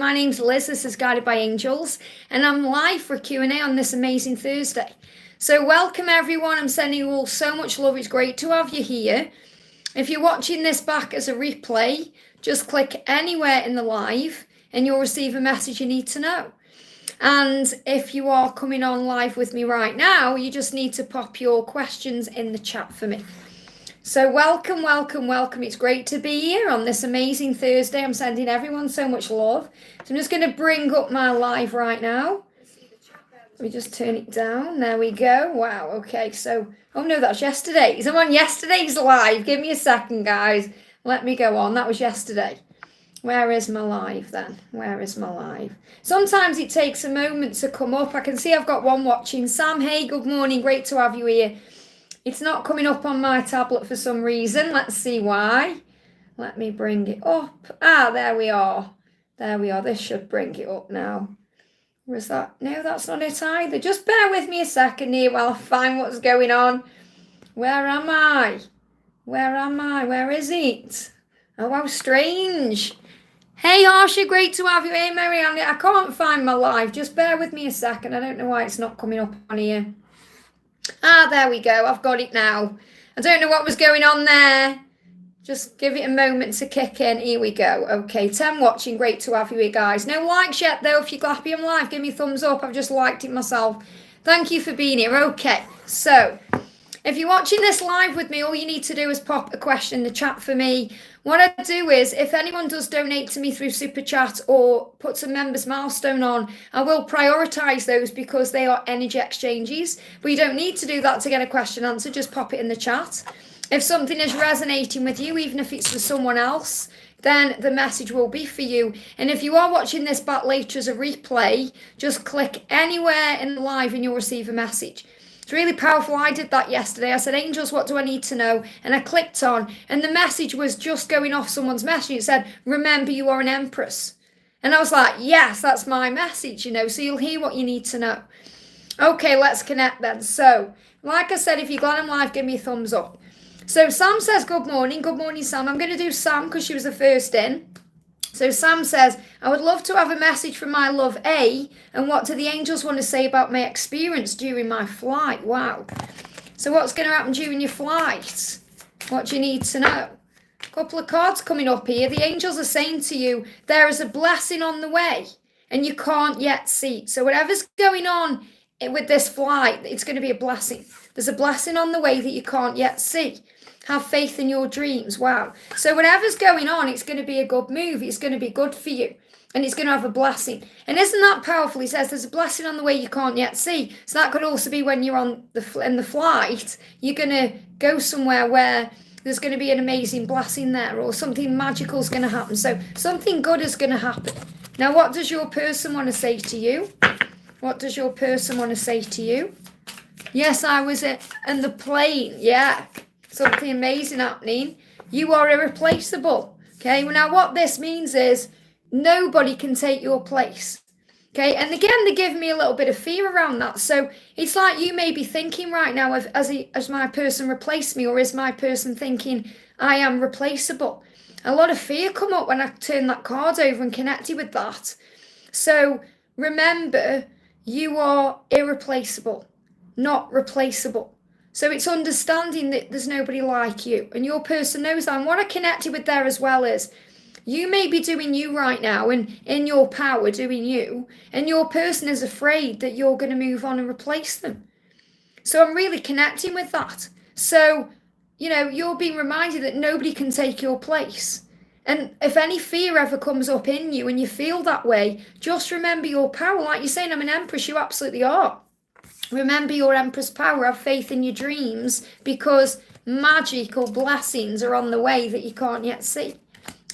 My name's Liz, this is Guided by Angels, and I'm live for Q&A on this amazing Thursday. So welcome everyone, I'm sending you all so much love, it's great to have you here. If you're watching this back as a replay, just click anywhere in the live and you'll receive a message you need to know. And if you are coming on live with me right now, you just need to pop your questions in the chat for me. So welcome, welcome, welcome. It's great to be here on this amazing Thursday. I'm sending everyone so much love. So I'm just going to bring up my live right now. Let me just turn it down. There we go. Wow. Okay. So, oh no, that's yesterday's. I'm on yesterday's live. Give me a second, guys. Let me go on. That was yesterday. Where is my live then? Where is my live? Sometimes it takes a moment to come up. I can see I've got one watching. Sam, hey, good morning. Great to have you here. It's not coming up on my tablet for some reason. Let's see why. Let me bring it up. Ah, there we are. There we are. This should bring it up now. Was that? No, that's not it either. Just bear with me a second here while I find what's going on. Where am I? Where am I? Where is it? Oh, how strange. Hey, Harsha, great to have you. Hey, Marianne, I can't find my live. Just bear with me a second. I don't know why it's not coming up on here. Ah, there we go. I've got it now. I don't know what was going on there. Just give it a moment to kick in. Here we go. Okay, 10 watching. Great to have you here, guys. No likes yet, though. If you're happy I'm live, give me a thumbs up. I've just liked it myself. Thank you for being here. Okay, so if you're watching this live with me, all you need to do is pop a question in the chat for me. What I do is, if anyone does donate to me through Super Chat or puts a member's milestone on, I will prioritise those because they are energy exchanges. But you don't need to do that to get a question answered. Just pop it in the chat. If something is resonating with you, even if it's for someone else, then the message will be for you. And if you are watching this back later as a replay, just click anywhere in the live and you'll receive a message. It's really powerful. I did that yesterday. I said, Angels, what do I need to know? And I clicked on, and the message was just going off someone's message. It said, remember, you are an Empress. And I was like, yes, that's my message, you know, so you'll hear what you need to know. Okay, let's connect then. So, like I said, if you're glad I'm live, give me a thumbs up. So Sam says, good morning. Good morning, Sam. I'm going to do Sam because she was the first in. So Sam says, I would love to have a message from my love A, and what do the angels want to say about my experience during my flight? Wow. So what's going to happen during your flight? What do you need to know? A couple of cards coming up here. The angels are saying to you, there is a blessing on the way, and you can't yet see it. So whatever's going on with this flight, it's going to be a blessing. There's a blessing on the way that you can't yet see. Have faith in your dreams. Wow. So whatever's going on, it's going to be a good move. It's going to be good for you. And it's going to have a blessing. And isn't that powerful? He says there's a blessing on the way you can't yet see. So that could also be when you're on in the flight, you're going to go somewhere where there's going to be an amazing blessing there, or something magical is going to happen. So something good is going to happen. Now, what does your person want to say to you? What does your person want to say to you? Yes, I was in the plane. Yeah. Something amazing happening. You are irreplaceable. Okay, well, now what this means is nobody can take your place. Okay, and again, they give me a little bit of fear around that. So it's like you may be thinking right now of, as my person replaced me, or is my person thinking I am replaceable? A lot of fear come up when I turn that card over and connected with that. So remember, you are irreplaceable, not replaceable. So it's understanding that there's nobody like you, and your person knows that. And what I connected with there as well is you may be doing you right now and in your power doing you, and your person is afraid that you're going to move on and replace them. So I'm really connecting with that. So, you know, you're being reminded that nobody can take your place. And if any fear ever comes up in you and you feel that way, just remember your power. Like you're saying, I'm an Empress, you absolutely are. Remember your Empress power, have faith in your dreams, because magical blessings are on the way that you can't yet see.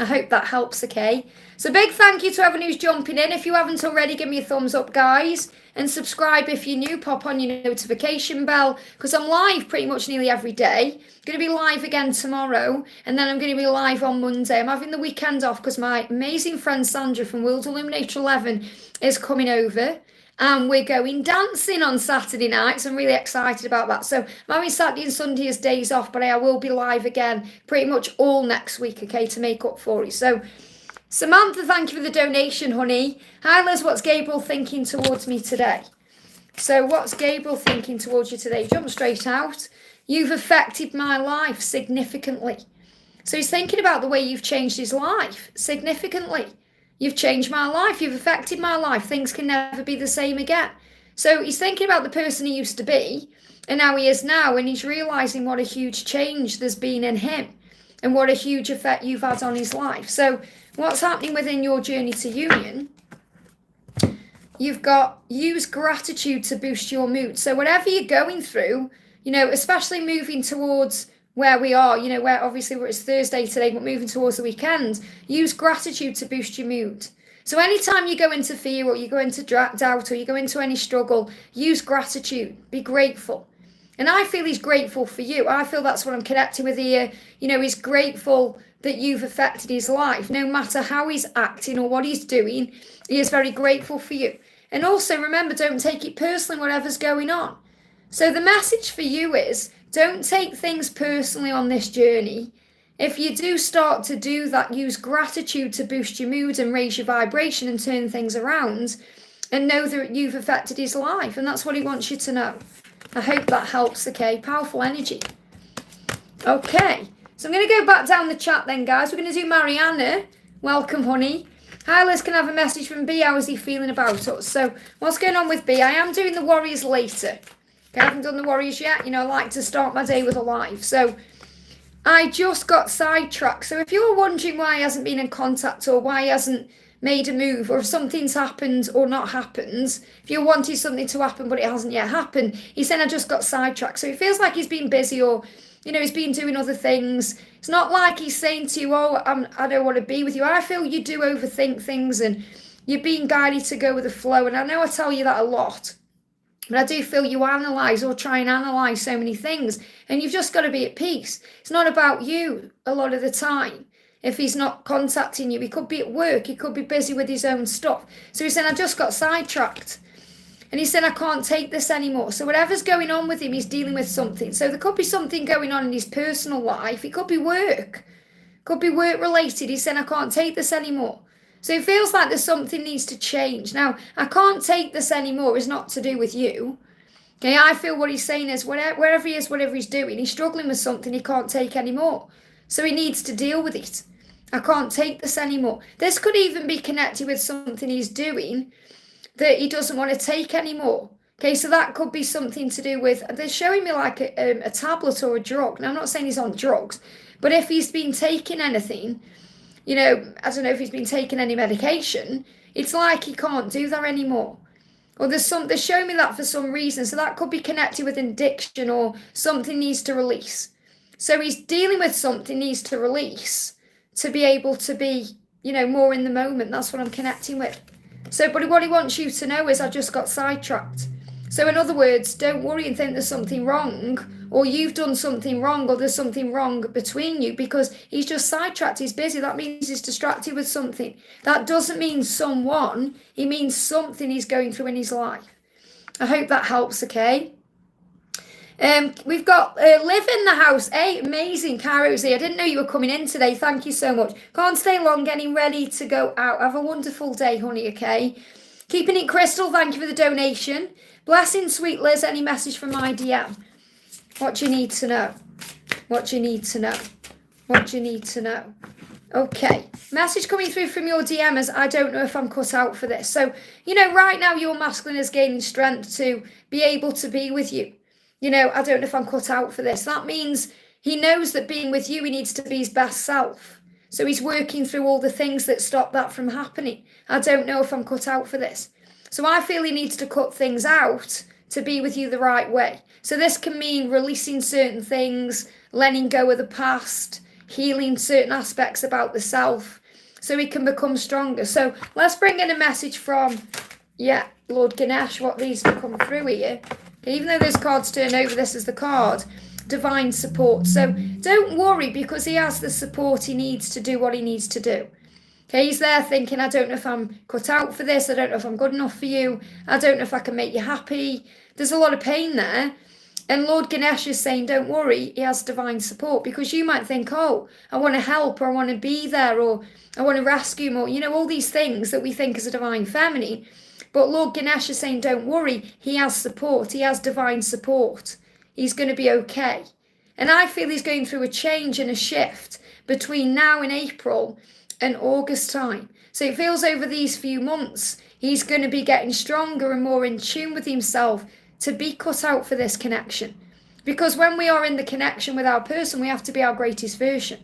I hope that helps, okay? So big thank you to everyone who's jumping in. If you haven't already, give me a thumbs up, guys. And subscribe if you're new, pop on your notification bell, because I'm live pretty much nearly every day. Going to be live again tomorrow, and then I'm going to be live on Monday. I'm having the weekend off because my amazing friend Sandra from World Illuminator 11 is coming over. And we're going dancing on Saturday night, so I'm really excited about that. So I'm having Saturday and Sunday as days off, but I will be live again pretty much all next week, okay, to make up for it. So Samantha, thank you for the donation, honey. Hi, Liz, what's Gabriel thinking towards me today? So what's Gabriel thinking towards you today? Jump straight out. You've affected my life significantly. So he's thinking about the way you've changed his life significantly. You've changed my life. You've affected my life. Things can never be the same again. So he's thinking about the person he used to be and how he is now. And he's realizing what a huge change there's been in him and what a huge effect you've had on his life. So what's happening within your journey to union? You've got use gratitude to boost your mood. So whatever you're going through, especially moving towards where we are, where obviously it's Thursday today, but moving towards the weekend, use gratitude to boost your mood. So anytime you go into fear or you go into doubt or you go into any struggle, use gratitude, be grateful. And I feel he's grateful for you. I feel that's what I'm connecting with here. He's grateful that you've affected his life. No matter how he's acting or what he's doing, he is very grateful for you. And also remember, don't take it personally, whatever's going on. So the message for you is, don't take things personally on this journey. If you do start to do that, use gratitude to boost your mood and raise your vibration and turn things around, and know that you've affected his life. And that's what he wants you to know. I hope that helps, okay? Powerful energy. Okay, so I'm going to go back down the chat then, guys. We're going to do Mariana. Welcome, honey. Hi, Liz, can I have a message from B? How is he feeling about us? So what's going on with B? I am doing the Warriors later. Okay, I haven't done the Warriors yet. I like to start my day with a live. So I just got sidetracked. So if you're wondering why he hasn't been in contact or why he hasn't made a move or if something's happened or not happened, if you wanted something to happen but it hasn't yet happened, he's saying I just got sidetracked. So it feels like he's been busy or, he's been doing other things. It's not like he's saying to you, I don't want to be with you. I feel you do overthink things and you're being guided to go with the flow. And I know I tell you that a lot. But I do feel you analyse or try and analyse so many things. And you've just got to be at peace. It's not about you a lot of the time. If he's not contacting you, he could be at work. He could be busy with his own stuff. So he's saying, I just got sidetracked. And he said, I can't take this anymore. So whatever's going on with him, he's dealing with something. So there could be something going on in his personal life. It could be work. Could be work related. He's saying, I can't take this anymore. So it feels like there's something needs to change. Now, I can't take this anymore is not to do with you. Okay, I feel what he's saying is wherever he is, whatever he's doing, he's struggling with something he can't take anymore. So he needs to deal with it. I can't take this anymore. This could even be connected with something he's doing that he doesn't want to take anymore. Okay, so that could be something to do with, they're showing me like a tablet or a drug. Now, I'm not saying he's on drugs, but if he's been taking anything, I don't know if he's been taking any medication, it's like he can't do that anymore. Or they're showing me that for some reason. So that could be connected with addiction or something needs to release. So he's dealing with something needs to release to be able to be, more in the moment. That's what I'm connecting with. So, but what he wants you to know is I just got sidetracked. So in other words, don't worry and think there's something wrong or you've done something wrong or there's something wrong between you because he's just sidetracked. He's busy. That means he's distracted with something. That doesn't mean someone. It means something he's going through in his life. I hope that helps, okay? We've got Liv in the house. Hey, amazing. Caro's here. I didn't know you were coming in today. Thank you so much. Can't stay long, getting ready to go out. Have a wonderful day, honey, okay? Keeping it crystal. Thank you for the donation. Blessing, sweet Liz. Any message from my DM? What do you need to know? What do you need to know? What do you need to know? Okay. Message coming through from your DM is, I don't know if I'm cut out for this. So, right now your masculine is gaining strength to be able to be with you. I don't know if I'm cut out for this. That means he knows that being with you, he needs to be his best self. So he's working through all the things that stop that from happening. I don't know if I'm cut out for this. So I feel he needs to cut things out to be with you the right way. So this can mean releasing certain things, letting go of the past, healing certain aspects about the self so he can become stronger. So let's bring in a message from, Lord Ganesh, what needs to come through here. Even though those cards turn over, this is the card, divine support. So don't worry because he has the support he needs to do what he needs to do. Okay, he's there thinking, I don't know if I'm cut out for this. I don't know if I'm good enough for you. I don't know if I can make you happy. There's a lot of pain there. And Lord Ganesh is saying, don't worry, he has divine support, because you might think, oh, I want to help, or I want to be there, or I want to rescue him, or, all these things that we think as a divine feminine. But Lord Ganesh is saying, don't worry, he has support, he has divine support. He's going to be okay. And I feel he's going through a change and a shift between now and April and August time. So it feels over these few months, he's going to be getting stronger and more in tune with himself to be cut out for this connection. Because when we are in the connection with our person, we have to be our greatest version.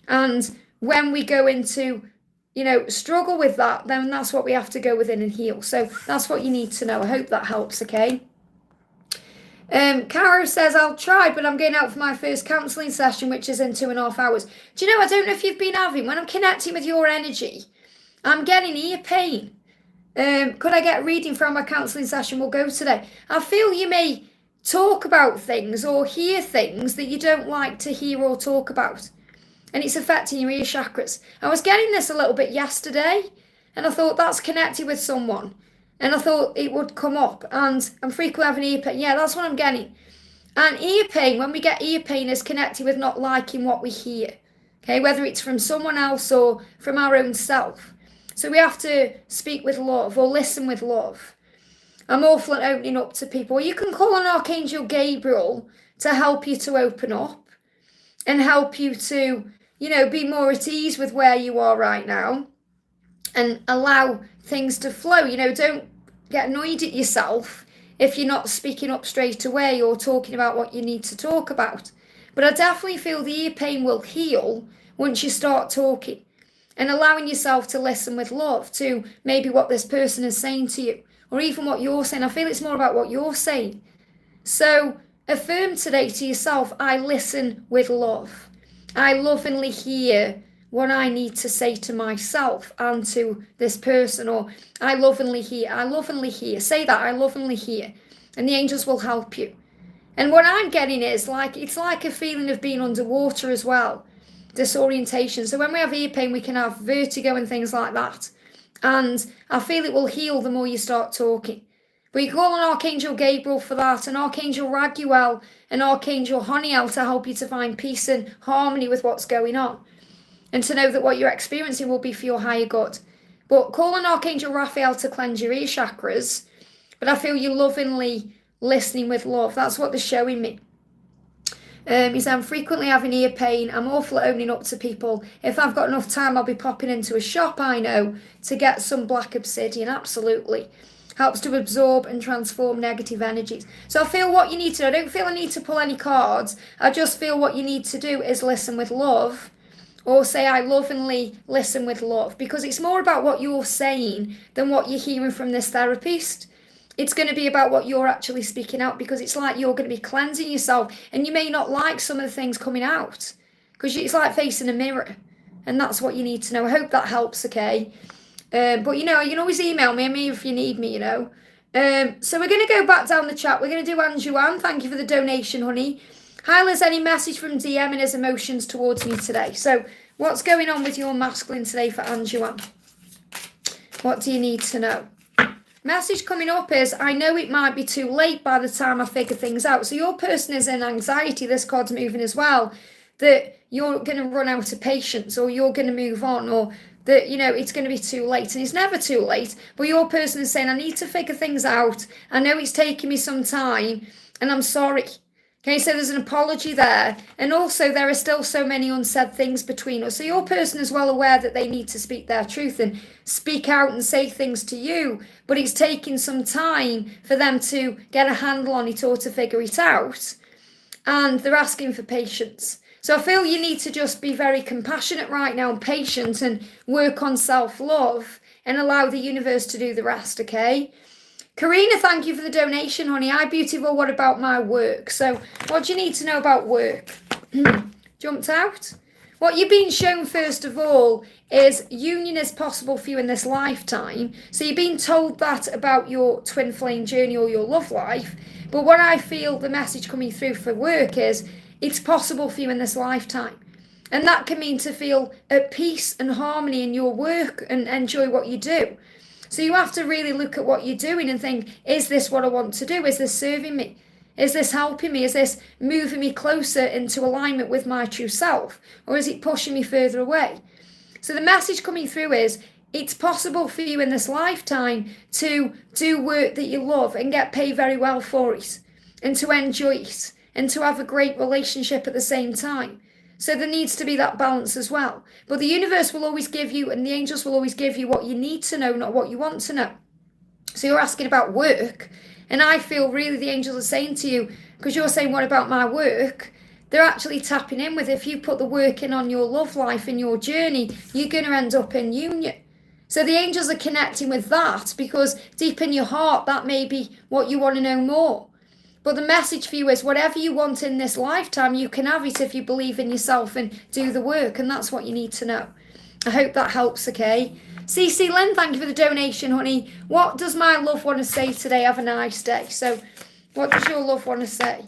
And when we go into, struggle with that, then that's what we have to go within and heal. So that's what you need to know. I hope that helps, okay? Caro says, I'll try, but I'm going out for my first counselling session, which is in 2.5 hours. Do you know, I don't know if you've been having, when I'm connecting with your energy, I'm getting ear pain. Could I get a reading from my counselling session? We'll go today. I feel you may talk about things or hear things that you don't like to hear or talk about. And it's affecting your ear chakras. I was getting this a little bit yesterday, and I thought that's connected with someone. And I thought it would come up, and I'm frequently having ear pain. Yeah, that's what I'm getting. And ear pain, when we get ear pain, is connected with not liking what we hear. Okay, whether it's from someone else or from our own self. So we have to speak with love or listen with love. I'm awful at opening up to people. You can call on Archangel Gabriel to help you to open up and help you to, be more at ease with where you are right now and allow things to flow. Don't get annoyed at yourself if you're not speaking up straight away or talking about what you need to talk about. But I definitely feel the ear pain will heal once you start talking and allowing yourself to listen with love to maybe what this person is saying to you, or even what you're saying. I feel it's more about what you're saying. So affirm today to yourself, I listen with love. I lovingly hear what I need to say to myself and to this person, or I lovingly hear. Say that, I lovingly hear. And the angels will help you. And what I'm getting is it's like a feeling of being underwater as well. Disorientation. So when we have ear pain, we can have vertigo and things like that. And I feel it will heal the more you start talking. But you call on Archangel Gabriel for that, and Archangel Raguel and Archangel Honiel to help you to find peace and harmony with what's going on. And to know that what you're experiencing will be for your higher good. But call on Archangel Raphael to cleanse your ear chakras. But I feel you lovingly listening with love. That's what they're showing me. He said, I'm frequently having ear pain. I'm awful at opening up to people. If I've got enough time, I'll be popping into a shop I know to get some black obsidian. Absolutely. Helps to absorb and transform negative energies. So I feel what you need to do. I don't feel I need to pull any cards. I just feel what you need to do is listen with love. Or say, I lovingly listen with love. Because it's more about what you're saying than what you're hearing from this therapist. It's going to be about what you're actually speaking out, because it's like you're going to be cleansing yourself, and you may not like some of the things coming out because it's like facing a mirror, and that's what you need to know. I hope that helps, okay? But you can always email me if you need me, So we're going to go back down the chat. We're going to do Anjuan. Thank you for the donation, honey. Hyla's any message from DM and his emotions towards me today. So what's going on with your masculine today for Anjuan? What do you need to know? Message coming up is, I know it might be too late by the time I figure things out. So your person is in anxiety, this card's moving as well, that you're going to run out of patience, or you're going to move on, or that, it's going to be too late. And it's never too late. But your person is saying, I need to figure things out. I know it's taking me some time, and I'm sorry. Okay, so there's an apology there. And also there are still so many unsaid things between us. So your person is well aware that they need to speak their truth and speak out and say things to you. But it's taking some time for them to get a handle on it or to figure it out. And they're asking for patience. So I feel you need to just be very compassionate right now and patient and work on self-love and allow the universe to do the rest, okay? Karina, thank you for the donation, honey. Hi, beautiful. What about my work? So what do you need to know about work? Jumped out? What you're being shown, first of all, is union is possible for you in this lifetime. So you're being told that about your twin flame journey or your love life. But what I feel the message coming through for work is it's possible for you in this lifetime. And that can mean to feel at peace and harmony in your work and enjoy what you do. So you have to really look at what you're doing and think, is this what I want to do? Is this serving me? Is this helping me? Is this moving me closer into alignment with my true self? Or is it pushing me further away? So the message coming through is, it's possible for you in this lifetime to do work that you love and get paid very well for it, and to enjoy it, and to have a great relationship at the same time. So there needs to be that balance as well. But the universe will always give you, and the angels will always give you what you need to know, not what you want to know. So you're asking about work, and I feel really the angels are saying to you, because you're saying, what about my work? They're actually tapping in with, if you put the work in on your love life and your journey, you're going to end up in union. So the angels are connecting with that, because deep in your heart, that may be what you want to know more. But the message for you is, whatever you want in this lifetime, you can have it if you believe in yourself and do the work. And that's what you need to know. I hope that helps, okay? CC Lynn, thank you for the donation, honey. What does my love want to say today? Have a nice day. So what does your love want to say?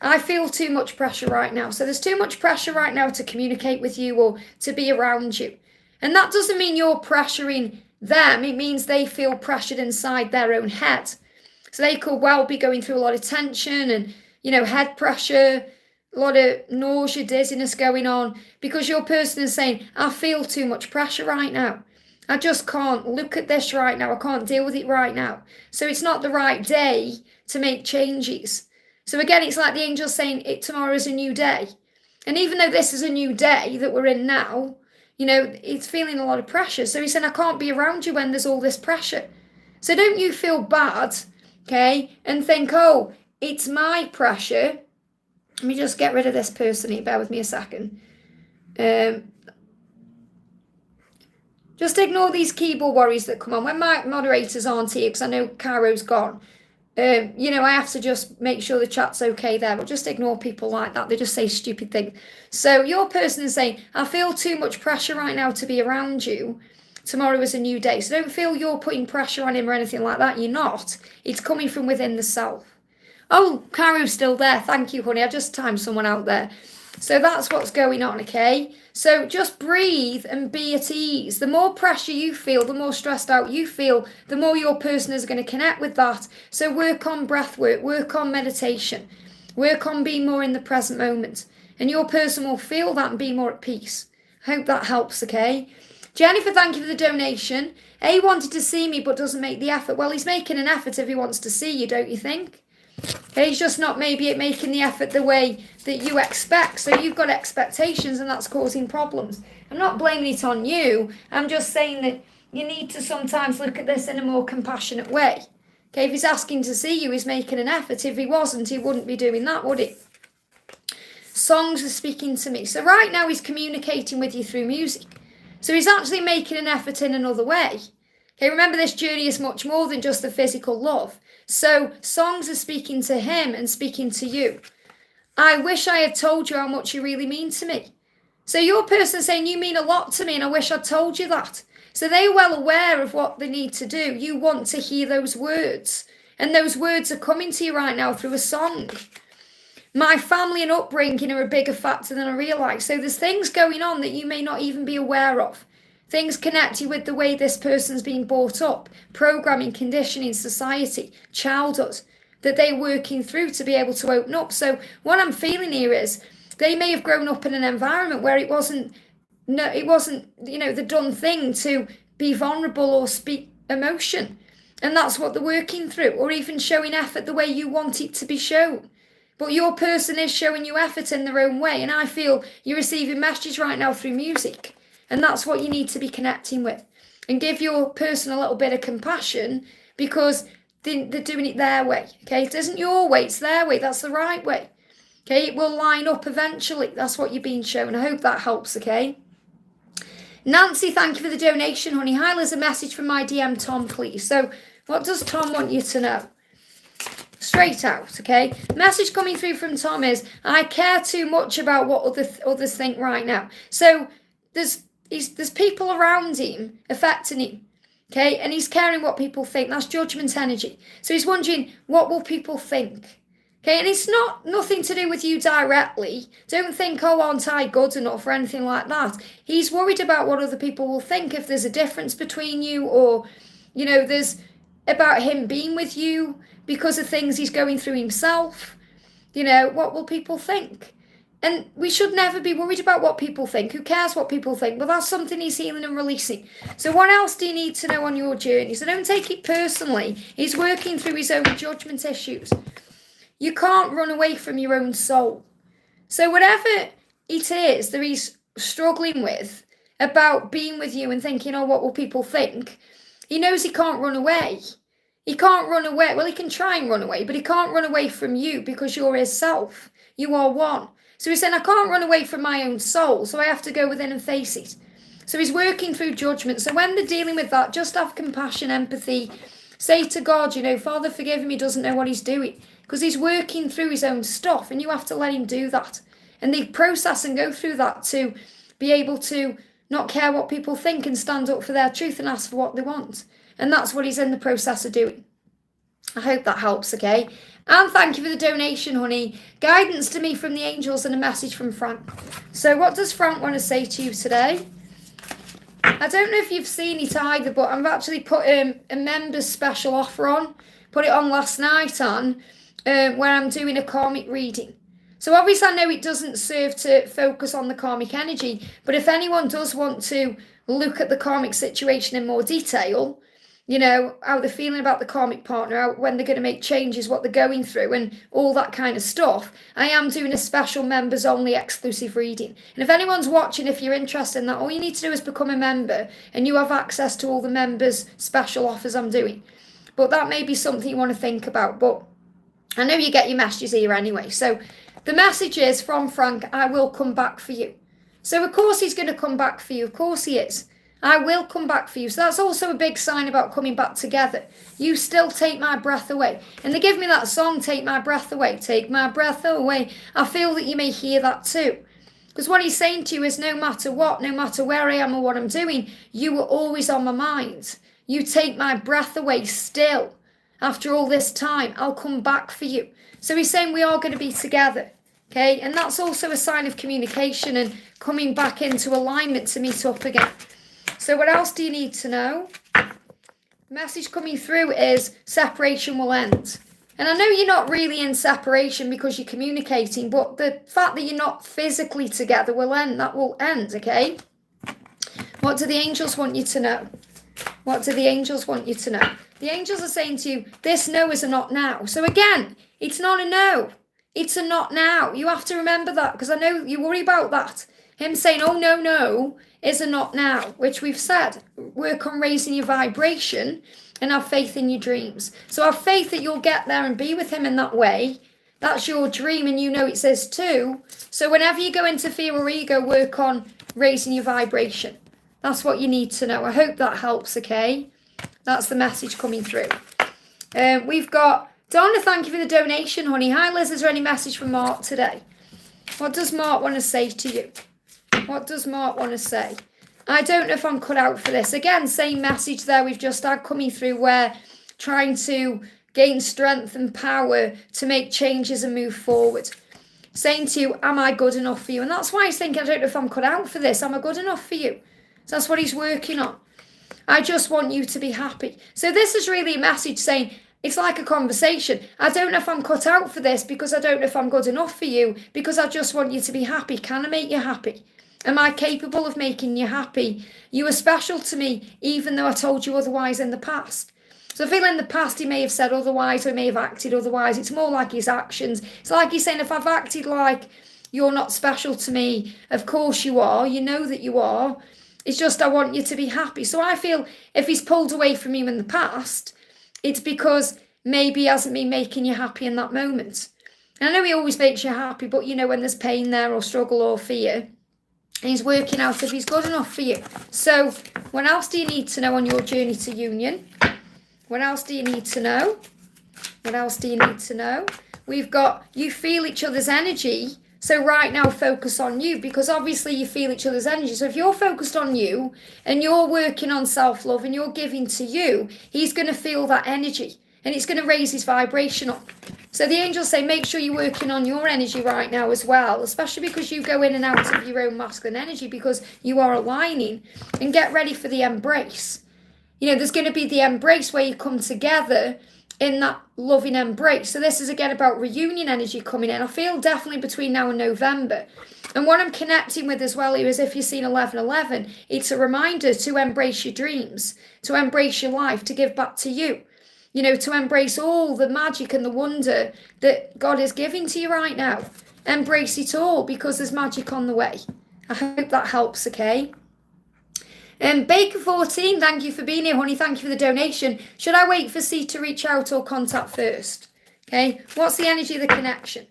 I feel too much pressure right now. So there's too much pressure right now to communicate with you or to be around you. And that doesn't mean you're pressuring them. It means they feel pressured inside their own head. So they could well be going through a lot of tension and, head pressure, a lot of nausea, dizziness going on, because your person is saying, I feel too much pressure right now. I just can't look at this right now. I can't deal with it right now. So it's not the right day to make changes. So again, it's like the angels saying, tomorrow is a new day. And even though this is a new day that we're in now, it's feeling a lot of pressure. So he's saying, I can't be around you when there's all this pressure. So don't you feel bad, okay, and think, oh, it's my pressure. Let me just get rid of this person here. Bear with me a second. Just ignore these keyboard worries that come on. When my moderators aren't here, because I know Caro's gone, I have to just make sure the chat's okay there, but just ignore people like that. They just say stupid things. So your person is saying, I feel too much pressure right now to be around you. Tomorrow is a new day. So don't feel you're putting pressure on him or anything like that. You're not. It's coming from within the self. Oh, Caro's still there. Thank you, honey. I just timed someone out there. So that's what's going on, okay? So just breathe and be at ease. The more pressure you feel, the more stressed out you feel, the more your person is going to connect with that. So work on breath work on meditation, work on being more in the present moment. And your person will feel that and be more at peace. I hope that helps, okay? Jennifer, thank you for the donation. A wanted to see me but doesn't make the effort. Well, he's making an effort if he wants to see you, don't you think? Okay, he's just not maybe making the effort the way that you expect. So you've got expectations and that's causing problems. I'm not blaming it on you. I'm just saying that you need to sometimes look at this in a more compassionate way. Okay, if he's asking to see you, he's making an effort. If he wasn't, he wouldn't be doing that, would he? Songs are speaking to me. So right now he's communicating with you through music. So he's actually making an effort in another way. Okay, remember this journey is much more than just the physical love. So songs are speaking to him and speaking to you. I wish I had told you how much you really mean to me. So your person saying you mean a lot to me and I wish I'd told you that. So they're well aware of what they need to do. You want to hear those words. And those words are coming to you right now through a song. My family and upbringing are a bigger factor than I realise. So there's things going on that you may not even be aware of. Things connected with the way this person's been brought up, programming, conditioning, society, childhood, that they're working through to be able to open up. So what I'm feeling here is they may have grown up in an environment where it wasn't the done thing to be vulnerable or speak emotion. And that's what they're working through, or even showing effort the way you want it to be shown. But your person is showing you effort in their own way. And I feel you're receiving messages right now through music. And that's what you need to be connecting with. And give your person a little bit of compassion because they're doing it their way. Okay, it isn't your way, it's their way. That's the right way. Okay, it will line up eventually. That's what you're being shown. I hope that helps, okay? Nancy, thank you for the donation, honey. Hi, there's a message from my DM, Tom, please. So what does Tom want you to know? Straight out, okay? Message coming through from Tom is, I care too much about what others think right now. So there's people around him affecting him, okay? And he's caring what people think. That's judgment energy. So he's wondering, what will people think? Okay, and it's nothing to do with you directly. Don't think, oh, aren't I good enough or anything like that. He's worried about what other people will think if there's a difference between you or, there's about him being with you because of things he's going through himself. What will people think? And we should never be worried about what people think. Who cares what people think? But that's something he's healing and releasing. So what else do you need to know on your journey? So don't take it personally. He's working through his own judgment issues. You can't run away from your own soul. So whatever it is that he's struggling with about being with you and thinking, oh, what will people think? He knows he can't run away. He can't run away. Well, he can try and run away, but he can't run away from you because you're his self. You are one. So he's saying, I can't run away from my own soul, so I have to go within and face it. So he's working through judgment. So when they're dealing with that, just have compassion, empathy. Say to God, Father, forgive him, he doesn't know what he's doing. Because he's working through his own stuff, and you have to let him do that. And they process and go through that to be able to not care what people think and stand up for their truth and ask for what they want. And that's what he's in the process of doing. I hope that helps, okay? And thank you for the donation, honey. Guidance to me from the angels and a message from Frank. So what does Frank want to say to you today? I don't know if you've seen it either, but I've actually put a members special offer on. Put it on last night where I'm doing a karmic reading. So obviously I know it doesn't serve to focus on the karmic energy, but if anyone does want to look at the karmic situation in more detail, how they're feeling about the karmic partner, when they're going to make changes, what they're going through, and all that kind of stuff, I am doing a special members-only exclusive reading. And if anyone's watching, if you're interested in that, all you need to do is become a member, and you have access to all the members' special offers I'm doing. But that may be something you want to think about. But I know you get your messages here anyway. So the message is from Frank, I will come back for you. So of course he's going to come back for you. Of course he is. I will come back for you. So that's also a big sign about coming back together. You still take my breath away. And they give me that song, Take My Breath Away, Take My Breath Away. I feel that you may hear that too. Because what he's saying to you is no matter what, no matter where I am or what I'm doing, you are always on my mind. You take my breath away still. After all this time, I'll come back for you. So he's saying we are going to be together. Okay, and that's also a sign of communication and coming back into alignment to meet up again. So what else do you need to know? Message coming through is separation will end. And I know you're not really in separation because you're communicating, but the fact that you're not physically together will end. That will end, okay? What do the angels want you to know? What do the angels want you to know? The angels are saying to you, this no is a not now. So again, it's not a no. It's a not now. You have to remember that because I know you worry about that. Him saying, oh, no, is a not now, which we've said. Work on raising your vibration and have faith in your dreams. So have faith that you'll get there and be with him in that way. That's your dream and you know it says too. So whenever you go into fear or ego, work on raising your vibration. That's what you need to know. I hope that helps, okay? That's the message coming through. We've got Donna, thank you for the donation, honey. Hi, Liz. Is there any message from Mark today? What does Mark want to say to you? What does Mark want to say? I don't know if I'm cut out for this. Again, same message there we've just had coming through where trying to gain strength and power to make changes and move forward. Saying to you, am I good enough for you? And that's why he's thinking, I don't know if I'm cut out for this. Am I good enough for you? So that's what he's working on. I just want you to be happy. So this is really a message saying, it's like a conversation. I don't know if I'm cut out for this because I don't know if I'm good enough for you because I just want you to be happy. Can I make you happy? Am I capable of making you happy? You are special to me even though I told you otherwise in the past. So I feel in the past he may have said otherwise or he may have acted otherwise. It's more like his actions. It's like he's saying if I've acted like you're not special to me, of course you are. You know that you are. It's just I want you to be happy. So I feel if he's pulled away from you in the past, it's because maybe he hasn't been making you happy in that moment. And I know he always makes you happy, but you know when there's pain there or struggle or fear, and he's working out if he's good enough for you. So what else do you need to know on your journey to union? What else do you need to know? What else do you need to know? We've got you feel each other's energy. So right now focus on you because obviously you feel each other's energy. So if you're focused on you and you're working on self-love and you're giving to you, he's going to feel that energy and it's going to raise his vibration up. So the angels say make sure you're working on your energy right now as well, especially because you go in and out of your own masculine energy because you are aligning, and get ready for the embrace. You know, there's going to be the embrace where you come together in that loving embrace. So this is again about reunion energy coming in. I feel definitely between now and November. And what I'm connecting with as well here is if you've seen 1111, it's a reminder to embrace your dreams, to embrace your life, to give back to you. You know, to embrace all the magic and the wonder that God is giving to you right now. Embrace it all because there's magic on the way. I hope that helps, okay? Baker 14, thank you for being here, honey. Thank you for the donation. Should I wait for C to reach out or contact first? Okay, what's the energy of the connection?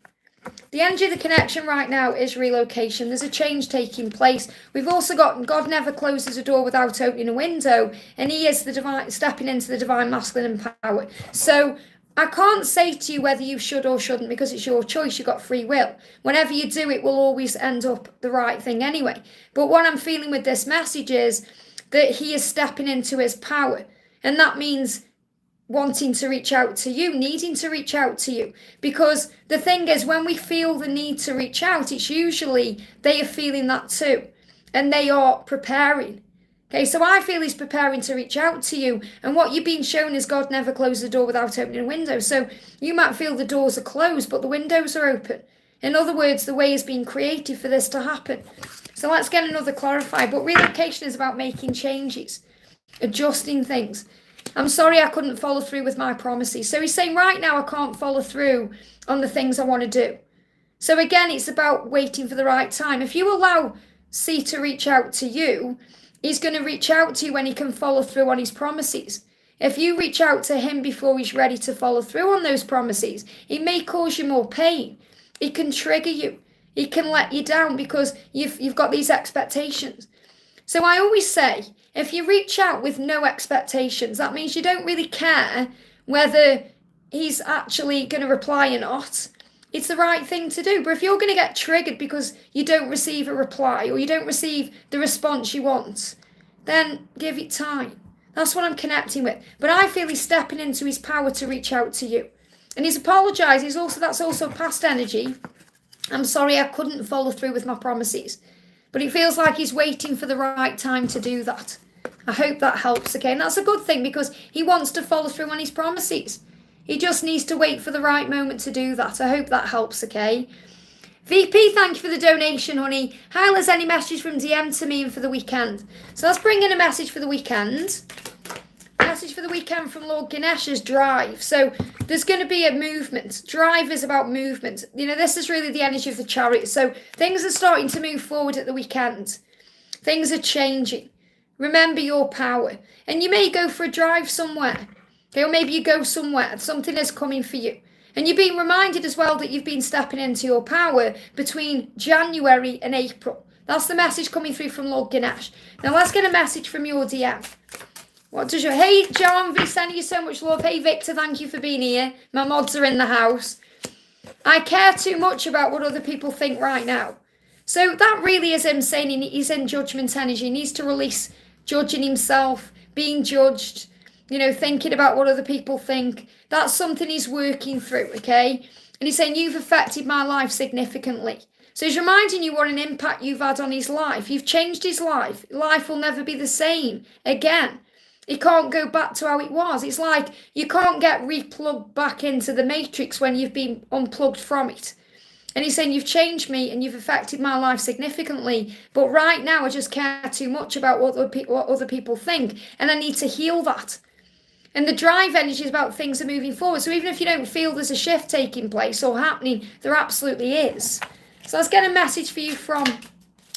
The energy of the connection right now is relocation. There's a change taking place. We've also got God never closes a door without opening a window, and he is the divine, stepping into the divine masculine power. So I can't say to you whether you should or shouldn't because it's your choice. You've got free will. Whenever you do, it will always end up the right thing anyway. But what I'm feeling with this message is that he is stepping into his power. And that means wanting to reach out to you, needing to reach out to you. Because the thing is, when we feel the need to reach out, it's usually they are feeling that too. And they are preparing. Okay, so I feel he's preparing to reach out to you. And what you're being shown is God never closed the door without opening a window. So you might feel the doors are closed, but the windows are open. In other words, the way is being created for this to happen. So let's get another clarified. But relocation is about making changes, adjusting things. I'm sorry I couldn't follow through with my promises. So he's saying right now I can't follow through on the things I want to do. So again, it's about waiting for the right time. If you allow C to reach out to you, he's going to reach out to you when he can follow through on his promises. If you reach out to him before he's ready to follow through on those promises, it may cause you more pain. It can trigger you. It can let you down because you've got these expectations. So I always say, if you reach out with no expectations, that means you don't really care whether he's actually going to reply or not. It's the right thing to do. But if you're going to get triggered because you don't receive a reply or you don't receive the response you want, then give it time. That's what I'm connecting with. But I feel he's stepping into his power to reach out to you. And he's apologised. That's also past energy. I'm sorry I couldn't follow through with my promises. But it feels like he's waiting for the right time to do that. I hope that helps, okay? And that's a good thing because he wants to follow through on his promises. He just needs to wait for the right moment to do that. I hope that helps, okay? VP, thank you for the donation, honey. Hi, Liz, any message from DM to me and for the weekend? So let's bring in a message for the weekend. Message for the weekend from Lord Ganesh's drive. So there's going to be a movement. Drive is about movement. You know, this is really the energy of the chariot. So things are starting to move forward at the weekend. Things are changing. Remember your power. And you may go for a drive somewhere. Okay, or maybe you go somewhere. Something is coming for you. And you're being reminded as well that you've been stepping into your power between January and April. That's the message coming through from Lord Ganesh. Now let's get a message from your DM. What does your... Hey, John V, sending you so much love. Hey, Victor, thank you for being here. My mods are in the house. I care too much about what other people think right now. So that really is him saying he's in judgment energy. He needs to release judging himself, being judged, you know, thinking about what other people think. That's something he's working through, okay? And he's saying, you've affected my life significantly. So he's reminding you what an impact you've had on his life. You've changed his life. Life will never be the same again. It can't go back to how it was. It's like you can't get replugged back into the matrix when you've been unplugged from it. And he's saying, you've changed me and you've affected my life significantly. But right now, I just care too much about what other people think. And I need to heal that. And the drive energy is about things are moving forward. So even if you don't feel there's a shift taking place or happening, there absolutely is. So let's get a message for you from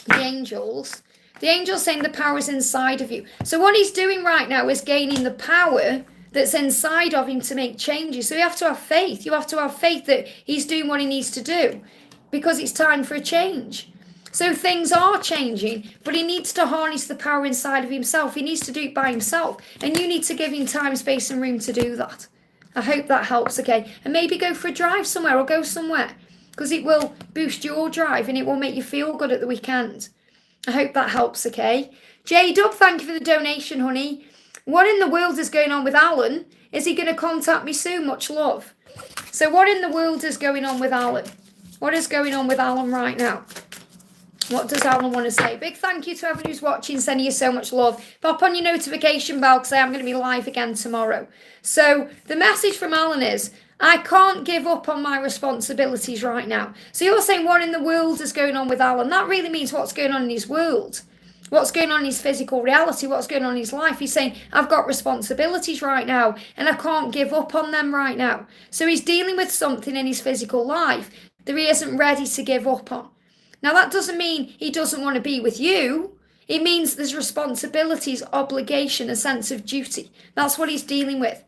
the angels. The angel's saying the power is inside of you. So what he's doing right now is gaining the power that's inside of him to make changes. So you have to have faith. You have to have faith that he's doing what he needs to do because it's time for a change. So things are changing, but he needs to harness the power inside of himself. He needs to do it by himself. And you need to give him time, space and room to do that. I hope that helps, okay? And maybe go for a drive somewhere or go somewhere because it will boost your drive and it will make you feel good at the weekend. I hope that helps, okay? J-Dub, thank you for the donation, honey. What in the world is going on with Alan? Is he going to contact me soon? Much love. So what in the world is going on with Alan? What is going on with Alan right now? What does Alan want to say? Big thank you to everyone who's watching, sending you so much love. Pop on your notification bell because I am going to be live again tomorrow. So the message from Alan is, I can't give up on my responsibilities right now. So you're saying what in the world is going on with Alan? That really means what's going on in his world. What's going on in his physical reality, what's going on in his life. He's saying, I've got responsibilities right now and I can't give up on them right now. So he's dealing with something in his physical life that he isn't ready to give up on. Now, that doesn't mean he doesn't want to be with you. It means there's responsibilities, obligation, a sense of duty. That's what he's dealing with.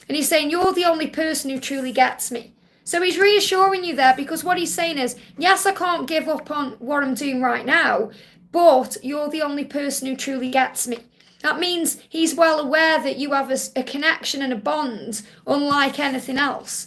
And he's saying, you're the only person who truly gets me. So he's reassuring you there because what he's saying is, yes, I can't give up on what I'm doing right now, but you're the only person who truly gets me. That means he's well aware that you have a connection and a bond unlike anything else.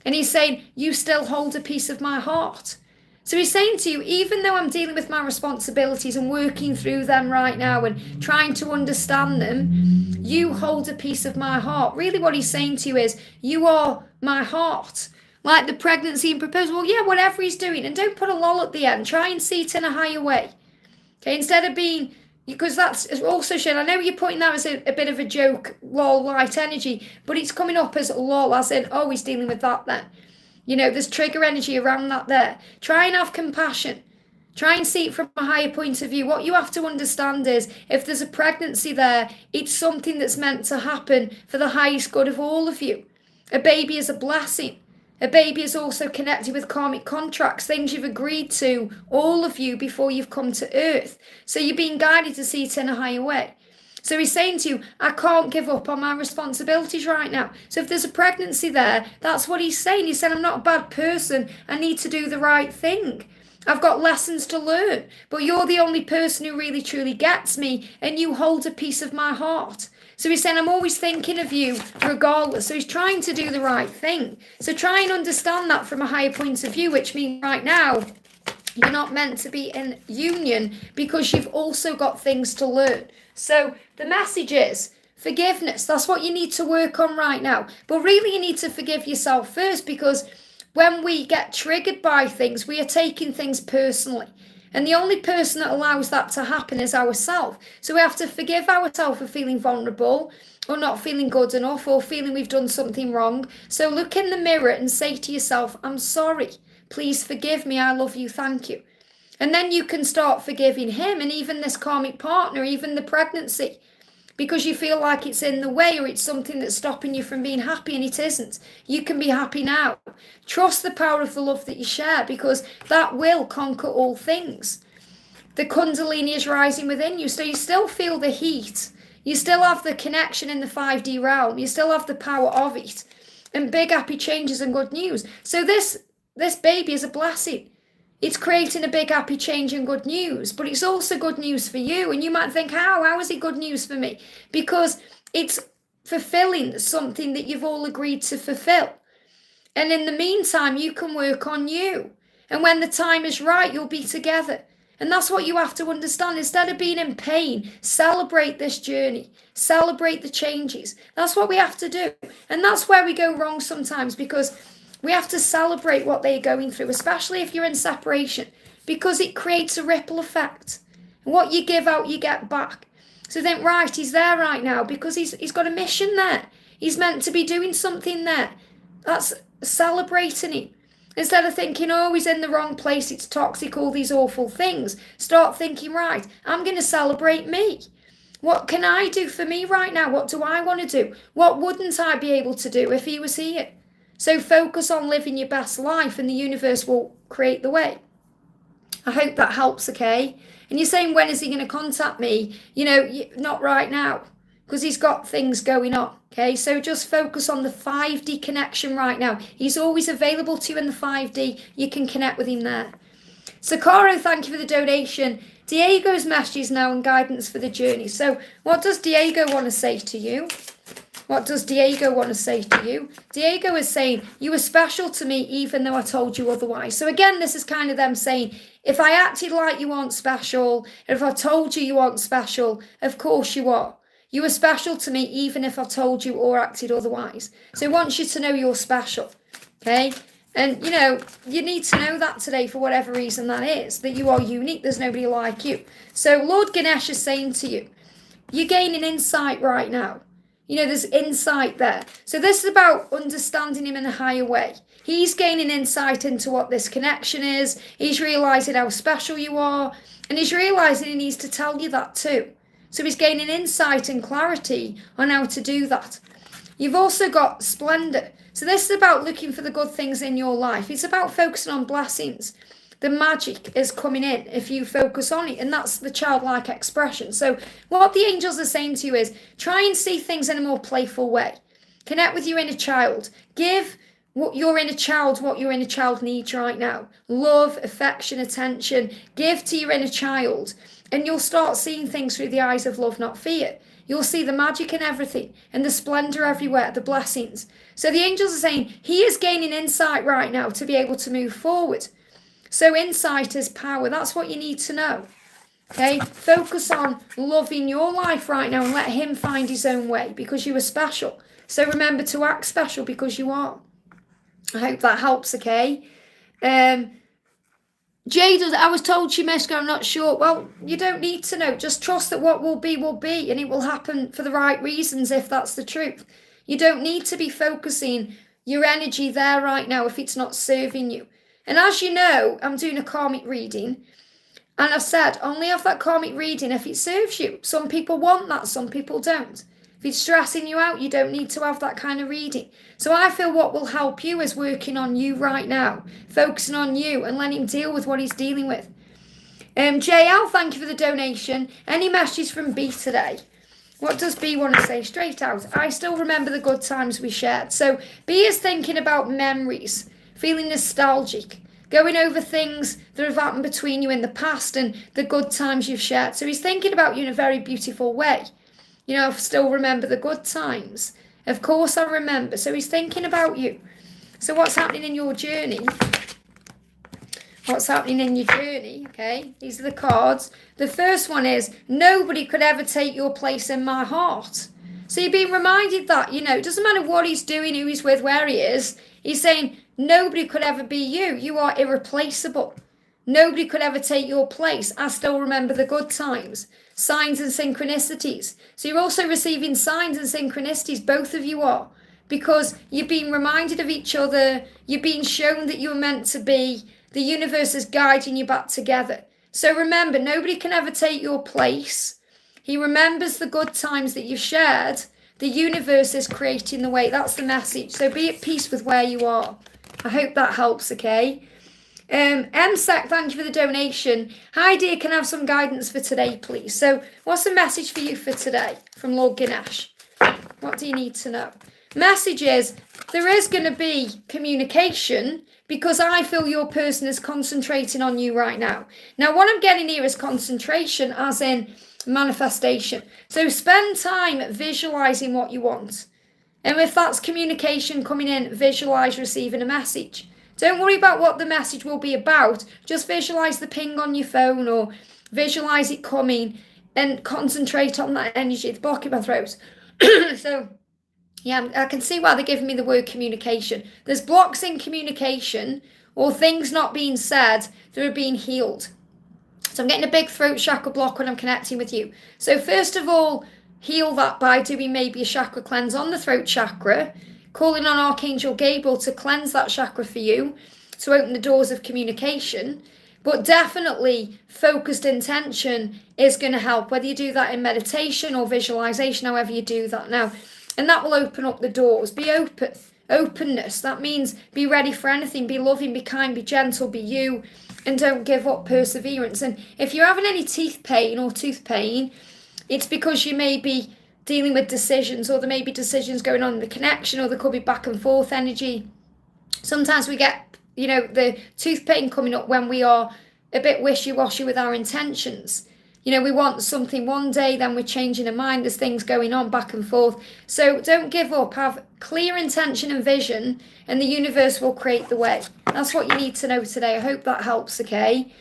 And he's saying, you still hold a piece of my heart. So he's saying to you, even though I'm dealing with my responsibilities and working through them right now and trying to understand them, you hold a piece of my heart. Really what he's saying to you is, you are my heart. Like the pregnancy and proposal, well, yeah, whatever he's doing. And don't put a lol at the end. Try and see it in a higher way. Okay, instead of being, because that's also shown, I know you're putting that as a bit of a joke, lol, light energy, but it's coming up as lol, as in, oh, he's dealing with that then. You know, there's trigger energy around that there. Try and have compassion. Try and see it from a higher point of view. What you have to understand is, if there's a pregnancy there, it's something that's meant to happen for the highest good of all of you. A baby is a blessing. A baby is also connected with karmic contracts, things you've agreed to, all of you, before you've come to earth. So you're being guided to see it in a higher way. So he's saying to you, I can't give up on my responsibilities right now. So if there's a pregnancy there, that's what he's saying. He said, I'm not a bad person. I need to do the right thing. I've got lessons to learn. But you're the only person who really truly gets me, and you hold a piece of my heart. So he's saying, I'm always thinking of you regardless. So he's trying to do the right thing. So try and understand that from a higher point of view, which means right now, you're not meant to be in union because you've also got things to learn. So the message is forgiveness. That's what you need to work on right now. But really you need to forgive yourself first, because when we get triggered by things, we are taking things personally. And the only person that allows that to happen is ourselves. So we have to forgive ourselves for feeling vulnerable or not feeling good enough or feeling we've done something wrong. So look in the mirror and say to yourself, I'm sorry. Please forgive me. I love you. Thank you. And then you can start forgiving him and even this karmic partner, even the pregnancy, because you feel like it's in the way or it's something that's stopping you from being happy, and it isn't. You can be happy now. Trust the power of the love that you share, because that will conquer all things. The Kundalini is rising within you, so you still feel the heat. You still have the connection in the 5D realm. You still have the power of it. And big happy changes and good news. So this baby is a blessing. It's creating a big happy change and good news, but it's also good news for you. And you might think, how is it good news for me? Because it's fulfilling something that you've all agreed to fulfill. And in the meantime, you can work on you. And when the time is right, you'll be together. And that's what you have to understand. Instead of being in pain, celebrate this journey. Celebrate the changes. That's what we have to do. And that's where we go wrong sometimes, because we have to celebrate what they're going through, especially if you're in separation, because it creates a ripple effect. And what you give out, you get back. So think, right, he's there right now because he's got a mission there. He's meant to be doing something there. That's celebrating him. Instead of thinking, oh, he's in the wrong place, it's toxic, all these awful things. Start thinking, right, I'm going to celebrate me. What can I do for me right now? What do I want to do? What wouldn't I be able to do if he was here? So focus on living your best life and the universe will create the way. I hope that helps, okay? And you're saying, when is he going to contact me? You know, not right now, because he's got things going on, okay? So just focus on the 5D connection right now. He's always available to you in the 5D. You can connect with him there. So Caro, thank you for the donation. Diego's messages now and guidance for the journey. So what does Diego want to say to you? What does Diego want to say to you? Diego is saying, you were special to me even though I told you otherwise. So again, this is kind of them saying, if I acted like you aren't special, if I told you you aren't special, of course you are. You were special to me even if I told you or acted otherwise. So he wants you to know you're special, okay? And, you know, you need to know that today for whatever reason that is, that you are unique. There's nobody like you. So Lord Ganesh is saying to you, you're gaining insight right now. You know, there's insight there. So this is about understanding him in a higher way. He's gaining insight into what this connection is. He's realising how special you are. And he's realising he needs to tell you that too. So he's gaining insight and clarity on how to do that. You've also got splendor. So this is about looking for the good things in your life. It's about focusing on blessings. The magic is coming in if you focus on it, and that's the childlike expression. So what the angels are saying to you is try and see things in a more playful way. Connect with your inner child. Give what your inner child needs right now. Love, affection, attention. Give to your inner child, and you'll start seeing things through the eyes of love, not fear. You'll see the magic in everything and the splendor everywhere, the blessings. So the angels are saying he is gaining insight right now to be able to move forward. So insight is power. That's what you need to know. Okay, focus on loving your life right now and let him find his own way, because you are special. So remember to act special because you are. I hope that helps, okay? Jade, I was told she missed, I'm not sure. Well, you don't need to know. Just trust that what will be, and it will happen for the right reasons if that's the truth. You don't need to be focusing your energy there right now if it's not serving you. And as you know, I'm doing a karmic reading, and I've said only have that karmic reading if it serves you. Some people want that, some people don't. If it's stressing you out, you don't need to have that kind of reading. So I feel what will help you is working on you right now, focusing on you and letting him deal with what he's dealing with. JL, thank you for the donation. Any messages from B today? What does B want to say? Straight out. I still remember the good times we shared. So B is thinking about memories, feeling nostalgic, going over things that have happened between you in the past and the good times you've shared. So he's thinking about you in a very beautiful way. You know, I still remember the good times. Of course I remember. So he's thinking about you. So what's happening in your journey? What's happening in your journey? Okay, these are the cards. The first one is, nobody could ever take your place in my heart. So you're being reminded that, you know, it doesn't matter what he's doing, who he's with, where he is. He's saying, nobody could ever be you. You are irreplaceable. Nobody could ever take your place. I still remember the good times. Signs and synchronicities. So you're also receiving signs and synchronicities, both of you are, because you're being reminded of each other. You're being shown that you're meant to be. The universe is guiding you back together. So remember, nobody can ever take your place. He remembers the good times that you've shared. The universe is creating the way. That's the message. So be at peace with where you are. I hope that helps, okay? MSEC, thank you for the donation. Hi dear, can I have some guidance for today, please? So what's the message for you for today from Lord Ganesh? What do you need to know? Message is, there is going to be communication, because I feel your person is concentrating on you right now. Now, what I'm getting here is concentration, as in manifestation. So spend time visualizing what you want. And if that's communication coming in, visualize receiving a message. Don't worry about what the message will be about. Just visualize the ping on your phone or visualize it coming and concentrate on that energy. The block in my throat. So, yeah, I can see why they're giving me the word communication. There's blocks in communication or things not being said that are being healed. So I'm getting a big throat chakra block when I'm connecting with you. So first of all, heal that by doing maybe a chakra cleanse on the throat chakra, calling on Archangel Gabriel to cleanse that chakra for you, to open the doors of communication. But definitely focused intention is going to help, whether you do that in meditation or visualization, however you do that now. And that will open up the doors. Be open. Openness. That means be ready for anything. Be loving, be kind, be gentle, be you. And don't give up. Perseverance. And if you're having any teeth pain or tooth pain, it's because you may be dealing with decisions, or there may be decisions going on in the connection, or there could be back and forth energy. Sometimes we get, you know, the tooth pain coming up when we are a bit wishy-washy with our intentions. You know, we want something one day, then we're changing our mind. There's things going on back and forth. So don't give up. Have clear intention and vision, and the universe will create the way. That's what you need to know today. I hope that helps, okay?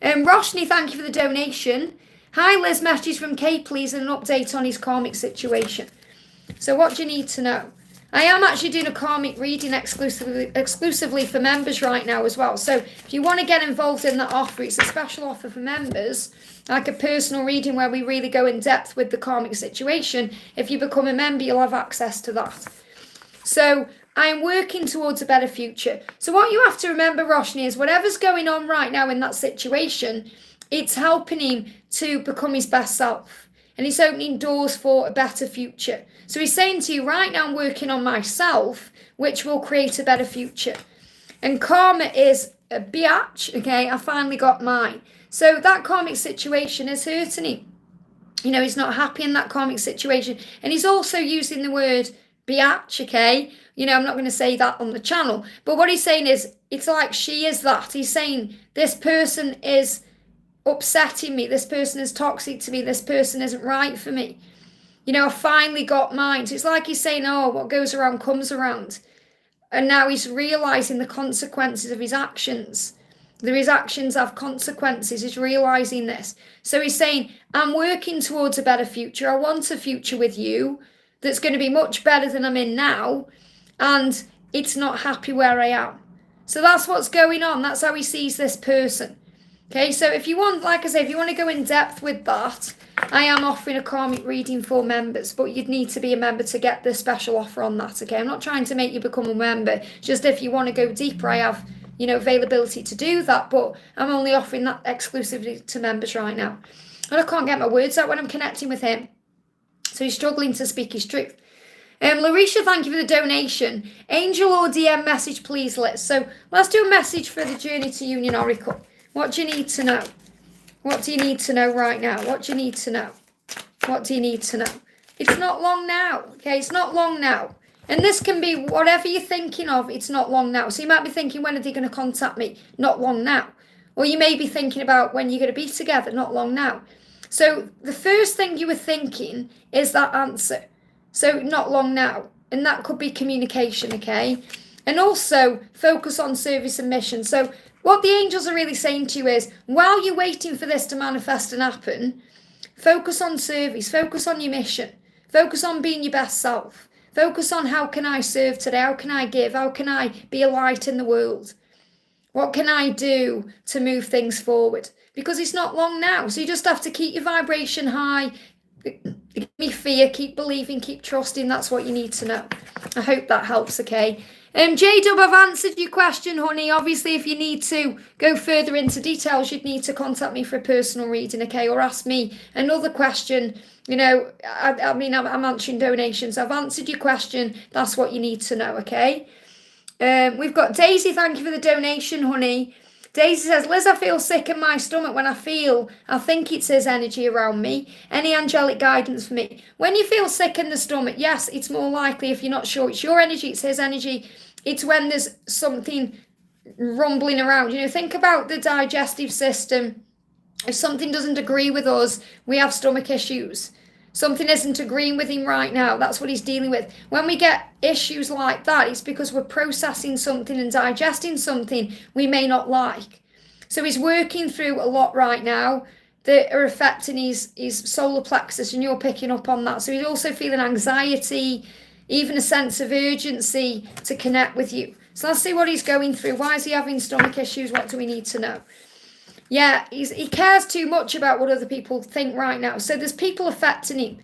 Roshni, thank you for the donation. Hi, Liz, messages from Kate, please, and an update on his karmic situation. So what do you need to know? I am actually doing a karmic reading exclusively for members right now as well. So if you want to get involved in that offer, it's a special offer for members, like a personal reading where we really go in depth with the karmic situation. If you become a member, you'll have access to that. So I'm working towards a better future. So what you have to remember, Roshni, is whatever's going on right now in that situation, it's helping him to become his best self. And it's opening doors for a better future. So he's saying to you, right now I'm working on myself, which will create a better future. And karma is a biatch, okay? I finally got mine. So that karmic situation is hurting him. You know, he's not happy in that karmic situation. And he's also using the word biatch, okay? You know, I'm not going to say that on the channel. But what he's saying is, it's like she is that. He's saying, this person is upsetting me. This person is toxic to me. This person isn't right for me. You know, I finally got mine. So it's like he's saying, oh, what goes around comes around. And now he's realising the consequences of his actions. His actions have consequences. He's realising this. So he's saying, I'm working towards a better future. I want a future with you that's going to be much better than I'm in now. And it's not happy where I am. So that's what's going on. That's how he sees this person. Okay, so if you want, like I say, if you want to go in depth with that, I am offering a karmic reading for members, but you'd need to be a member to get the special offer on that, okay? I'm not trying to make you become a member. Just if you want to go deeper, I have, you know, availability to do that, but I'm only offering that exclusively to members right now. And I can't get my words out when I'm connecting with him. So he's struggling to speak his truth. Larisha, thank you for the donation. Angel or DM message, please, Liz. So let's do a message for the Journey to Union Oracle. What do you need to know? What do you need to know right now? What do you need to know? What do you need to know? It's not long now, okay? It's not long now. And this can be whatever you're thinking of, it's not long now. So you might be thinking, when are they going to contact me? Not long now. Or you may be thinking about when you're going to be together, not long now. So the first thing you were thinking is that answer. So not long now. And that could be communication, okay? And also focus on service and mission. So what the angels are really saying to you is, while you're waiting for this to manifest and happen, focus on service, focus on your mission, focus on being your best self, focus on how can I serve today, how can I give, how can I be a light in the world, what can I do to move things forward, because it's not long now. So you just have to keep your vibration high, give me fear, keep believing, keep trusting. That's what you need to know. I hope that helps, okay? J-Dub, I've answered your question, honey. Obviously, if you need to go further into details, you'd need to contact me for a personal reading, okay? Or ask me another question. You know, I mean, I'm answering donations. I've answered your question. That's what you need to know, okay? We've got Daisy. Thank you for the donation, honey. Daisy says, Liz, I feel sick in my stomach when I think it's his energy around me. Any angelic guidance for me? When you feel sick in the stomach, yes, it's more likely, if you're not sure it's your energy, it's his energy. It's when there's something rumbling around. You know, think about the digestive system. If something doesn't agree with us, we have stomach issues. Something isn't agreeing with him right now. That's what he's dealing with. When we get issues like that, it's because we're processing something and digesting something we may not like. So he's working through a lot right now that are affecting his solar plexus, and you're picking up on that. So he's also feeling anxiety, even a sense of urgency to connect with you. So let's see what he's going through. Why is he having stomach issues? What do we need to know? Yeah, he cares too much about what other people think right now. So there's people affecting him.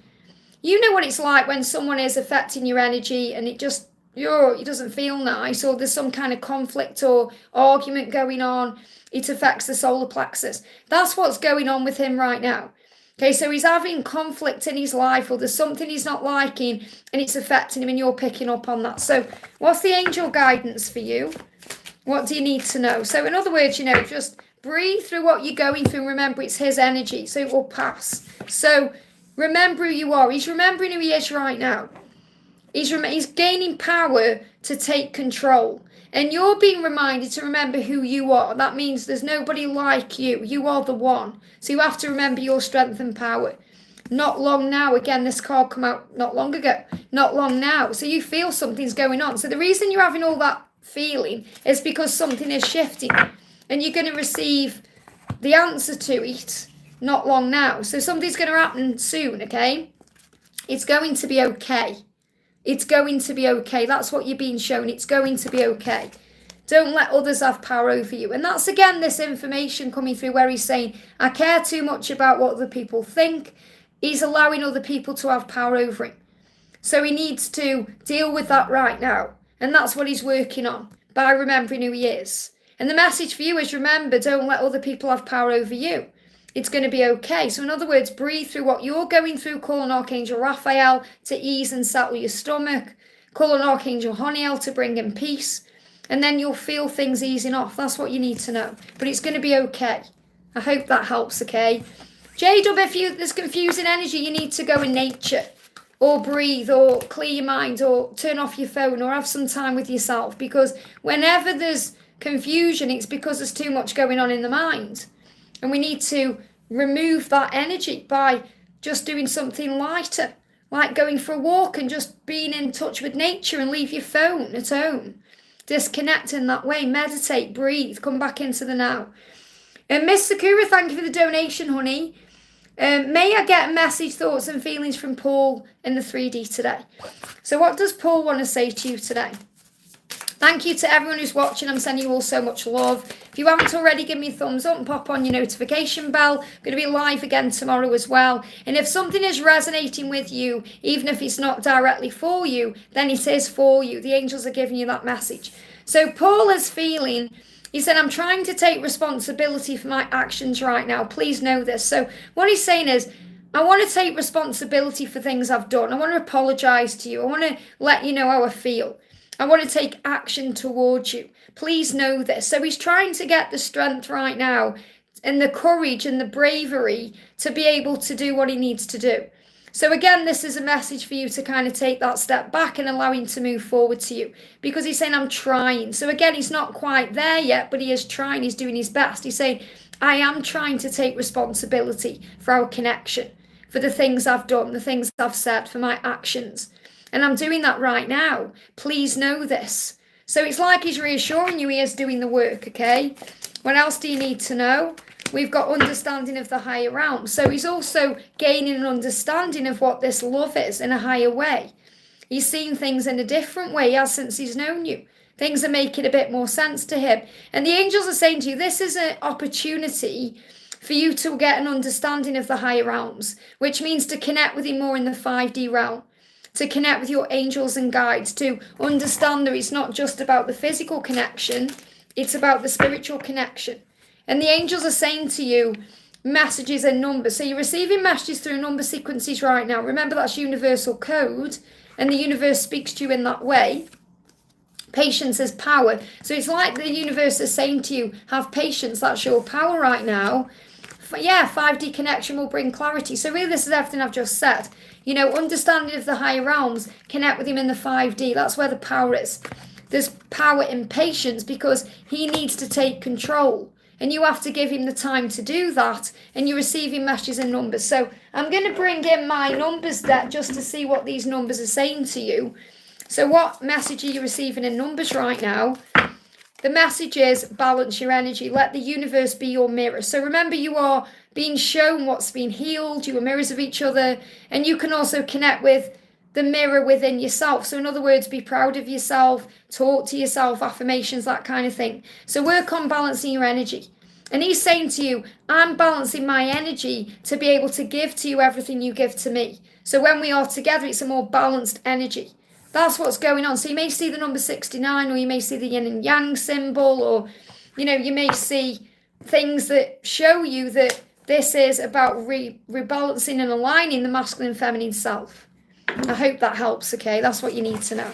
You know what it's like when someone is affecting your energy and it doesn't feel nice, or there's some kind of conflict or argument going on. It affects the solar plexus. That's what's going on with him right now. Okay, so he's having conflict in his life, or there's something he's not liking and it's affecting him, and you're picking up on that. So what's the angel guidance for you? What do you need to know? So in other words, you know, just breathe through what you're going through. Remember, it's his energy, so it will pass. So remember who you are. He's remembering who he is right now. He's gaining power to take control. And you're being reminded to remember who you are. That means there's nobody like you. You are the one. So you have to remember your strength and power. Not long now. Again, this card came out not long ago. Not long now. So you feel something's going on. So the reason you're having all that feeling is because something is shifting. And you're going to receive the answer to it not long now. So something's going to happen soon, okay? It's going to be okay. It's going to be okay. That's what you're being shown. It's going to be okay. Don't let others have power over you. And that's, again, this information coming through where he's saying, I care too much about what other people think. He's allowing other people to have power over him. So he needs to deal with that right now. And that's what he's working on by remembering who he is. And the message for you is, remember, don't let other people have power over you. It's going to be okay. So in other words, breathe through what you're going through. Call on Archangel Raphael to ease and settle your stomach. Call on Archangel Honiel to bring in peace. And then you'll feel things easing off. That's what you need to know. But it's going to be okay. I hope that helps, okay? J-Dub, if there's confusing energy, you need to go in nature. Or breathe, or clear your mind, or turn off your phone, or have some time with yourself. Because whenever there's confusion, it's because there's too much going on in the mind. And we need to remove that energy by just doing something lighter. Like going for a walk and just being in touch with nature and leave your phone at home. Disconnect in that way. Meditate, breathe, come back into the now. And Miss Sakura, thank you for the donation, honey. May I get a message, thoughts and feelings from Paul in the 3D today? So what does Paul want to say to you today? Thank you to everyone who's watching. I'm sending you all so much love. If you haven't already, give me a thumbs up and pop on your notification bell. I'm going to be live again tomorrow as well. And if something is resonating with you, even if it's not directly for you, then it is for you. The angels are giving you that message. So Paul is feeling... He said, I'm trying to take responsibility for my actions right now. Please know this. So what he's saying is, I want to take responsibility for things I've done. I want to apologize to you. I want to let you know how I feel. I want to take action towards you. Please know this. So he's trying to get the strength right now and the courage and the bravery to be able to do what he needs to do. So again, this is a message for you to kind of take that step back and allow him to move forward to you. Because he's saying, I'm trying. So again, he's not quite there yet, but he is trying. He's doing his best. He's saying, I am trying to take responsibility for our connection, for the things I've done, the things I've said, for my actions. And I'm doing that right now. Please know this. So it's like he's reassuring you he is doing the work, okay? What else do you need to know? We've got understanding of the higher realm. So he's also gaining an understanding of what this love is in a higher way. He's seen things in a different way as since he's known you. Things are making a bit more sense to him. And the angels are saying to you, this is an opportunity for you to get an understanding of the higher realms, which means to connect with him more in the 5D realm, to connect with your angels and guides, to understand that it's not just about the physical connection, it's about the spiritual connection. And the angels are saying to you messages and numbers. So you're receiving messages through number sequences right now. Remember, that's universal code, and the universe speaks to you in that way. Patience is power. So it's like the universe is saying to you, have patience, that's your power right now. Yeah, 5D connection will bring clarity. So really, this is everything I've just said. You know, understanding of the higher realms, connect with him in the 5D. That's where the power is. There's power in patience because he needs to take control. And you have to give him the time to do that. And you're receiving messages and numbers. So I'm going to bring in my numbers there just to see what these numbers are saying to you. So what message are you receiving in numbers right now? The message is balance your energy. Let the universe be your mirror. So remember, you are being shown what's been healed. You are mirrors of each other. And you can also connect with the mirror within yourself. So in other words, be proud of yourself, talk to yourself, affirmations, that kind of thing. So work on balancing your energy. And he's saying to you, I'm balancing my energy to be able to give to you everything you give to me. So when we are together, it's a more balanced energy. That's what's going on. So you may see the number 69, or you may see the yin and yang symbol, or, you know, you may see things that show you that this is about rebalancing and aligning the masculine and feminine self. I hope that helps, okay? That's what you need to know.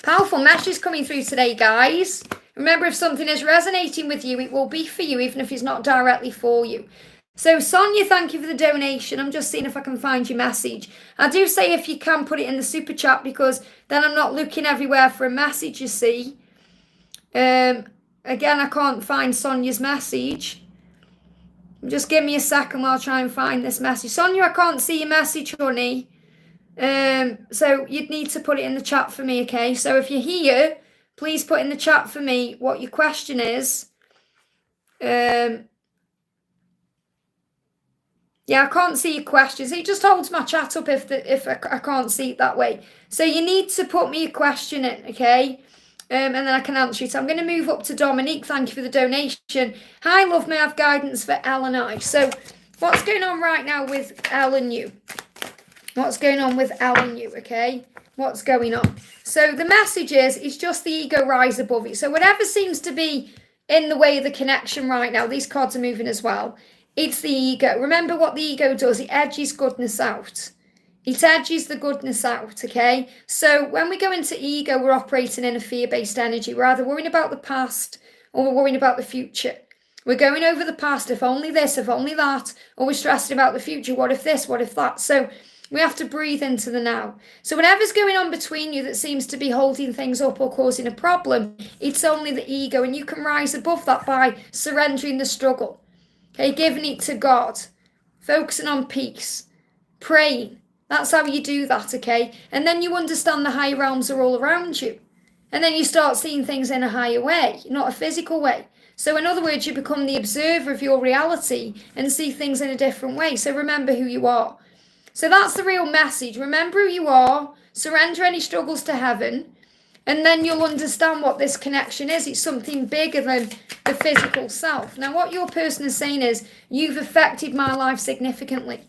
Powerful messages coming through today, guys. Remember, if something is resonating with you, it will be for you, even if it's not directly for you. So, Sonia, thank you for the donation. I'm just seeing if I can find your message. I do say if you can put it in the super chat, because then I'm not looking everywhere for a message, you see. Again, I can't find Sonia's message. Just give me a second while I try and find this message. Sonia, I can't see your message, honey. So you'd need to put it in the chat for me, okay? So if you're here, please put in the chat for me what your question is. Yeah, I can't see your questions. It just holds my chat up if I can't see it that way. So you need to put me a question in, okay? And then I can answer it. So I'm going to move up to Dominique. Thank you for the donation. Hi, love. May I have guidance for Elle and I? So what's going on right now with Elle and you? What's going on with Elle and you, okay? What's going on? So the message is, it's just the ego rise above it. So whatever seems to be in the way of the connection right now, these cards are moving as well. It's the ego. Remember what the ego does. It edges goodness out. It edges the goodness out, okay? So when we go into ego, we're operating in a fear-based energy. We're either worrying about the past or we're worrying about the future. We're going over the past, if only this, if only that, or we're stressing about the future. What if this, what if that? So we have to breathe into the now. So whatever's going on between you that seems to be holding things up or causing a problem, it's only the ego. And you can rise above that by surrendering the struggle. Okay, giving it to God, focusing on peace, praying. That's how you do that, okay? And then you understand the higher realms are all around you. And then you start seeing things in a higher way, not a physical way. So in other words, you become the observer of your reality and see things in a different way. So remember who you are. So that's the real message. Remember who you are, surrender any struggles to heaven, and then you'll understand what this connection is. It's something bigger than the physical self. Now, what your person is saying is, you've affected my life significantly.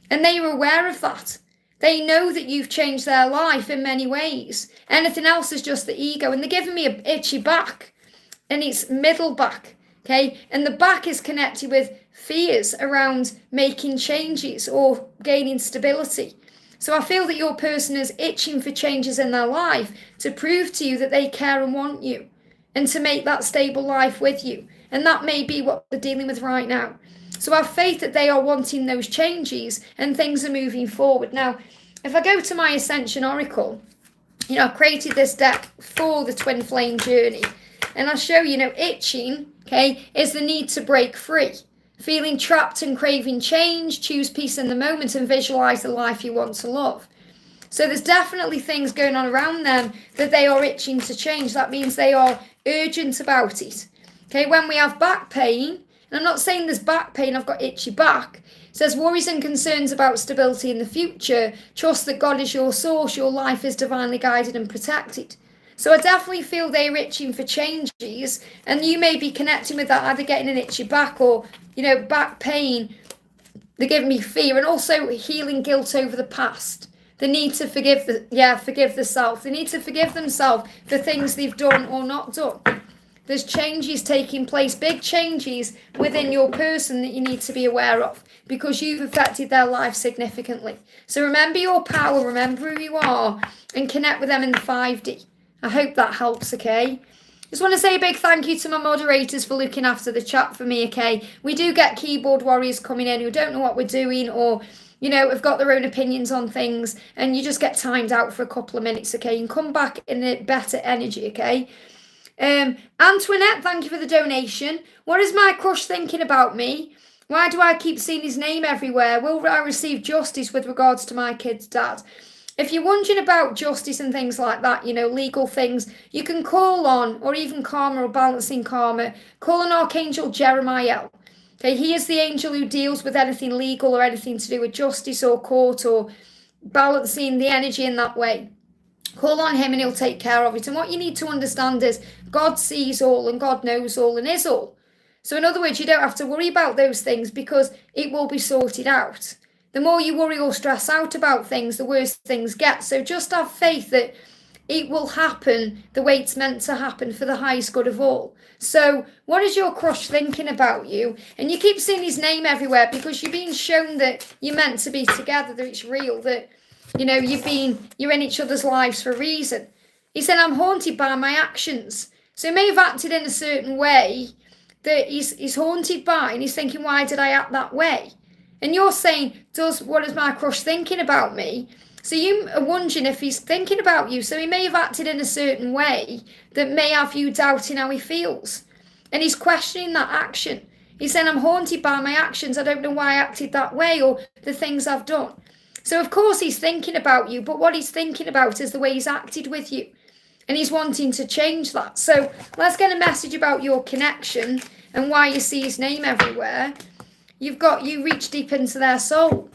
And they are aware of that. They know that you've changed their life in many ways. Anything else is just the ego. And they're giving me an itchy back. And it's middle back. Okay? And the back is connected with fears around making changes or gaining stability. So I feel that your person is itching for changes in their life to prove to you that they care and want you and to make that stable life with you. And that may be what they're dealing with right now. So I have faith that they are wanting those changes and things are moving forward. Now, if I go to my Ascension Oracle, I created this deck for the Twin Flame journey. And I show, itching, okay, is the need to break free. Feeling trapped and craving change, choose peace in the moment and visualize the life you want to love. So there's definitely things going on around them that they are itching to change. That means they are urgent about it. Okay, when we have back pain, and I'm not saying there's back pain, I've got itchy back. It says worries and concerns about stability in the future. Trust that God is your source. Your life is divinely guided and protected. So I definitely feel they're itching for changes, and you may be connecting with that, either getting an itchy back or, back pain. They're giving me fear, and also healing guilt over the past. They need to forgive the self. They need to forgive themselves for things they've done or not done. There's changes taking place, big changes within your person that you need to be aware of because you've affected their life significantly. So remember your power, remember who you are, and connect with them in the 5D. I hope that helps, okay? Just want to say a big thank you to my moderators for looking after the chat for me, okay? We do get keyboard warriors coming in who don't know what we're doing or, have got their own opinions on things, and you just get timed out for a couple of minutes, okay? You can come back in a better energy, okay? Antoinette, thank you for the donation. What is my crush thinking about me? Why do I keep seeing his name everywhere? Will I receive justice with regards to my kid's dad? If you're wondering about justice and things like that, legal things, you can call on, or even karma or balancing karma, call on Archangel Jeremiah. Okay, he is the angel who deals with anything legal or anything to do with justice or court or balancing the energy in that way. Call on him and he'll take care of it. And what you need to understand is God sees all and God knows all and is all. So in other words, you don't have to worry about those things because it will be sorted out. The more you worry or stress out about things, the worse things get. So just have faith that it will happen the way it's meant to happen for the highest good of all. So what is your crush thinking about you? And you keep seeing his name everywhere because you're being shown that you're meant to be together, that it's real, that, you're in each other's lives for a reason. He said, I'm haunted by my actions. So he may have acted in a certain way that he's haunted by, and he's thinking, why did I act that way? And you're saying, what is my crush thinking about me? So you are wondering if he's thinking about you. So he may have acted in a certain way that may have you doubting how he feels. And he's questioning that action. He's saying, I'm haunted by my actions. I don't know why I acted that way or the things I've done. So of course he's thinking about you, but what he's thinking about is the way he's acted with you. And he's wanting to change that. So let's get a message about your connection and why you see his name everywhere. you reach deep into their soul.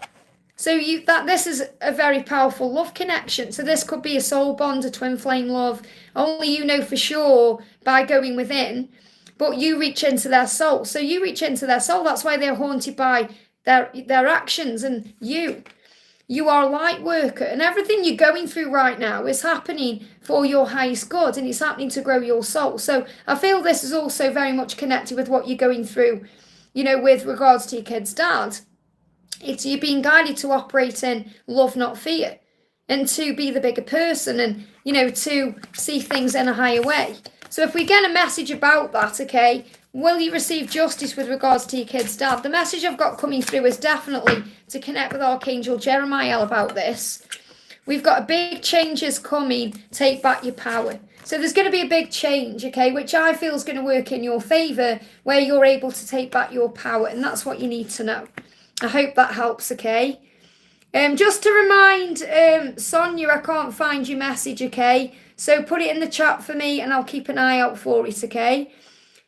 So this is a very powerful love connection. So this could be a soul bond, a twin flame love. Only you know for sure by going within, but you reach into their soul. So you reach into their soul. That's why they're haunted by their actions. And you are a light worker, and everything you're going through right now is happening for your highest good, and it's happening to grow your soul. So I feel this is also very much connected with what you're going through, with regards to your kid's dad. It's you being guided to operate in love, not fear, and to be the bigger person, and to see things in a higher way. So if we get a message about that, okay, will you receive justice with regards to your kid's dad? The message I've got coming through is definitely to connect with Archangel Jeremiah about this. We've got a big changes coming. Take back your power. So there's going to be a big change, okay, which I feel is going to work in your favour, where you're able to take back your power, and that's what you need to know. I hope that helps, okay? Just to remind Sonia, I can't find your message, okay? So put it in the chat for me and I'll keep an eye out for it, okay?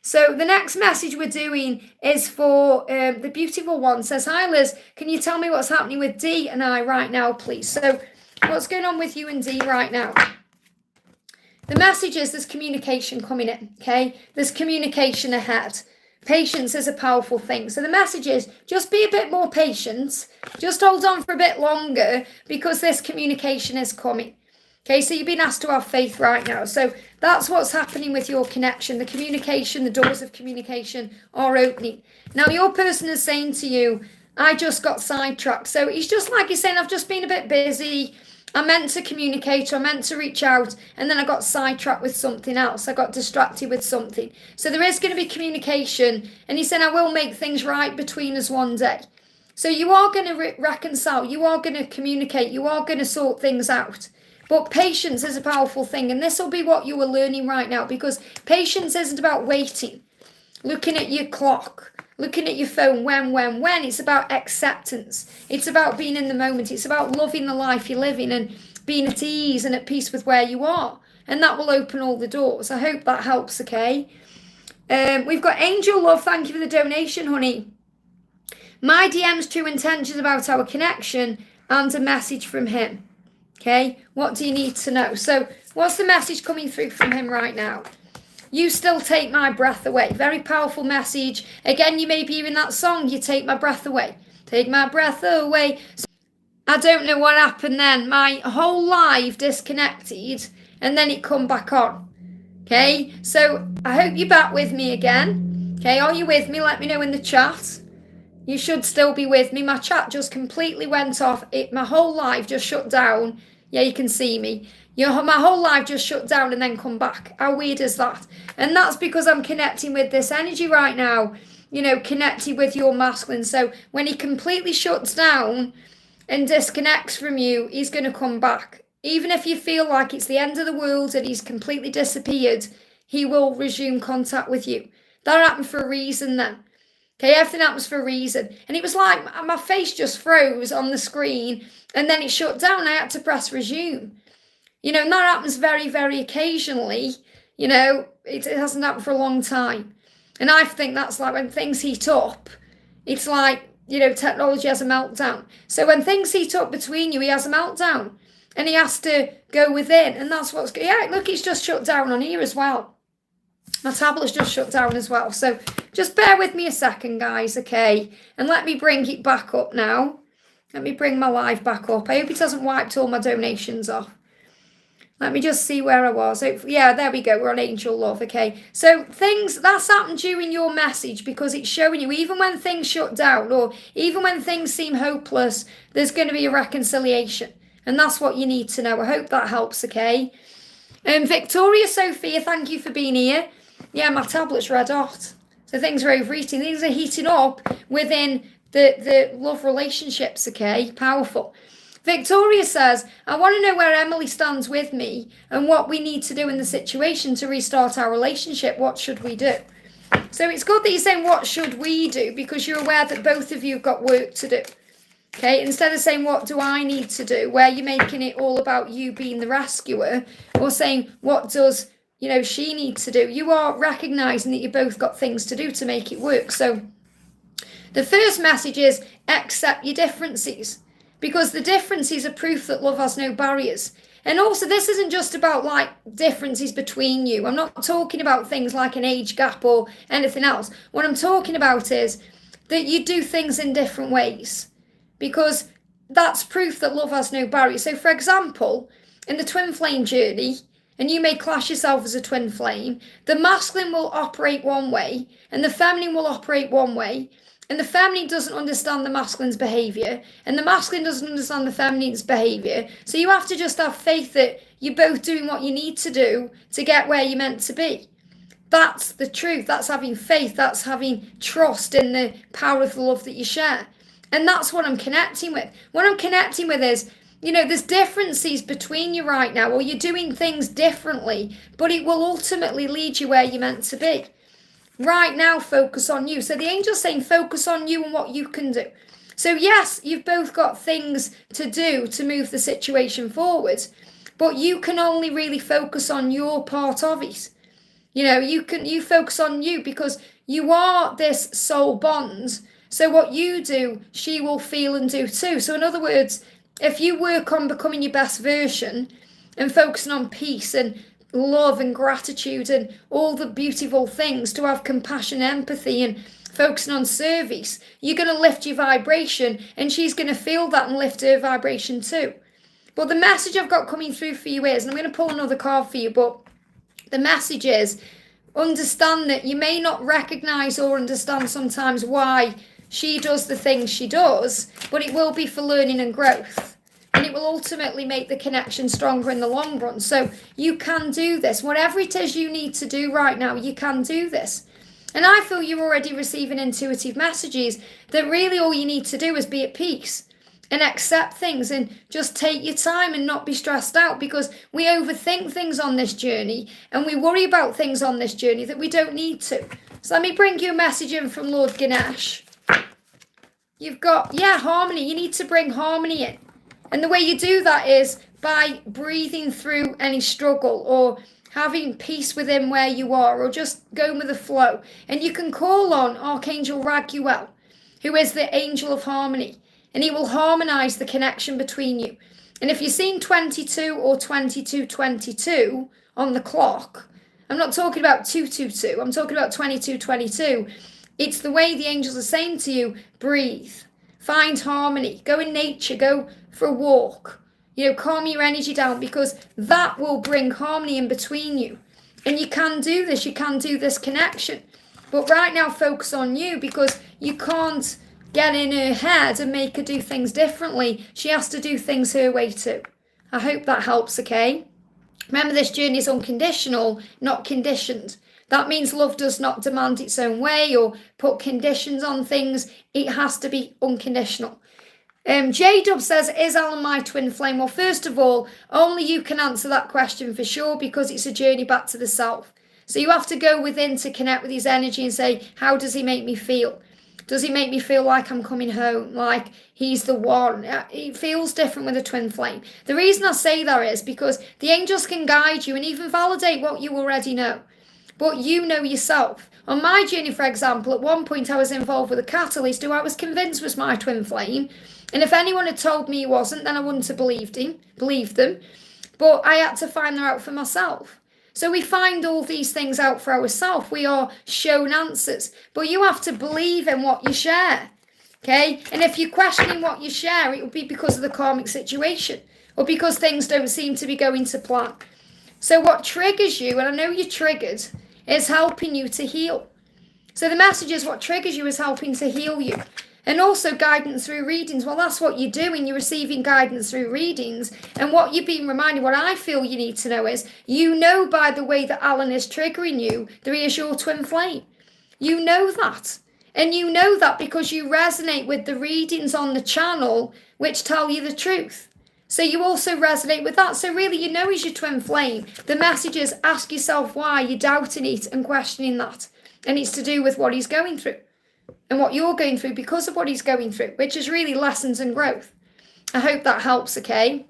So the next message we're doing is for the beautiful one. Says, hi Liz, can you tell me what's happening with Dee and I right now, please? So what's going on with you and Dee right now? The message is there's communication coming in, okay? There's communication ahead. Patience is a powerful thing. So the message is just be a bit more patient. Just hold on for a bit longer because this communication is coming. Okay, so you've been asked to have faith right now. So that's what's happening with your connection. The communication, the doors of communication are opening. Now your person is saying to you, I just got sidetracked. So it's just like you're saying, I've just been a bit busy. I meant to communicate, or I meant to reach out, and then I got sidetracked with something else. I got distracted with something. So there is going to be communication, and he said, I will make things right between us one day. So you are going to reconcile, you are going to communicate, you are going to sort things out. But patience is a powerful thing, and this will be what you are learning right now, because patience isn't about waiting, looking at your clock, looking at your phone, when. It's about acceptance. It's about being in the moment. It's about loving the life you're living and being at ease and at peace with where you are. And that will open all the doors. I hope that helps, okay? We've got Angel Love. Thank you for the donation, honey. My DM's true intentions about our connection and a message from him. Okay? What do you need to know? So what's the message coming through from him right now? You still take my breath away. Very powerful message. Again, you may be hearing that song, you take my breath away. Take my breath away. So, I don't know what happened then. My whole life disconnected and then it come back on. Okay, so I hope you're back with me again. Okay, are you with me? Let me know in the chat. You should still be with me. My chat just completely went off. My whole life just shut down. Yeah, you can see me. My whole life just shut down and then come back. How weird is that? And that's because I'm connecting with this energy right now, connected with your masculine. So when he completely shuts down and disconnects from you, he's going to come back. Even if you feel like it's the end of the world and he's completely disappeared, he will resume contact with you. That happened for a reason then. Okay, everything happens for a reason. And it was like my face just froze on the screen and then it shut down. I had to press resume. And that happens very, very occasionally. It hasn't happened for a long time. And I think that's like when things heat up, it's like, technology has a meltdown. So when things heat up between you, he has a meltdown. And he has to go within. And that's look, it's just shut down on here as well. My tablet's just shut down as well. So just bear with me a second, guys, okay? And let me bring it back up now. Let me bring my live back up. I hope it hasn't wiped all my donations off. Let me just see where I was. Yeah, there we go. We're on Angel Love, okay? So that's happened during your message because it's showing you even when things shut down or even when things seem hopeless, there's going to be a reconciliation. And that's what you need to know. I hope that helps, okay? Victoria Sophia, thank you for being here. Yeah, my tablet's red hot. So things are overheating. Things are heating up within the love relationships, okay? Powerful. Victoria says, I want to know where Emily stands with me and what we need to do in the situation to restart our relationship. What should we do? So it's good that you're saying, what should we do? Because you're aware that both of you have got work to do. Okay, instead of saying, what do I need to do? Where you're making it all about you being the rescuer or saying, what does, she need to do? You are recognizing that you both got things to do to make it work. So The first message is accept your differences, because the differences are proof that love has no barriers. And also, this isn't just about like differences between you. I'm not talking about things like an age gap or anything else. What I'm talking about is that you do things in different ways, because that's proof that love has no barriers. So, for example, in the twin flame journey, and you may class yourself as a twin flame, the masculine will operate one way and the feminine will operate one way. And the feminine doesn't understand the masculine's behaviour, and the masculine doesn't understand the feminine's behaviour. So you have to just have faith that you're both doing what you need to do to get where you're meant to be. That's the truth. That's having faith. That's having trust in the power of the love that you share. And that's what I'm connecting with. What I'm connecting with is, you know, there's differences between you right now, or you're doing things differently, but it will ultimately lead you where you're meant to be. Right now, focus on you. So the angel's saying focus on you and what you can do. So yes, you've both got things to do to move the situation forward, but you can only really focus on your part of it. You know, you focus on you, because you are this soul bond. So what you do, she will feel and do too. So in other words, if you work on becoming your best version and focusing on peace and love and gratitude and all the beautiful things, to have compassion, empathy, and focusing on service, you're going to lift your vibration, and she's going to feel that and lift her vibration too. But the message I've got coming through for you is, and I'm going to pull another card for you, but the message is, understand that you may not recognize or understand sometimes why she does the things she does, but it will be for learning and growth. And it will ultimately make the connection stronger in the long run. So you can do this. Whatever it is you need to do right now, you can do this. And I feel you're already receiving intuitive messages that really all you need to do is be at peace and accept things and just take your time and not be stressed out, because we overthink things on this journey and we worry about things on this journey that we don't need to. So let me bring you a message in from Lord Ganesh. You've got, harmony. You need to bring harmony in. And the way you do that is by breathing through any struggle, or having peace within where you are, or just going with the flow. And you can call on Archangel Raguel, who is the angel of harmony, and he will harmonize the connection between you. And if you've seen 22 or 2222 on the clock, I'm not talking about 222, I'm talking about 2222. It's the way the angels are saying to you, breathe, find harmony, go in nature, go for a walk, you know, calm your energy down, because that will bring harmony in between you. And you can do this, you can do this connection. But right now, focus on you, because you can't get in her head and make her do things differently. She has to do things her way too. I hope that helps, okay? Remember, this journey is unconditional, not conditioned. That means love does not demand its own way or put conditions on things. It has to be unconditional. J-Dub says, is Alan my twin flame? Well, first of all, only you can answer that question for sure, because it's a journey back to the self. So you have to go within to connect with his energy and say, how does he make me feel? Does he make me feel like I'm coming home, like he's the one? It feels different with a twin flame. The reason I say that is because the angels can guide you and even validate what you already know. But you know yourself. On my journey, for example, at one point I was involved with a catalyst who I was convinced was my twin flame. And if anyone had told me he wasn't, then I wouldn't have believed them. But I had to find that out for myself. So we find all these things out for ourselves. We are shown answers. But you have to believe in what you share. Okay? And if you're questioning what you share, it will be because of the karmic situation, or because things don't seem to be going to plan. So what triggers you, and I know you're triggered, is helping you to heal. So the message is, what triggers you is helping to heal you. And also guidance through readings. Well, that's what you're doing. You're receiving guidance through readings. And what you're being reminded, what I feel you need to know is, you know by the way that Alan is triggering you, that he is your twin flame. You know that. And you know that because you resonate with the readings on the channel, which tell you the truth. So you also resonate with that. So really, you know he's your twin flame. The message is, ask yourself why you're doubting it and questioning that. And it's to do with what he's going through. And what you're going through because of what he's going through, which is really lessons and growth. I hope that helps, okay?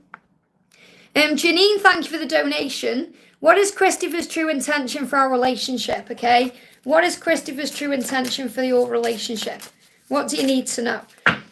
Janine, thank you for the donation. What is Christopher's true intention for our relationship, okay? What is Christopher's true intention for your relationship? What do you need to know?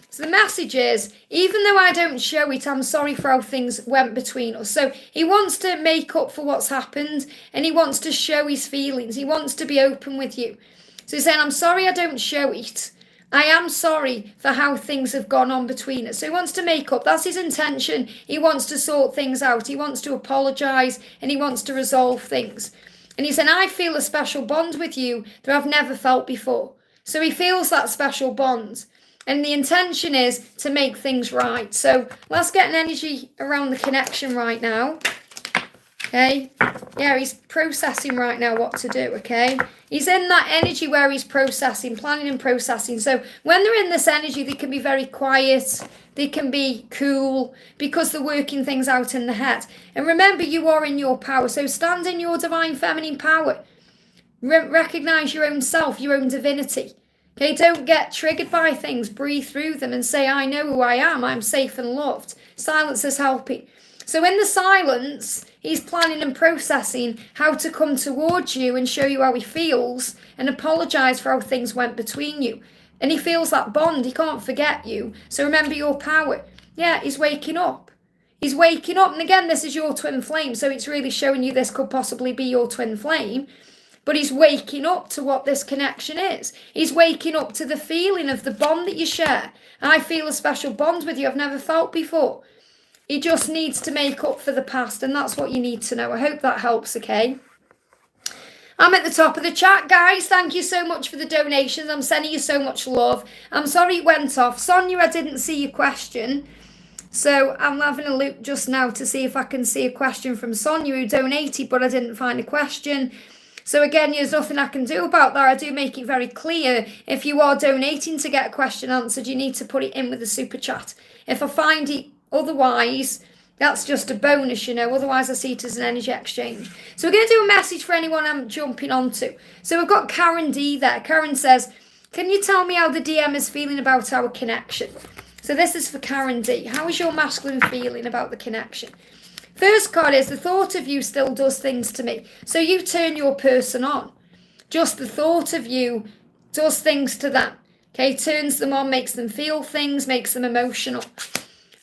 So the message is, even though I don't show it, I'm sorry for how things went between us. So he wants to make up for what's happened, and he wants to show his feelings. He wants to be open with you. So he's saying, I'm sorry I don't show it. I am sorry for how things have gone on between us. So he wants to make up. That's his intention. He wants to sort things out. He wants to apologise, and he wants to resolve things. And he's saying, I feel a special bond with you that I've never felt before. So he feels that special bond. And the intention is to make things right. So let's get an energy around the connection right now. Okay. Yeah, he's processing right now what to do, okay? He's in that energy where he's processing, planning and processing. So when they're in this energy, they can be very quiet. They can be cool because they're working things out in the head. And remember, you are in your power. So stand in your divine feminine power. Recognize your own self, your own divinity. Okay, don't get triggered by things. Breathe through them and say, I know who I am. I'm safe and loved. Silence is helping. So in the silence, he's planning and processing how to come towards you and show you how he feels and apologise for how things went between you. And he feels that bond. He can't forget you. So remember your power. Yeah, he's waking up. He's waking up. And again, this is your twin flame. So it's really showing you this could possibly be your twin flame. But he's waking up to what this connection is. He's waking up to the feeling of the bond that you share. I feel a special bond with you I've never felt before. He just needs to make up for the past, and that's what you need to know. I hope that helps, okay? I'm at the top of the chat, guys. Thank you so much for the donations. I'm sending you so much love. I'm sorry it went off. Sonia, I didn't see your question. So I'm having a look just now to see if I can see a question from Sonia who donated, but I didn't find a question. So again, there's nothing I can do about that. I do make it very clear. If you are donating to get a question answered, you need to put it in with the super chat. If I find it otherwise, that's just a bonus, you know. Otherwise, I see it as an energy exchange. So we're going to do a message for anyone I'm jumping onto. So we've got Karen D there. Karen says, can you tell me how the DM is feeling about our connection? So this is for Karen D. How is your masculine feeling about the connection? First card is the thought of you still does things to me. So you turn your person on. Just the thought of you does things to them. Okay, turns them on, makes them feel things, makes them emotional.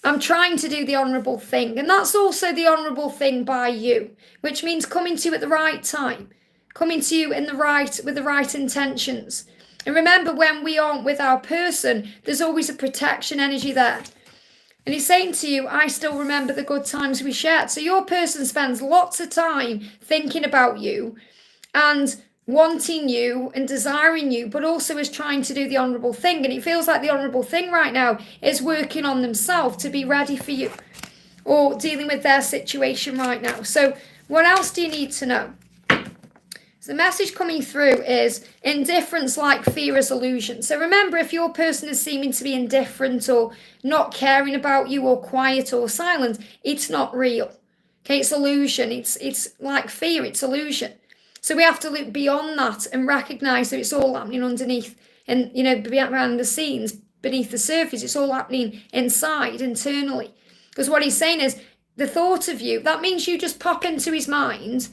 I'm trying to do the honourable thing. And that's also the honourable thing by you, which means coming to you at the right time. Coming to you in the right, with the right intentions. And remember, when we aren't with our person, there's always a protection energy there. And he's saying to you, I still remember the good times we shared. So your person spends lots of time thinking about you and wanting you and desiring you, but also is trying to do the honourable thing. And it feels like the honourable thing right now is working on themselves to be ready for you or dealing with their situation right now. So what else do you need to know? So the message coming through is indifference like fear is illusion. So remember, if your person is seeming to be indifferent or not caring about you or quiet or silent, it's not real. Okay, it's illusion. It's like fear, it's illusion. So we have to look beyond that and recognise that it's all happening underneath and, you know, behind the scenes, beneath the surface. It's all happening inside, internally. Because what he's saying is the thought of you, that means you just pop into his mind.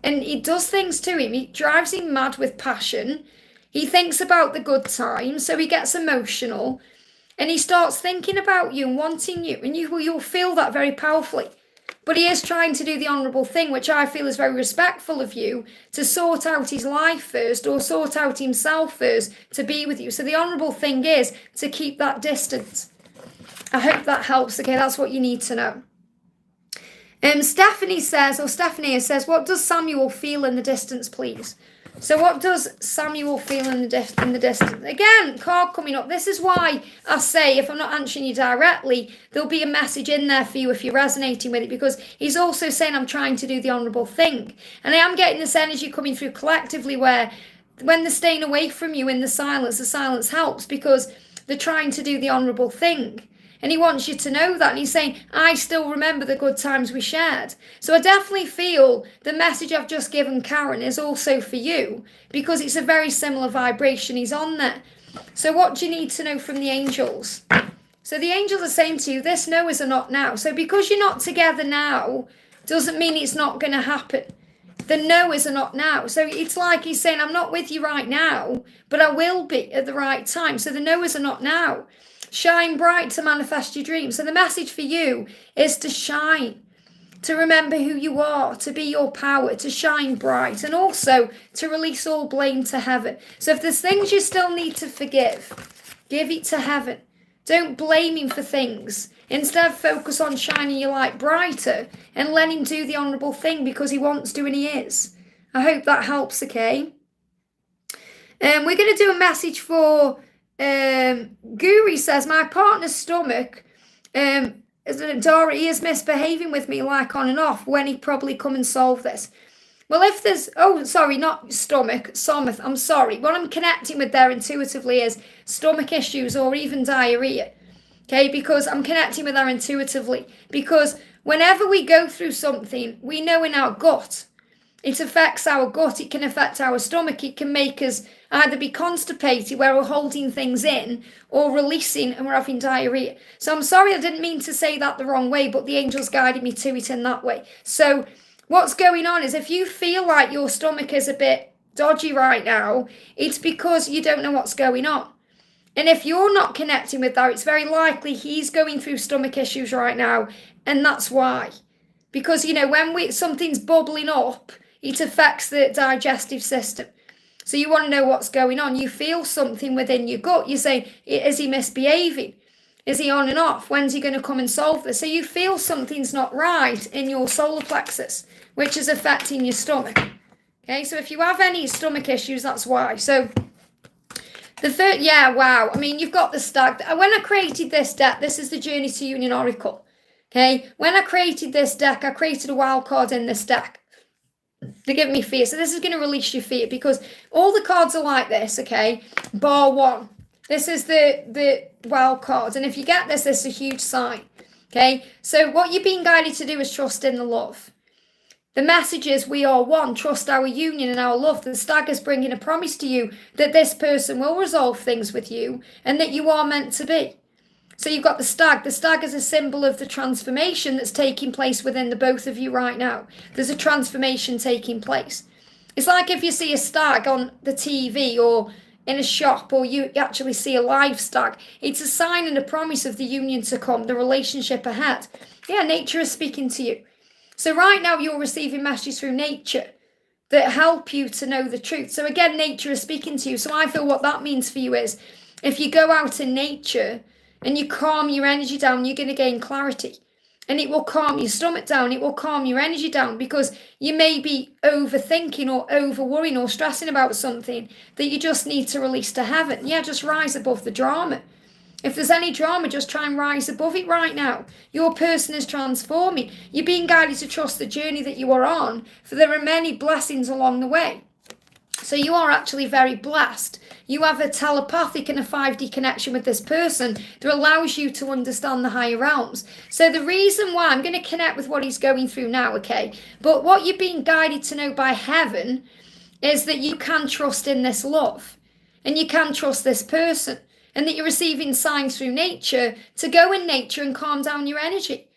And he does things to him. He drives him mad with passion. He thinks about the good times, so he gets emotional. And he starts thinking about you and wanting you. And you'll feel that very powerfully. But he is trying to do the honourable thing, which I feel is very respectful of you, to sort out his life first or sort out himself first to be with you. So the honourable thing is to keep that distance. I hope that helps. Okay, that's what you need to know. Stephanie says, what does Samuel feel in the distance, please? So what does Samuel feel in the distance? Again, card coming up. This is why I say, if I'm not answering you directly, there'll be a message in there for you if you're resonating with it, because he's also saying I'm trying to do the honourable thing. And I am getting this energy coming through collectively where when they're staying away from you in the silence helps because they're trying to do the honourable thing. And he wants you to know that. And he's saying, I still remember the good times we shared. So I definitely feel the message I've just given Karen is also for you because it's a very similar vibration. He's on there. So what do you need to know from the angels? So the angels are saying to you, this no is a not now. So because you're not together now, doesn't mean it's not going to happen. the no is a not now. So it's like he's saying, I'm not with you right now, but I will be at the right time. So the no is a not now. Shine bright to manifest your dreams. So the message for you is to shine, to remember who you are, to be your power, to shine bright, and also to release all blame to heaven. So if there's things you still need to forgive, give it to heaven. Don't blame him for things. Instead, focus on shining your light brighter and let him do the honourable thing because he wants to and he is. I hope that helps, okay? We're going to do a message for Guri says, my partner's stomach, Dora, he is misbehaving with me like on and off. When he probably come and solve this? Well, if there's, oh, sorry, not stomach, someth, I'm sorry. What I'm connecting with there intuitively is stomach issues or even diarrhea. Okay, because I'm connecting with her intuitively. Because whenever we go through something, we know in our gut, it affects our gut, it can affect our stomach, it can make us either be constipated where we're holding things in or releasing and we're having diarrhea. So I'm sorry, I didn't mean to say that the wrong way, but the angels guided me to it in that way. So what's going on is if you feel like your stomach is a bit dodgy right now, it's because you don't know what's going on. And if you're not connecting with that, it's very likely he's going through stomach issues right now. And that's why. Because, you know, when something's bubbling up, it affects the digestive system. So you want to know what's going on. You feel something within your gut. You say, is he misbehaving? Is he on and off? When's he going to come and solve this? So you feel something's not right in your solar plexus, which is affecting your stomach. Okay, so if you have any stomach issues, that's why. So the third, yeah, wow. I mean, you've got the stag. When I created this deck, this is the Journey to Union Oracle. Okay, when I created this deck, I created a wild card in this deck to give me fear. So this is going to release your fear because all the cards are like this, okay, bar one. This is the wild cards. And if you get this, this is a huge sign, okay? So what you're being guided to do is trust in the love. The message is we are one. Trust our union and our love. The stag is bringing a promise to you that this person will resolve things with you and that you are meant to be. So you've got the stag. The stag is a symbol of the transformation that's taking place within the both of you right now. There's a transformation taking place. It's like if you see a stag on the TV or in a shop or you actually see a live stag. It's a sign and a promise of the union to come, the relationship ahead. Yeah, nature is speaking to you. So right now you're receiving messages through nature that help you to know the truth. So again, nature is speaking to you. So I feel what that means for you is if you go out in nature and you calm your energy down, you're going to gain clarity. And it will calm your stomach down. It will calm your energy down because you may be overthinking or over-worrying or stressing about something that you just need to release to heaven. Yeah, just rise above the drama. If there's any drama, just try and rise above it right now. Your person is transforming. You're being guided to trust the journey that you are on, for there are many blessings along the way. So you are actually very blessed. You have a telepathic and a 5D connection with this person that allows you to understand the higher realms. So the reason why I'm going to connect with what he's going through now, okay? But what you're being guided to know by heaven is that you can trust in this love and you can trust this person and that you're receiving signs through nature to go in nature and calm down your energy.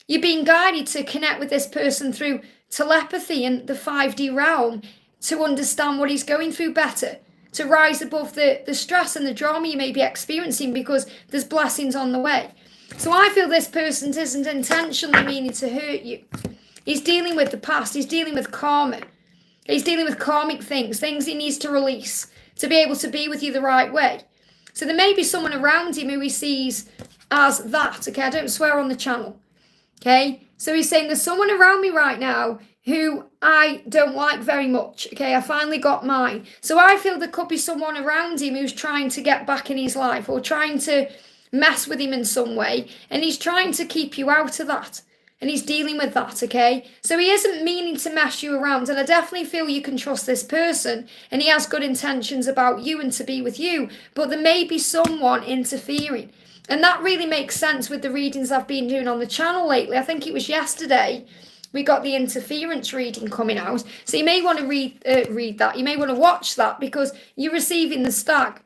You're being guided to connect with this person through telepathy and the 5D realm to understand what he's going through better, to rise above the stress and the drama you may be experiencing because there's blessings on the way. So I feel this person isn't intentionally meaning to hurt you. He's dealing with the past. He's dealing with karma. He's dealing with karmic things he needs to release to be able to be with you the right way. So there may be someone around him who he sees as that, okay? I don't swear on the channel, okay? So he's saying there's someone around me right now who I don't like very much, okay? I finally got mine. So I feel there could be someone around him who's trying to get back in his life or trying to mess with him in some way, and he's trying to keep you out of that. And he's dealing with that, okay? So he isn't meaning to mess you around. And I definitely feel you can trust this person. And he has good intentions about you and to be with you. But there may be someone interfering. And that really makes sense with the readings I've been doing on the channel lately. I think it was yesterday we got the interference reading coming out. So you may want to read that. You may want to watch that because you're receiving the stag.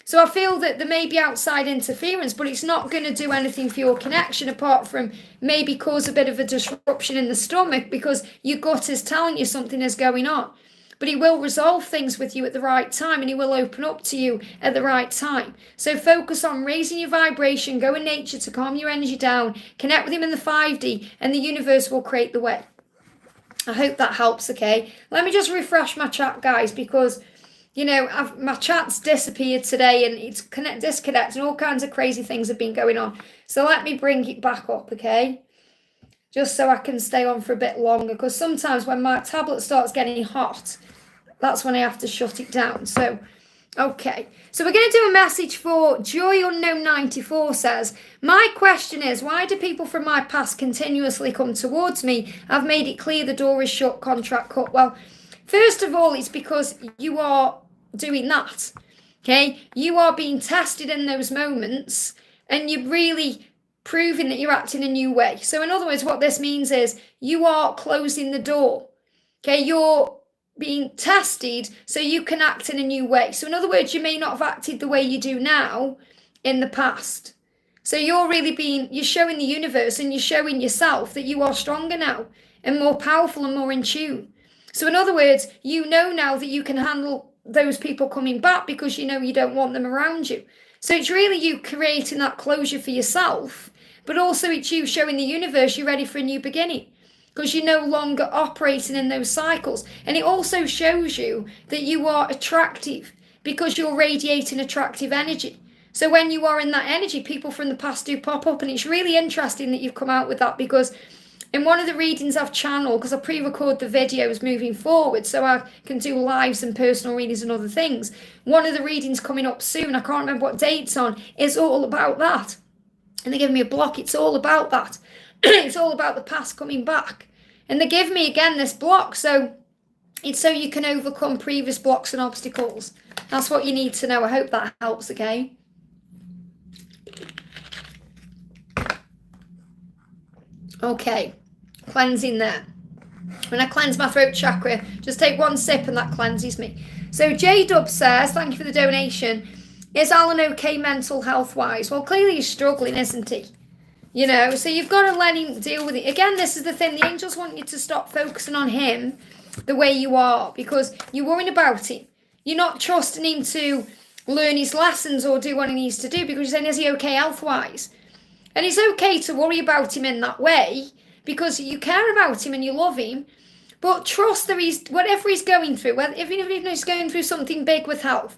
So I feel that there may be outside interference, but it's not going to do anything for your connection apart from maybe cause a bit of a disruption in the stomach because your gut is telling you something is going on. But he will resolve things with you at the right time, and he will open up to you at the right time. So focus on raising your vibration, go in nature to calm your energy down, connect with him in the 5D, and the universe will create the way. I hope that helps, okay? Let me just refresh my chat, guys, because my chat's disappeared today and it's disconnected and all kinds of crazy things have been going on. So let me bring it back up, okay? Just so I can stay on for a bit longer, because sometimes when my tablet starts getting hot, that's when I have to shut it down. So, okay. So we're going to do a message for Joy Unknown 94 says, my question is, why do people from my past continuously come towards me? I've made it clear the door is shut, contract cut. Well, first of all, it's because you are doing that, okay? You are being tested in those moments and you're really proving that you're acting a new way. So in other words, what this means is you are closing the door, okay? You're being tested so you can act in a new way. So in other words, you may not have acted the way you do now in the past. So you're showing the universe and you're showing yourself that you are stronger now and more powerful and more in tune. So in other words, you know now that you can handle those people coming back because you know you don't want them around you. So it's really you creating that closure for yourself, but also it's you showing the universe you're ready for a new beginning because you're no longer operating in those cycles. And it also shows you that you are attractive because you're radiating attractive energy. So when you are in that energy, people from the past do pop up, and it's really interesting that you've come out with that because in one of the readings I've channeled, because I pre-record the videos moving forward so I can do lives and personal readings and other things. One of the readings coming up soon, I can't remember what date it's on, is all about that. And they give me a block, it's all about that. It's all about the past coming back. And they give me, again, this block. So it's so you can overcome previous blocks and obstacles. That's what you need to know. I hope that helps, okay? Okay, cleansing there. When I cleanse my throat chakra, just take one sip and that cleanses me. So J-Dub says, thank you for the donation. Is Alan okay mental health wise? Well, clearly he's struggling, isn't he? So you've got to let him deal with it. Again, this is the thing. The angels want you to stop focusing on him the way you are because you're worrying about him. You're not trusting him to learn his lessons or do what he needs to do because you're saying, is he okay health wise? And it's okay to worry about him in that way because you care about him and you love him, but trust that whatever he's going through, even if he's going through something big with health,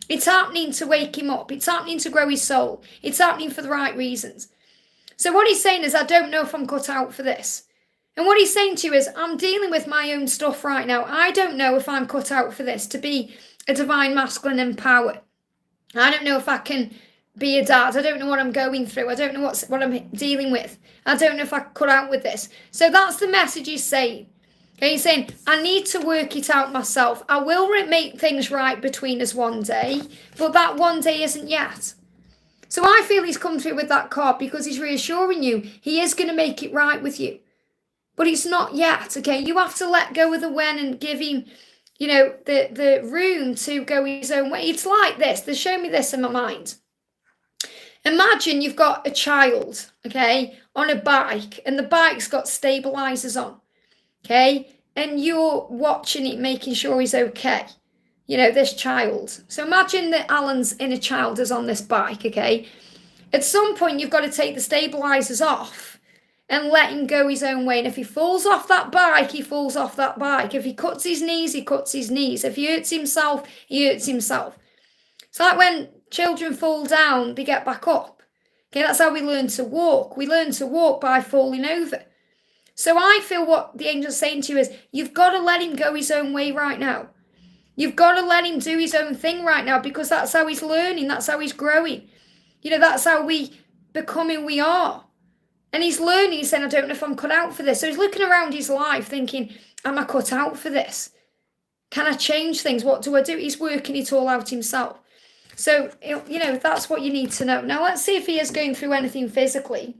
it's happening to wake him up. It's happening to grow his soul. It's happening for the right reasons. So what he's saying is, I don't know if I'm cut out for this. And what he's saying to you is, I'm dealing with my own stuff right now. I don't know if I'm cut out for this, to be a divine masculine in power. I don't know if I can be a dad. I don't know what I'm going through. I don't know what I'm dealing with. I don't know if I cut out with this. So that's the message he's saying. Okay, he's saying, I need to work it out myself. I will make things right between us one day, but that one day isn't yet. So I feel he's come through with that card because he's reassuring you he is going to make it right with you. But it's not yet, okay? You have to let go of the when and give him, the room to go his own way. It's like this. They show me this in my mind. Imagine you've got a child, okay, on a bike, and the bike's got stabilizers on, okay? And you're watching it, making sure he's okay. This child. So imagine that Alan's inner child is on this bike, okay? At some point, you've got to take the stabilizers off and let him go his own way. And if he falls off that bike, he falls off that bike. If he cuts his knees, he cuts his knees. If he hurts himself, he hurts himself. It's like when children fall down, they get back up. Okay, that's how we learn to walk. We learn to walk by falling over. So I feel what the angel's saying to you is, you've got to let him go his own way right now. You've got to let him do his own thing right now because that's how he's learning. That's how he's growing. That's how we become who we are. And he's learning. He's saying, I don't know if I'm cut out for this. So he's looking around his life thinking, am I cut out for this? Can I change things? What do I do? He's working it all out himself. So, that's what you need to know. Now, let's see if he is going through anything physically.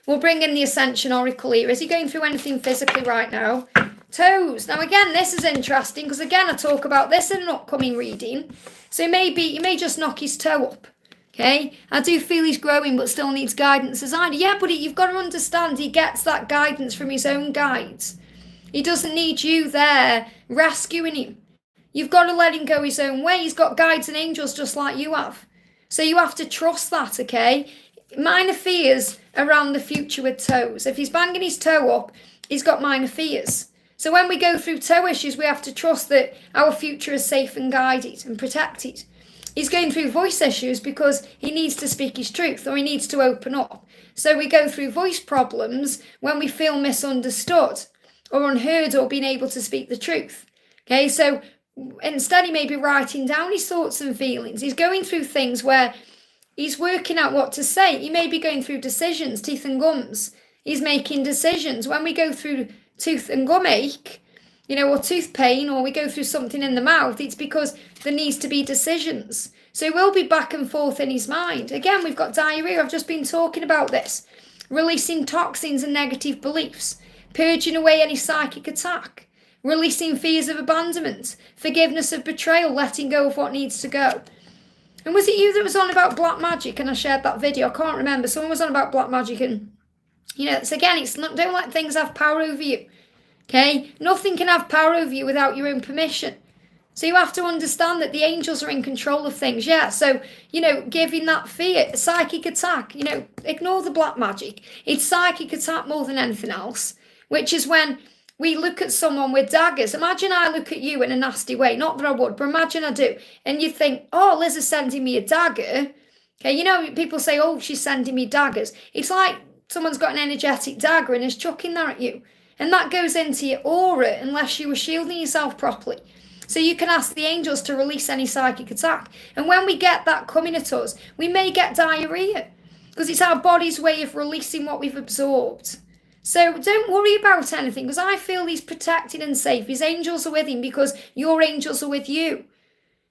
We'll bring in the Ascension Oracle here. Is he going through anything physically right now? Toes. Now again, this is interesting because again, I talk about this in an upcoming reading. So he may just knock his toe up. Okay, I do feel he's growing but still needs guidance as I do. Yeah, but you've got to understand he gets that guidance from his own guides. He doesn't need you there rescuing him. You've got to let him go his own way. He's got guides and angels just like you have. So you have to trust that, okay? Minor fears around the future with toes. If he's banging his toe up, he's got minor fears. So when we go through toe issues, we have to trust that our future is safe and guided and protected. He's going through voice issues because he needs to speak his truth or he needs to open up. So we go through voice problems when we feel misunderstood or unheard or being able to speak the truth. Okay, so instead he may be writing down his thoughts and feelings. He's going through things where he's working out what to say. He may be going through decisions, teeth and gums. He's making decisions. When we go through tooth and gum ache, or tooth pain, or we go through something in the mouth, it's because there needs to be decisions. So he will be back and forth in his mind. Again, we've got diarrhea. I've just been talking about this. Releasing toxins and negative beliefs. Purging away any psychic attack. Releasing fears of abandonment. Forgiveness of betrayal. Letting go of what needs to go. And was it you that was on about black magic and I shared that video? I can't remember. Someone was on about black magic and, it's not, don't let things have power over you. Okay, nothing can have power over you without your own permission. So you have to understand that the angels are in control of things. Yeah, so, giving that fear, psychic attack, ignore the black magic. It's psychic attack more than anything else, which is when we look at someone with daggers. Imagine I look at you in a nasty way. Not that I would, but imagine I do. And you think, oh, Liz is sending me a dagger. Okay, people say, oh, she's sending me daggers. It's like someone's got an energetic dagger and is chucking that at you. And that goes into your aura unless you were shielding yourself properly. So you can ask the angels to release any psychic attack. And when we get that coming at us, we may get diarrhea because it's our body's way of releasing what we've absorbed. So don't worry about anything because I feel he's protected and safe. His angels are with him because your angels are with you.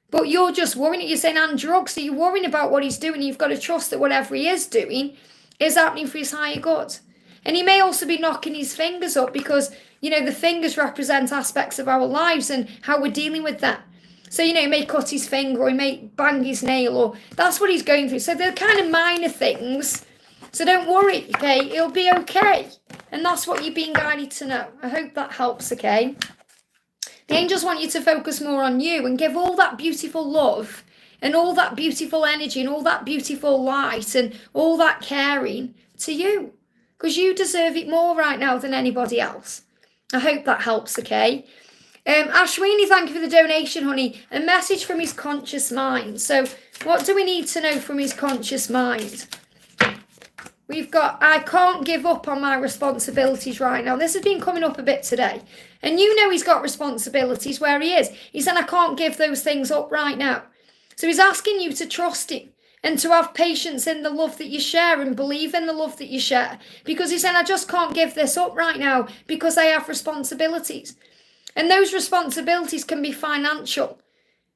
But you're just worrying. You're saying, and drugs. So you're worrying about what he's doing. You've got to trust that whatever he is doing is happening for his higher good. And he may also be knocking his fingers up because, the fingers represent aspects of our lives and how we're dealing with that. So, he may cut his finger or he may bang his nail or that's what he's going through. So they're kind of minor things. So don't worry, okay? It'll be okay. And that's what you're being guided to know. I hope that helps, okay? The angels want you to focus more on you and give all that beautiful love and all that beautiful energy and all that beautiful light and all that caring to you. Because you deserve it more right now than anybody else. I hope that helps, okay? Ashwini, thank you for the donation, honey. A message from his conscious mind. So what do we need to know from his conscious mind? We've got, I can't give up on my responsibilities right now. This has been coming up a bit today. And he's got responsibilities where he is. He said, I can't give those things up right now. So he's asking you to trust him. And to have patience in the love that you share and believe in the love that you share. Because he's saying, I just can't give this up right now because I have responsibilities. And those responsibilities can be financial.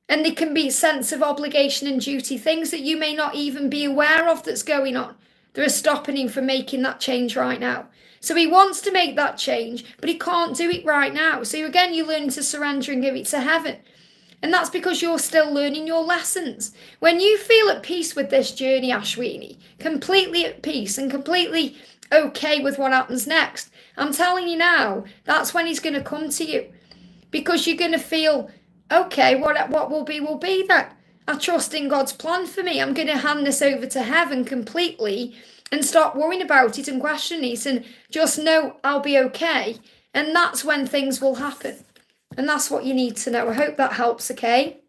And they can be a sense of obligation and duty. Things that you may not even be aware of that's going on. That are stopping him from making that change right now. So he wants to make that change, but he can't do it right now. So again, you're learning to surrender and give it to heaven. And that's because you're still learning your lessons. When you feel at peace with this journey, Ashwini, completely at peace and completely okay with what happens next, I'm telling you now, that's when he's going to come to you. Because you're going to feel, okay, what will be then. I trust in God's plan for me. I'm going to hand this over to heaven completely and stop worrying about it and questioning it and just know I'll be okay. And that's when things will happen. And that's what you need to know. I hope that helps, okay?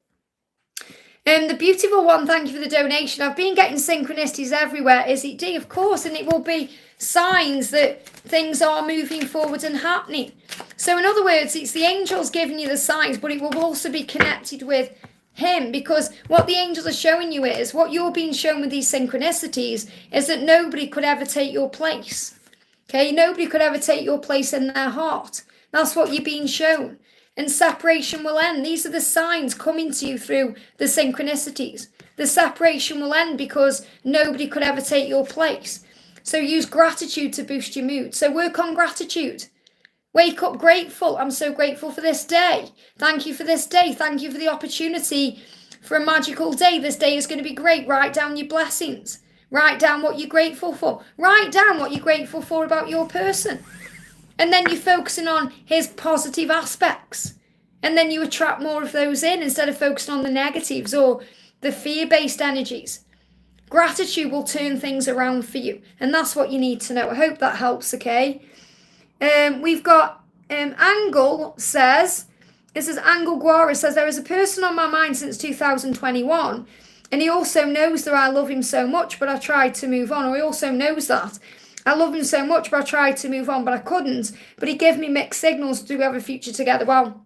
The beautiful one, thank you for the donation. I've been getting synchronicities everywhere. Is it D? Of course. And it will be signs that things are moving forward and happening. So in other words, it's the angels giving you the signs, but it will also be connected with him, because what the angels are showing you is, what you're being shown with these synchronicities is that nobody could ever take your place. Okay? Nobody could ever take your place in their heart. That's what you're being shown. And separation will end. These are the signs coming to you through the synchronicities. The separation will end because nobody could ever take your place. So use gratitude to boost your mood. So work on gratitude. Wake up grateful. I'm so grateful for this day. Thank you for this day. Thank you for the opportunity for a magical day. This day is going to be great. Write down your blessings. Write down what you're grateful for. Write down what you're grateful for about your person. And then you're focusing on his positive aspects. And then you attract more of those in instead of focusing on the negatives or the fear-based energies. Gratitude will turn things around for you. And that's what you need to know. I hope that helps, okay? We've got Angle says, this is Angle Guara says, there is a person on my mind since 2021. And he also knows that I love him so much, but I tried to move on. Or he also knows that I love him so much, but I tried to move on, but I couldn't. But he gave me mixed signals. Do we have a future together? Well,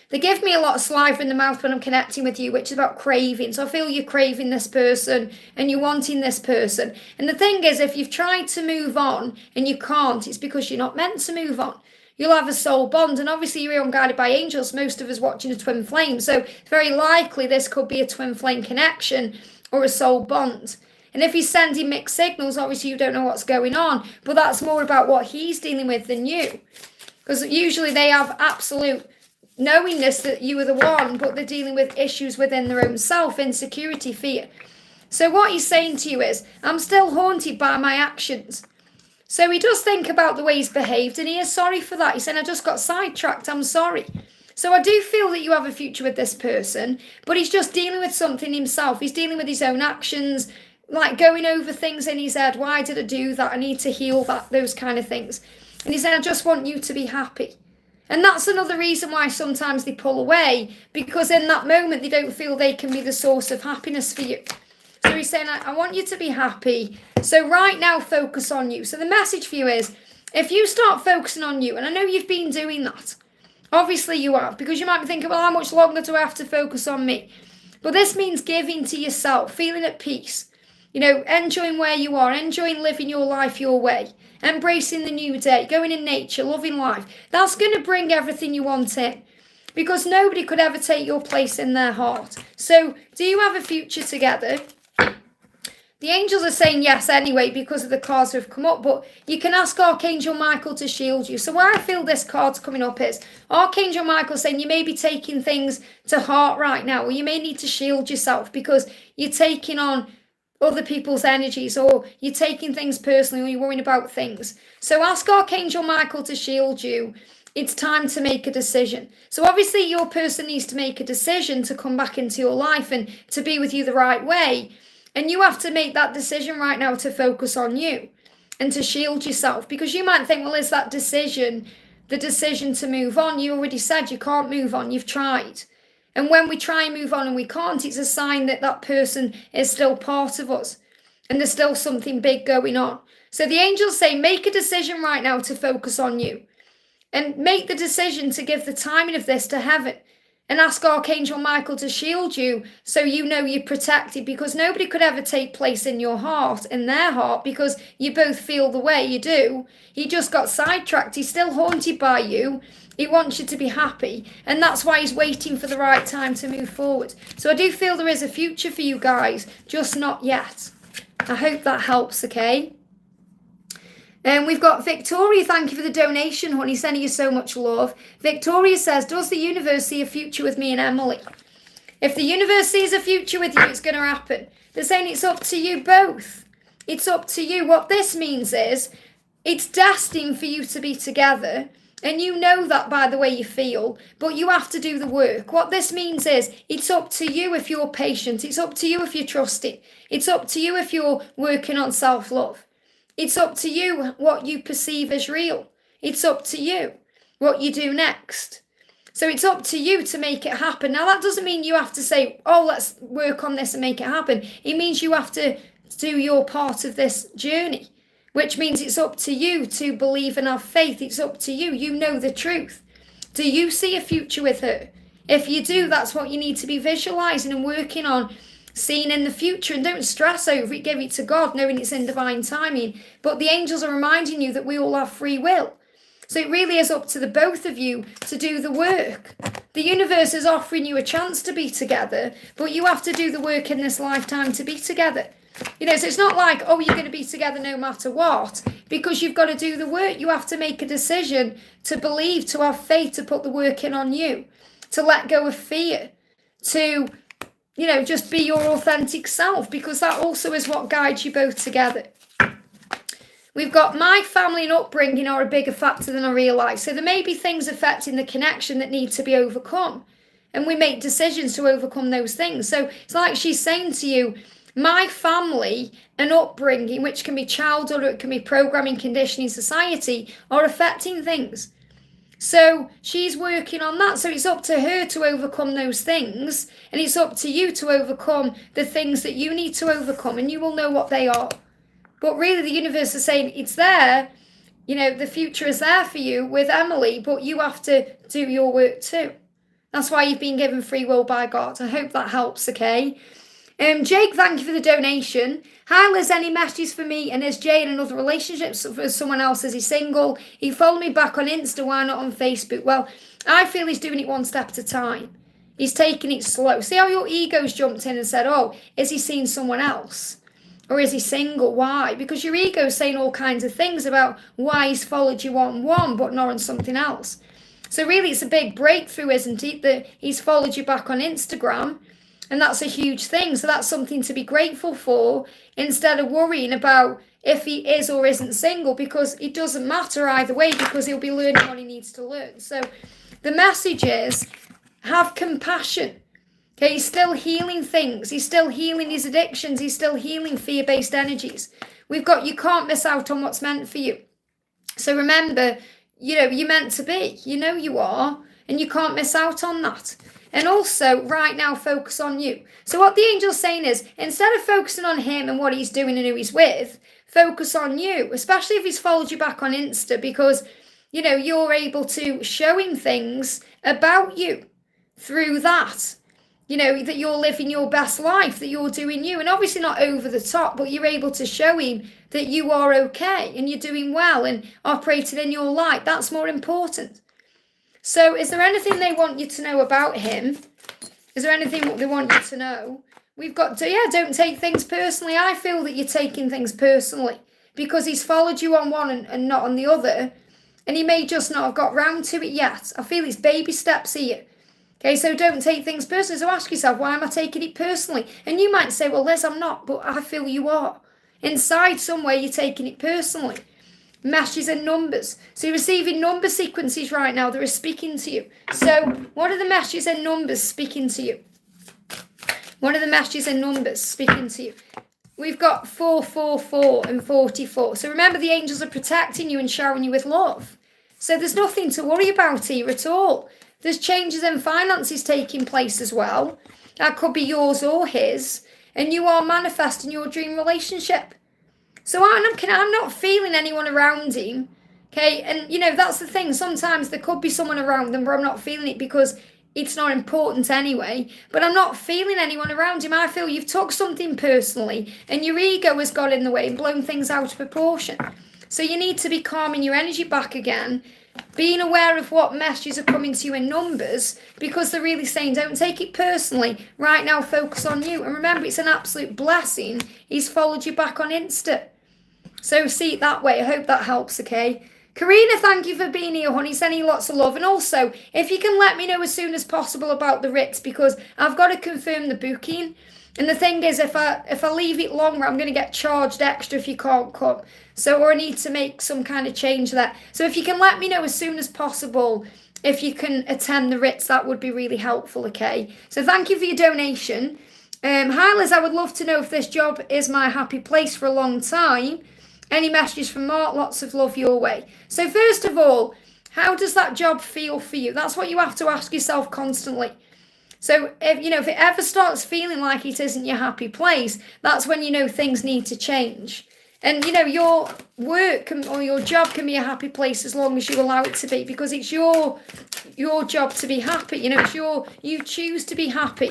they give me a lot of saliva in the mouth when I'm connecting with you, which is about craving. So I feel you're craving this person and you're wanting this person. And the thing is, if you've tried to move on and you can't, it's because you're not meant to move on. You'll have a soul bond. And obviously you're here on Guided by Angels. Most of us watching a twin flame. So very likely this could be a twin flame connection or a soul bond. And if he's sending mixed signals, obviously you don't know what's going on. But that's more about what he's dealing with than you. Because usually they have absolute knowingness that you are the one, but they're dealing with issues within their own self, insecurity, fear. So what he's saying to you is, I'm still haunted by my actions. So he does think about the way he's behaved, and he is sorry for that. He's saying, I just got sidetracked, I'm sorry. So I do feel that you have a future with this person, but he's just dealing with something himself. He's dealing with his own actions, like going over things in his head. Why did I do that? I need to heal that, those kind of things. And he said, I just want you to be happy. And that's another reason why sometimes they pull away, because in that moment they don't feel they can be the source of happiness for you. So he's saying, I want you to be happy. So right now, focus on you. So the message for you is, if you start focusing on you, and I know you've been doing that, obviously you have, because you might be thinking, well, how much longer do I have to focus on me? But this means giving to yourself, feeling at peace, you know, enjoying where you are, enjoying living your life your way. Embracing the new day, going in nature, loving life. That's going to bring everything you want in. Because nobody could ever take your place in their heart. So, do you have a future together? The angels are saying yes anyway because of the cards that have come up. But you can ask Archangel Michael to shield you. So where I feel this card's coming up is Archangel Michael saying you may be taking things to heart right now. Or you may need to shield yourself because you're taking on other people's energies, or you're taking things personally, or you're worrying about things. So ask Archangel Michael to shield you. It's time to make a decision. So obviously your person needs to make a decision to come back into your life and to be with you the right way. And you have to make that decision right now to focus on you and to shield yourself, because you might think, well, is that decision the decision to move on? You already said you can't move on. You've tried. And when we try and move on and we can't, it's a sign that that person is still part of us and there's still something big going on. So the angels say, make a decision right now to focus on you and make the decision to give the timing of this to heaven and ask Archangel Michael to shield you so you know you're protected, because nobody could ever take place in your heart, in their heart, because you both feel the way you do. He just got sidetracked. He's still haunted by you. He wants you to be happy, and that's why he's waiting for the right time to move forward. So I do feel there is a future for you guys, just not yet. I hope that helps, okay? And we've got Victoria. Thank you for the donation, honey. Sending you so much love. Victoria says, does the universe see a future with me and Emily? If the universe sees a future with you, it's going to happen. They're saying it's up to you both. It's up to you. What this means is it's destined for you to be together. And you know that by the way you feel, but you have to do the work. What this means is it's up to you if you're patient. It's up to you if you're trusting. It's up to you if you're working on self-love. It's up to you what you perceive as real. It's up to you what you do next. So it's up to you to make it happen. Now, that doesn't mean you have to say, oh, let's work on this and make it happen. It means you have to do your part of this journey. Which means it's up to you to believe and have faith. It's up to you. You know the truth. Do you see a future with her? If you do, that's what you need to be visualizing and working on, seeing in the future. And don't stress over it. Give it to God, knowing it's in divine timing. But the angels are reminding you that we all have free will. So it really is up to the both of you to do the work. The universe is offering you a chance to be together, but you have to do the work in this lifetime to be together. You know, so it's not like, oh, you're going to be together no matter what, because you've got to do the work. You have to make a decision to believe, to have faith, to put the work in on you, to let go of fear, to, you know, just be your authentic self, because that also is what guides you both together. We've got my family and upbringing are a bigger factor than I realise. So there may be things affecting the connection that need to be overcome. And we make decisions to overcome those things. So it's like she's saying to you, my family and upbringing, which can be childhood or it can be programming, conditioning, society, are affecting things. So she's working on that. So it's up to her to overcome those things. And it's up to you to overcome the things that you need to overcome. And you will know what they are. But really the universe is saying it's there. You know, the future is there for you with Emily, but you have to do your work too. That's why you've been given free will by God. I hope that helps, okay? Jake, thank you for the donation. Hi Liz, any messages for me? And is Jay in another relationship with someone else? Is he single? He followed me back on Insta, why not on Facebook? Well, I feel he's doing it one step at a time. He's taking it slow. See how your ego's jumped in and said, oh, is he seeing someone else? Or is he single? Why? Because your ego's saying all kinds of things about why he's followed you on one but not on something else. So really it's a big breakthrough, isn't it? That he's followed you back on Instagram. And that's a huge thing. So that's something to be grateful for instead of worrying about if he is or isn't single, because it doesn't matter either way, because he'll be learning what he needs to learn. So the message is have compassion. Okay, he's still healing things. He's still healing his addictions. He's still healing fear-based energies. We've got, you can't miss out on what's meant for you. So remember, you know, you're meant to be. You know you are. And you can't miss out on that. And also, right now, focus on you. So what the angel's saying is, instead of focusing on him and what he's doing and who he's with, focus on you. Especially if he's followed you back on Insta, because, you know, you're able to show him things about you through that. You know, that you're living your best life, that you're doing you. And obviously not over the top, but you're able to show him that you are okay and you're doing well and operating in your light. That's more important. So is there anything they want you to know about him? Is there anything they want you to know? We've got to, don't take things personally. I feel that you're taking things personally because he's followed you on one and not on the other. And he may just not have got round to it yet. I feel it's baby steps here. Okay, so don't take things personally. So ask yourself, why am I taking it personally? And you might say, well, Liz, I'm not, but I feel you are. Inside somewhere, you're taking it personally. Messages and numbers. So you're receiving number sequences right now that are speaking to you. So what are the messages and numbers speaking to you? What are the messages and numbers speaking to you? We've got 444 and 44. So remember, the angels are protecting you and showering you with love. So there's nothing to worry about here at all. There's changes in finances taking place as well. That could be yours or his. And you are manifesting your dream relationship. So I'm not feeling anyone around him. Okay, and you know, that's the thing. Sometimes there could be someone around them, but I'm not feeling it because it's not important anyway. But I'm not feeling anyone around him. I feel you've took something personally and your ego has got in the way and blown things out of proportion. So you need to be calming your energy back again. Being aware of what messages are coming to you in numbers, because they're really saying don't take it personally. Right now, focus on you. And remember, it's an absolute blessing. He's followed you back on Insta. So see it that way. I hope that helps, okay? Karina, thank you for being here, honey. Sending you lots of love. And also, if you can let me know as soon as possible about the Ritz, because I've got to confirm the booking. And the thing is, if I leave it longer, I'm going to get charged extra if you can't come. So, or I need to make some kind of change there. So if you can let me know as soon as possible if you can attend the Ritz, that would be really helpful, okay? So thank you for your donation. Hi Liz, I would love to know if this job is my happy place for a long time. Any messages from Mark? Lots of love your way. So first of all, how does that job feel for you? That's what you have to ask yourself constantly. So if it ever starts feeling like it isn't your happy place, that's when you know things need to change. And your work or your job can be a happy place as long as you allow it to be, because it's your job to be happy. You choose to be happy.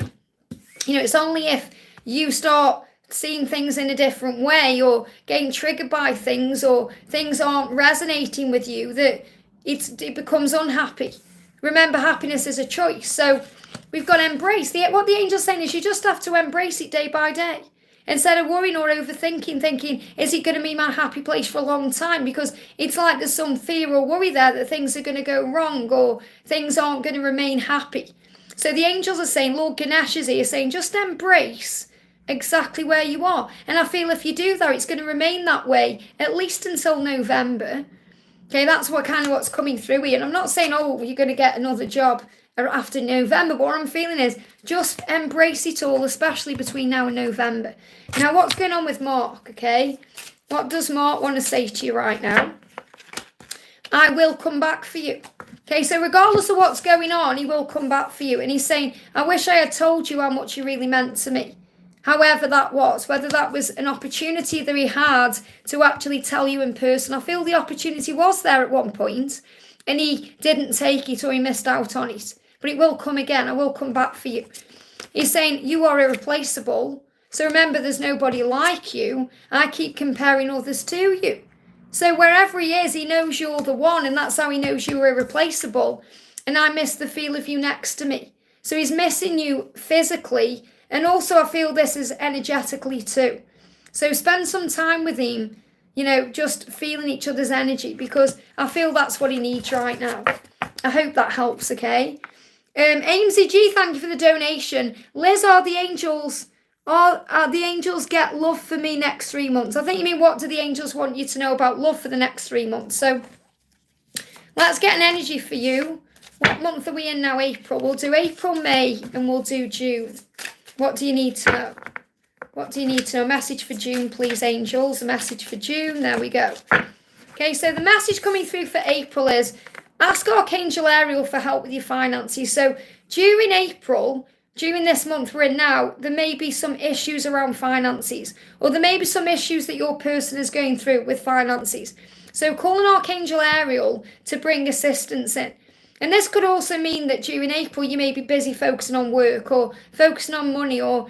It's only if you start seeing things in a different way or getting triggered by things or things aren't resonating with you that it becomes unhappy. Remember, happiness is a choice. So we've got to embrace what the angel's saying is you just have to embrace it day by day. Instead of worrying or overthinking, thinking, is it going to be my happy place for a long time? Because it's like there's some fear or worry there that things are going to go wrong or things aren't going to remain happy. So the angels are saying, Lord Ganesh is here saying, just embrace exactly where you are. And I feel if you do that, it's going to remain that way, at least until November. Okay, that's what's coming through here. And I'm not saying, oh, you're going to get another job after November, but what I'm feeling is just embrace it all, especially between now and November. Now, what's going on with Mark, okay? What does Mark want to say to you right now? I will come back for you. Okay, so regardless of what's going on, he will come back for you. And he's saying, I wish I had told you how much you really meant to me. However that was, whether that was an opportunity that he had to actually tell you in person. I feel the opportunity was there at one point and he didn't take it or he missed out on it. But it will come again. I will come back for you. He's saying you are irreplaceable. So remember, there's nobody like you. I keep comparing others to you. So wherever he is, he knows you're the one, and that's how he knows you're irreplaceable. And I miss the feel of you next to me. So he's missing you physically, and also I feel this is energetically too. So spend some time with him, just feeling each other's energy, because I feel that's what he needs right now. I hope that helps, okay? Amesy G, thank you for the donation. Liz, are the angels get love for me next 3 months? I think you mean, what do the angels want you to know about love for the next 3 months? So let's get an energy for you. What month are we in now? April. We'll do April, May, and we'll do June. What do you need to know? What do you need to know? Message for June, please, angels. A message for June. There we go. Okay, so the message coming through for April is, ask Archangel Ariel for help with your finances. So during April, during this month we're in now, there may be some issues around finances, or there may be some issues that your person is going through with finances. So call an Archangel Ariel to bring assistance in. And this could also mean that during April you may be busy focusing on work or focusing on money or,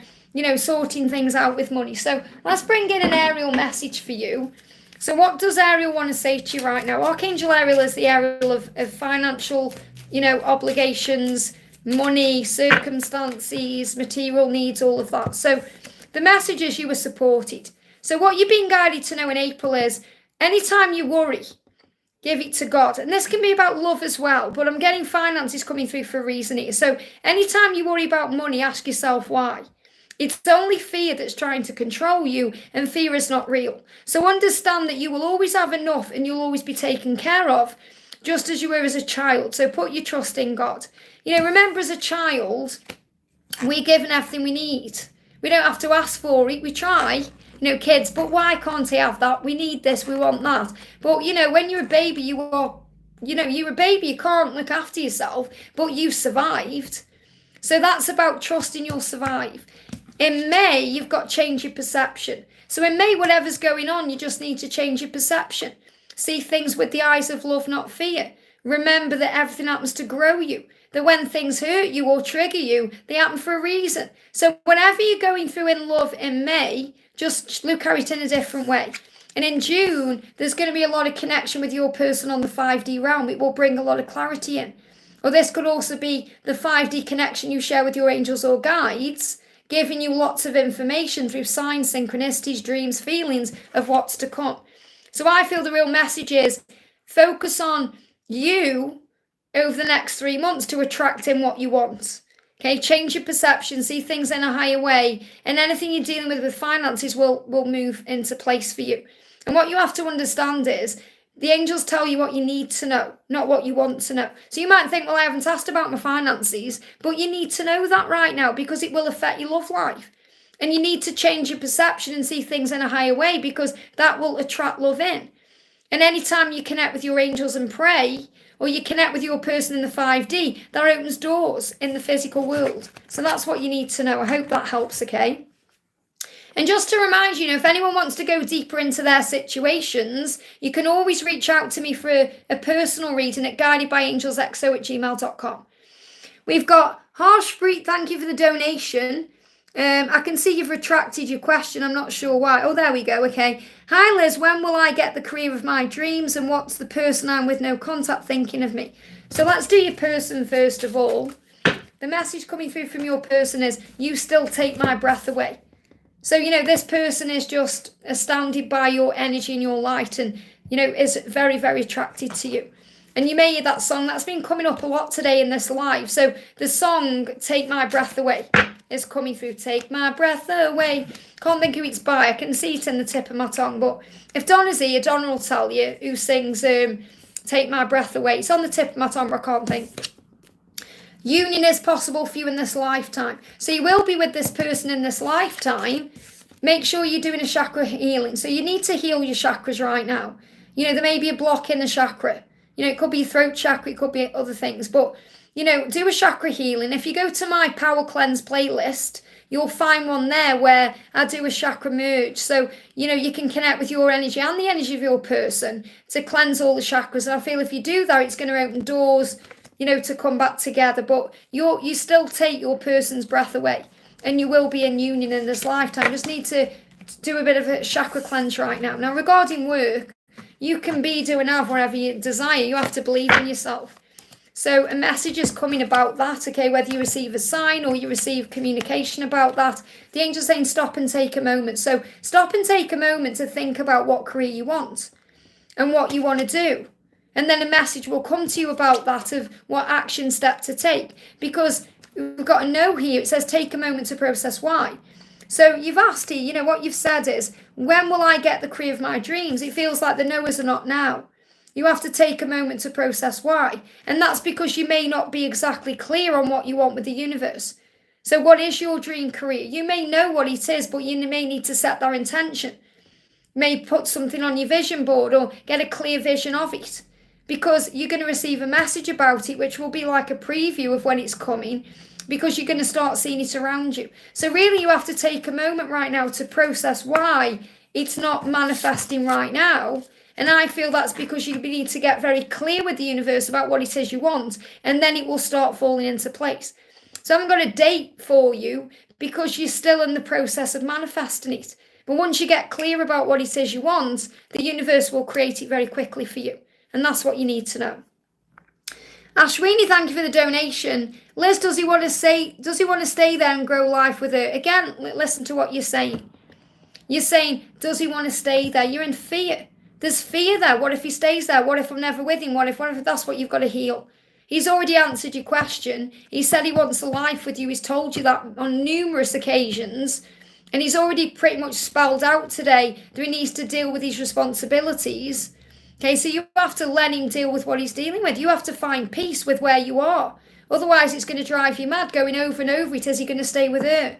sorting things out with money. So let's bring in an Ariel message for you. So what does Ariel want to say to you right now? Archangel Ariel is the Ariel of financial, obligations, money, circumstances, material needs, all of that. So the message is you were supported. So what you're being guided to know in April is, anytime you worry, give it to God. And this can be about love as well, but I'm getting finances coming through for a reason here. So anytime you worry about money, ask yourself why. It's only fear that's trying to control you, and fear is not real. So understand that you will always have enough and you'll always be taken care of, just as you were as a child. So put your trust in God. Remember, as a child, we're given everything we need. We don't have to ask for it. We try, kids, but why can't I have that? We need this, we want that. But, when you're a baby, you're a baby, you can't look after yourself, but you've survived. So that's about trusting you'll survive. In May, you've got to change your perception. So in May, whatever's going on, you just need to change your perception. See things with the eyes of love, not fear. Remember that everything happens to grow you. That when things hurt you or trigger you, they happen for a reason. So whatever you're going through in love in May, just look at it in a different way. And in June, there's going to be a lot of connection with your person on the 5D realm. It will bring a lot of clarity in. Or this could also be the 5D connection you share with your angels or guides, giving you lots of information through signs, synchronicities, dreams, feelings of what's to come. So I feel the real message is focus on you over the next 3 months to attract in what you want. Okay, change your perception, see things in a higher way, and anything you're dealing with finances will move into place for you. And what you have to understand is the angels tell you what you need to know, not what you want to know. So you might think, well, I haven't asked about my finances, but you need to know that right now because it will affect your love life. And you need to change your perception and see things in a higher way because that will attract love in. And anytime you connect with your angels and pray, or you connect with your person in the 5D, that opens doors in the physical world. So that's what you need to know. I hope that helps, okay? And just to remind you, if anyone wants to go deeper into their situations, you can always reach out to me for a personal reading at guidedbyangelsxo@gmail.com. We've got Harshpreet, thank you for the donation. I can see you've retracted your question. I'm not sure why. Oh, there we go. Okay. Hi, Liz. When will I get the career of my dreams? And what's the person I'm with no contact thinking of me? So let's do your person first of all. The message coming through from your person is, you still take my breath away. So, this person is just astounded by your energy and your light, and, is very, very attracted to you. And you may hear that song that's been coming up a lot today in this live. So the song Take My Breath Away is coming through. Take my breath away. Can't think who it's by. I can see it in the tip of my tongue. But if Donna's here, Donna will tell you who sings Take My Breath Away. It's on the tip of my tongue, but I can't think. Union is possible for you in this lifetime. So you will be with this person in this lifetime. Make sure you're doing a chakra healing. So you need to heal your chakras right now. There may be a block in the chakra. It could be your throat chakra, it could be other things. But, do a chakra healing. If you go to my Power Cleanse playlist, you'll find one there where I do a chakra merge. So, you can connect with your energy and the energy of your person to cleanse all the chakras. And I feel if you do that, it's going to open doors, to come back together. But you still take your person's breath away. And you will be in union in this lifetime. Just need to do a bit of a chakra cleanse right now. Now, regarding work, you can be doing whatever you desire. You have to believe in yourself. So a message is coming about that, okay? Whether you receive a sign or you receive communication about that, the angel's saying stop and take a moment. So stop and take a moment to think about what career you want and what you want to do. And then a message will come to you about that, of what action step to take. Because we've got a no here. It says take a moment to process why. So you've asked here, what you've said is, when will I get the career of my dreams? It feels like the no's are not now. You have to take a moment to process why. And that's because you may not be exactly clear on what you want with the universe. So what is your dream career? You may know what it is, but you may need to set that intention. You may put something on your vision board or get a clear vision of it. Because you're going to receive a message about it, which will be like a preview of when it's coming. Because you're going to start seeing it around you. So really you have to take a moment right now to process why it's not manifesting right now. And I feel that's because you need to get very clear with the universe about what it is you want. And then it will start falling into place. So I haven't got a date for you because you're still in the process of manifesting it. But once you get clear about what it is you want, the universe will create it very quickly for you. And that's what you need to know. Ashwini, thank you for the donation. Liz, does he want to stay there and grow life with her? Again, listen to what you're saying. You're saying, does he want to stay there? You're in fear. There's fear there. What if he stays there? What if I'm never with him? What if that's what you've got to heal? He's already answered your question. He said he wants a life with you. He's told you that on numerous occasions. And he's already pretty much spelled out today that he needs to deal with his responsibilities. Okay, so you have to let him deal with what he's dealing with. You have to find peace with where you are. Otherwise, it's going to drive you mad going over and over it. Is he going to stay with her?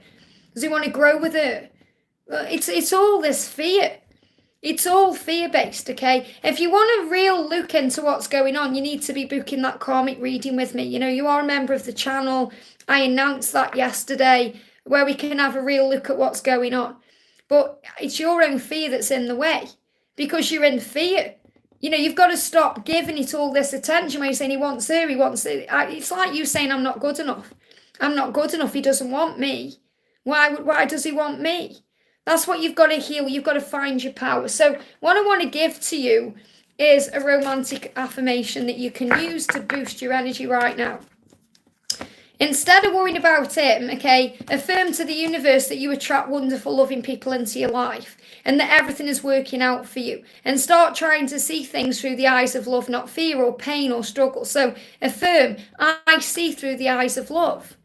Does he want to grow with her? It's all this fear. It's all fear-based, okay? If you want a real look into what's going on, you need to be booking that karmic reading with me. You are a member of the channel. I announced that yesterday, where we can have a real look at what's going on. But it's your own fear that's in the way, because you're in fear. You've got to stop giving it all this attention where you're saying he wants her, he wants it. It's like you saying, I'm not good enough. I'm not good enough. He doesn't want me. Why does he want me? That's what you've got to heal. You've got to find your power. So what I want to give to you is a romantic affirmation that you can use to boost your energy right now. Instead of worrying about him, okay, affirm to the universe that you attract wonderful, loving people into your life and that everything is working out for you. And start trying to see things through the eyes of love, not fear or pain or struggle. So affirm, I see through the eyes of love.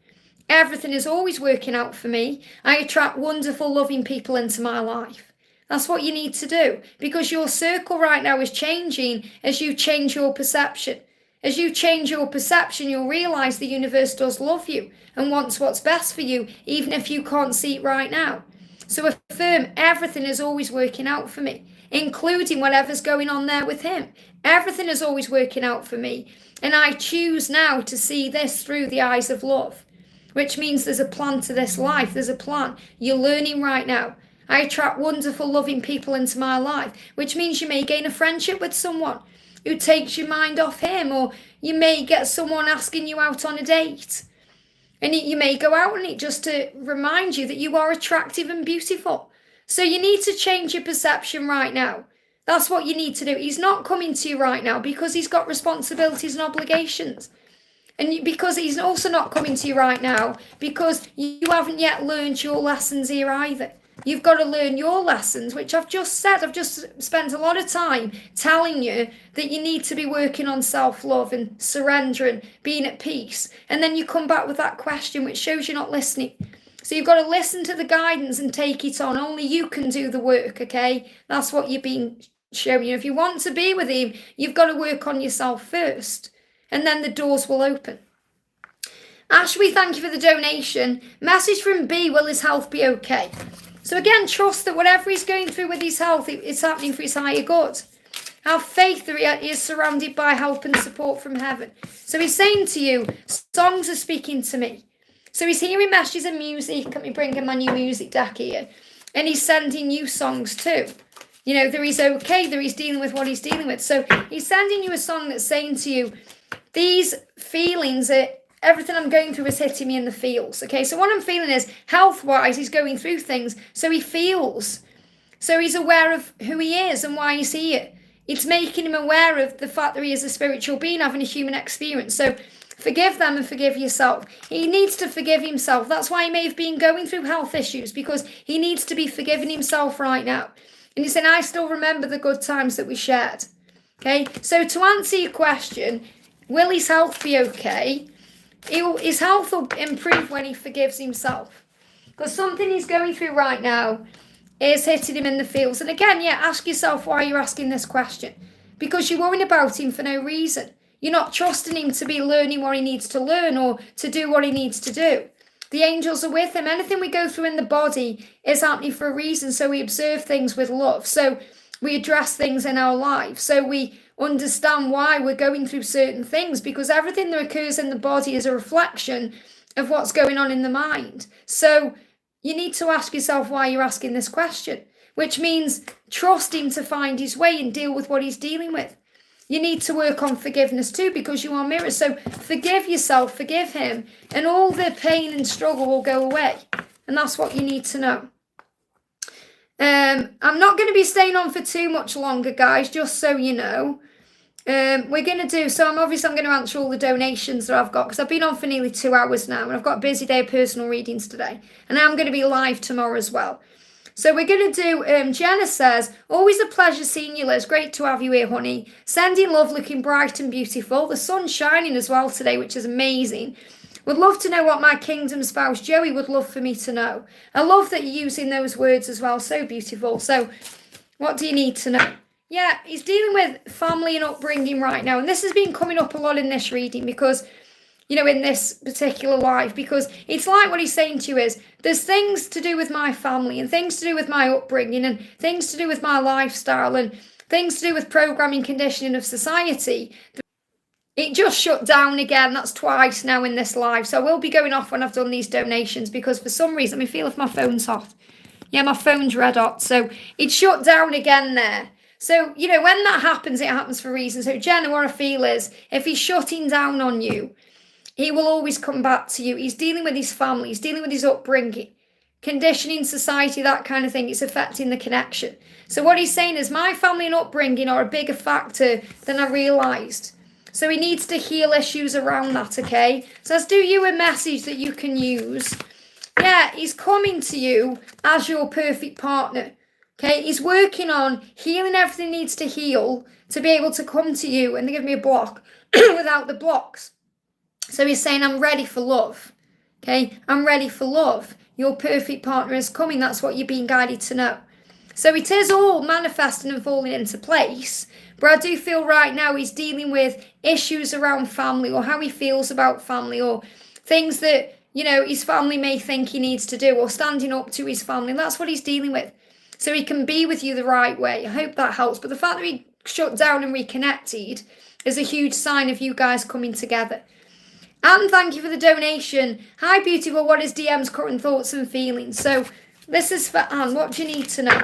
Everything is always working out for me. I attract wonderful, loving people into my life. That's what you need to do, because your circle right now is changing as you change your perception. As you change your perception, you'll realise the universe does love you and wants what's best for you, even if you can't see it right now. So affirm, everything is always working out for me, including whatever's going on there with him. Everything is always working out for me. And I choose now to see this through the eyes of love, which means there's a plan to this life. There's a plan. You're learning right now. I attract wonderful, loving people into my life, which means you may gain a friendship with someone who takes your mind off him, or you may get someone asking you out on a date. And you may go out on it just to remind you that you are attractive and beautiful. So you need to change your perception right now. That's what you need to do. He's not coming to you right now because he's got responsibilities and obligations. And because he's also not coming to you right now because you haven't yet learned your lessons here either. You've got to learn your lessons, which I've just said. I've just spent a lot of time telling you that you need to be working on self-love and surrender and being at peace. And then you come back with that question, which shows you're not listening. So you've got to listen to the guidance and take it on. Only you can do the work, okay? That's what you're being shown. If you want to be with him, you've got to work on yourself first. And then the doors will open. Ash, we thank you for the donation. Message from B, will his health be okay? So again, trust that whatever he's going through with his health, it's happening for his higher good. Have faith that he is surrounded by help and support from heaven. So he's saying to you, songs are speaking to me. So he's hearing messages of music. Let me bring in my new music deck here. And he's sending you songs too. That he's okay, that he's dealing with what he's dealing with. So he's sending you a song that's saying to you, these feelings are, everything I'm going through is hitting me in the feels. Okay, so what I'm feeling is, health-wise, he's going through things. So he feels. So he's aware of who he is and why he's here. It's making him aware of the fact that he is a spiritual being having a human experience. So forgive them and forgive yourself. He needs to forgive himself. That's why he may have been going through health issues, because he needs to be forgiving himself right now. And he's saying, I still remember the good times that we shared. Okay, so to answer your question, will his health be okay? His health will improve when he forgives himself. Because something he's going through right now is hitting him in the feels. And again, ask yourself why you're asking this question. Because you're worrying about him for no reason. You're not trusting him to be learning what he needs to learn or to do what he needs to do. The angels are with him. Anything we go through in the body is happening for a reason. So we observe things with love. So we address things in our lives. So we understand why we're going through certain things, because everything that occurs in the body is a reflection of what's going on in the mind. So you need to ask yourself why you're asking this question, which means trust him to find his way and deal with what he's dealing with. You need to work on forgiveness too, because you are mirrors. So forgive yourself, forgive him, and all the pain and struggle will go away. And that's what you need to know. I'm not going to be staying on for too much longer, guys, just so you know. We're going to do, so I'm going to answer all the donations that I've got, because I've been on for nearly 2 hours now, and I've got a busy day of personal readings today. And I'm going to be live tomorrow as well. So we're going to do, Jenna says, always a pleasure seeing you, Liz. Great to have you here, honey. Sending love, looking bright and beautiful. The sun's shining as well today, which is amazing. Would love to know what my kingdom spouse, Joey, would love for me to know. I love that you're using those words as well. So beautiful. So what do you need to know? Yeah, he's dealing with family and upbringing right now. And this has been coming up a lot in this reading because, in this particular life, because it's like what he's saying to you is, there's things to do with my family and things to do with my upbringing and things to do with my lifestyle and things to do with programming conditioning of society. It just shut down again. That's twice now in this live. So I will be going off when I've done these donations, because for some reason, let me feel if my phone's hot. Yeah, my phone's red hot. So it shut down again there. So, when that happens, it happens for a reason. So Jenna, what I feel is, if he's shutting down on you, he will always come back to you. He's dealing with his family. He's dealing with his upbringing, conditioning, society, that kind of thing. It's affecting the connection. So what he's saying is, my family and upbringing are a bigger factor than I realised. So he needs to heal issues around that, okay? So let's do you a message that you can use. Yeah, he's coming to you as your perfect partner. Okay, he's working on healing everything he needs to heal to be able to come to you, and they give me a block without the blocks. So he's saying, I'm ready for love. Okay, I'm ready for love. Your perfect partner is coming. That's what you're being guided to know. So it is all manifesting and falling into place. But I do feel right now he's dealing with issues around family, or how he feels about family, or things that, his family may think he needs to do, or standing up to his family. And that's what he's dealing with. So he can be with you the right way. I hope that helps. But the fact that he shut down and reconnected is a huge sign of you guys coming together. And thank you for the donation. Hi, beautiful. What is DM's current thoughts and feelings? So this is for Anne. What do you need to know?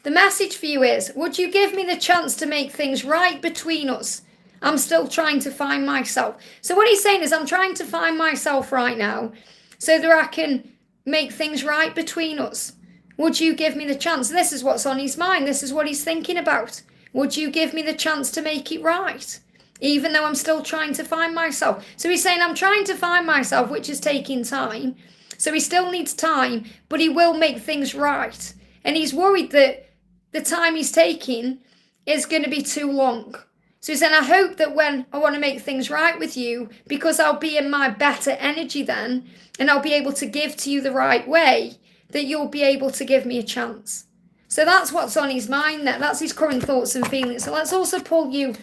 The message for you is, would you give me the chance to make things right between us? I'm still trying to find myself. So what he's saying is, I'm trying to find myself right now so that I can make things right between us. Would you give me the chance? This is what's on his mind. This is what he's thinking about. Would you give me the chance to make it right? even though I'm still trying to find myself. So he's saying, I'm trying to find myself, which is taking time. So he still needs time, but he will make things right. And he's worried that the time he's taking is going to be too long. So he's saying, I hope that when I want to make things right with you, because I'll be in my better energy then, and I'll be able to give to you the right way, that you'll be able to give me a chance. So that's what's on his mind there. That's his current thoughts and feelings. So let's also pull you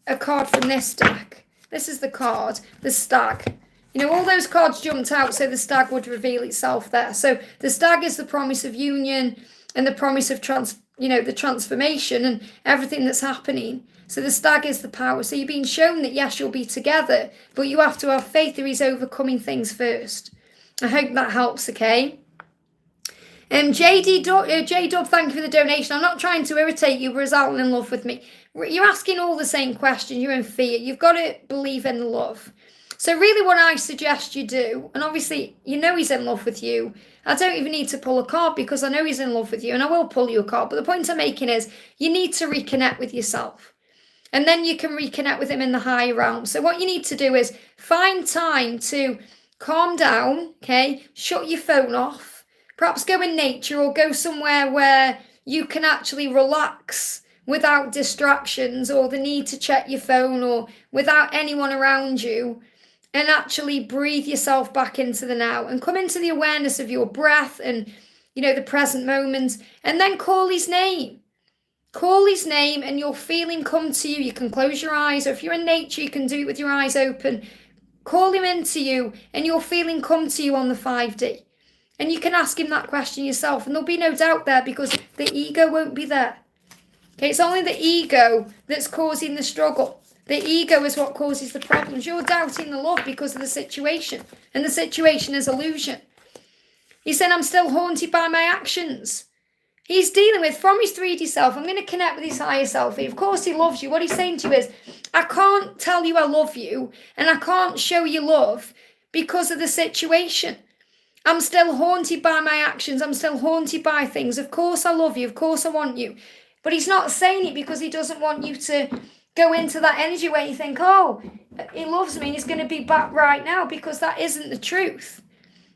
a card from this deck. This is the card, the stag. You know, all those cards jumped out, so the stag would reveal itself there. So the stag is the promise of union and the promise of the transformation and everything that's happening. So the stag is the power. So you're being shown that yes, you'll be together, but you have to have faith that he's overcoming things first. I hope that helps, okay? J-Dub, thank you for the donation. I'm not trying to irritate you, but is Alan in love with me? You're asking all the same questions. You're in fear. You've got to believe in love. So really what I suggest you do, and obviously you know he's in love with you. I don't even need to pull a card because I know he's in love with you, and I will pull you a card. But the point I'm making is you need to reconnect with yourself. And then you can reconnect with him in the higher realm. So what you need to do is find time to calm down, okay? Shut your phone off. Perhaps go in nature or go somewhere where you can actually relax without distractions or the need to check your phone or without anyone around you, and actually breathe yourself back into the now and come into the awareness of your breath and, the present moment, and then call his name. Call his name and your feeling come to you. You can close your eyes, or if you're in nature, you can do it with your eyes open. Call him into you and your feeling come to you on the 5D. And you can ask him that question yourself, and there'll be no doubt there because the ego won't be there. Okay, it's only the ego that's causing the struggle. The ego is what causes the problems. You're doubting the love because of the situation, and the situation is illusion. He said, I'm still haunted by my actions. He's dealing with, from his 3D self, I'm going to connect with his higher self. Of course he loves you. What he's saying to you is, I can't tell you I love you, and I can't show you love because of the situation. I'm still haunted by my actions. I'm still haunted by things. Of course I love you. Of course I want you. But he's not saying it because he doesn't want you to go into that energy where you think, oh, he loves me and he's going to be back right now, because that isn't the truth.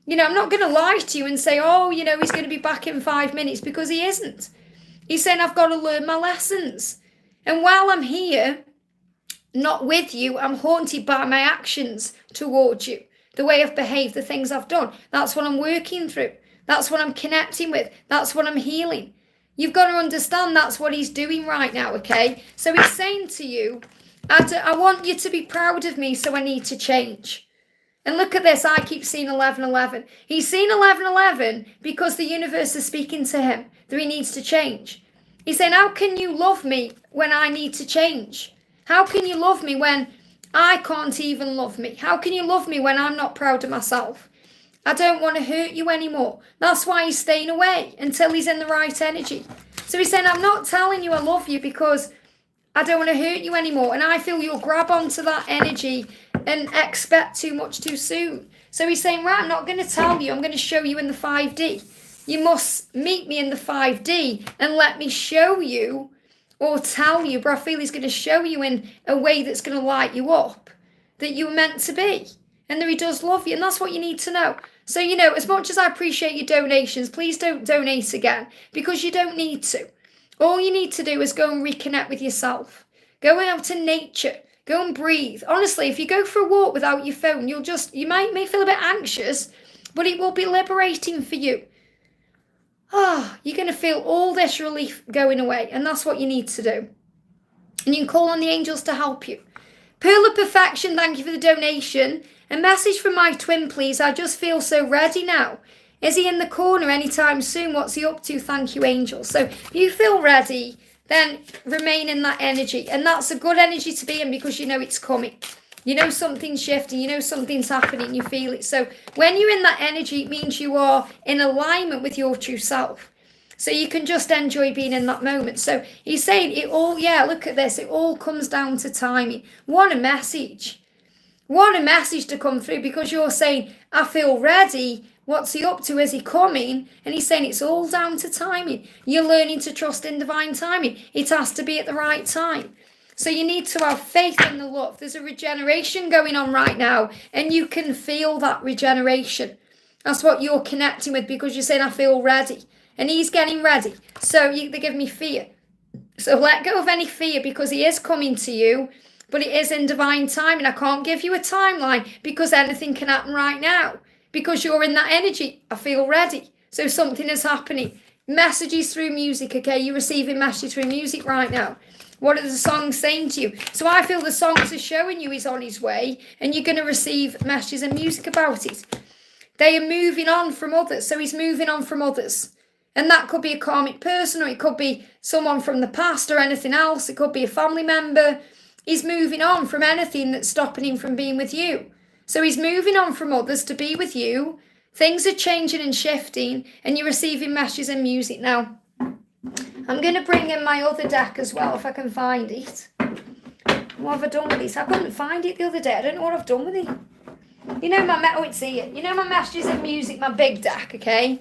I'm not going to lie to you and say, oh, he's going to be back in 5 minutes, because he isn't. He's saying I've got to learn my lessons. And while I'm here, not with you, I'm haunted by my actions towards you. The way I've behaved, the things I've done. That's what I'm working through. That's what I'm connecting with. That's what I'm healing. You've got to understand that's what he's doing right now, okay? So he's saying to you, I want you to be proud of me, so I need to change. And look at this, I keep seeing 1111. He's seen 1111 because the universe is speaking to him that he needs to change. He's saying, how can you love me when I need to change? How can you love me when I can't even love me? How can you love me when I'm not proud of myself? I don't want to hurt you anymore. That's why he's staying away until he's in the right energy. So he's saying, I'm not telling you I love you because I don't want to hurt you anymore. And I feel you'll grab onto that energy and expect too much too soon. So he's saying, right, I'm not going to tell you. I'm going to show you in the 5D. You must meet me in the 5D and let me show you or tell you, but I feel he's going to show you in a way that's going to light you up, that you're meant to be, and that he does love you. And that's what you need to know. So, as much as I appreciate your donations, please don't donate again, because you don't need to. All you need to do is go and reconnect with yourself. Go out in nature. Go and breathe. Honestly, if you go for a walk without your phone, you may feel a bit anxious, but it will be liberating for you. You're going to feel all this relief going away, and that's what you need to do. And you can call on the angels to help you. Pearl of Perfection, thank you for the donation. A message from my twin, please. I just feel so ready now. Is he in the corner anytime soon? What's he up to? Thank you, angels. So if you feel ready, then remain in that energy. And that's a good energy to be in, because you know it's coming. You know something's shifting, you know something's happening, you feel it. So when you're in that energy, it means you are in alignment with your true self. So you can just enjoy being in that moment. So he's saying it all, look at this. It all comes down to timing. What a message. What a message to come through, because you're saying, I feel ready. What's he up to? Is he coming? And he's saying it's all down to timing. You're learning to trust in divine timing. It has to be at the right time. So you need to have faith in the love. There's a regeneration going on right now, and you can feel that regeneration. That's what you're connecting with, because you're saying, I feel ready. And he's getting ready. So they give me fear. So let go of any fear, because he is coming to you, but it is in divine timing. I can't give you a timeline, because anything can happen right now, because you're in that energy. I feel ready. So something is happening. Messages through music, okay? You're receiving messages through music right now. What are the songs saying to you? So I feel the songs are showing you he's on his way, and you're going to receive messages and music about it. They are moving on from others. So he's moving on from others. And that could be a karmic person, or it could be someone from the past, or anything else. It could be a family member. He's moving on from anything that's stopping him from being with you. So he's moving on from others to be with you. Things are changing and shifting, and you're receiving messages and music now. I'm going to bring in my other deck as well, if I can find it. What have I done with this? I couldn't find it the other day. I don't know what I've done with it. You know it's here. You know my messages and music, my big deck, okay?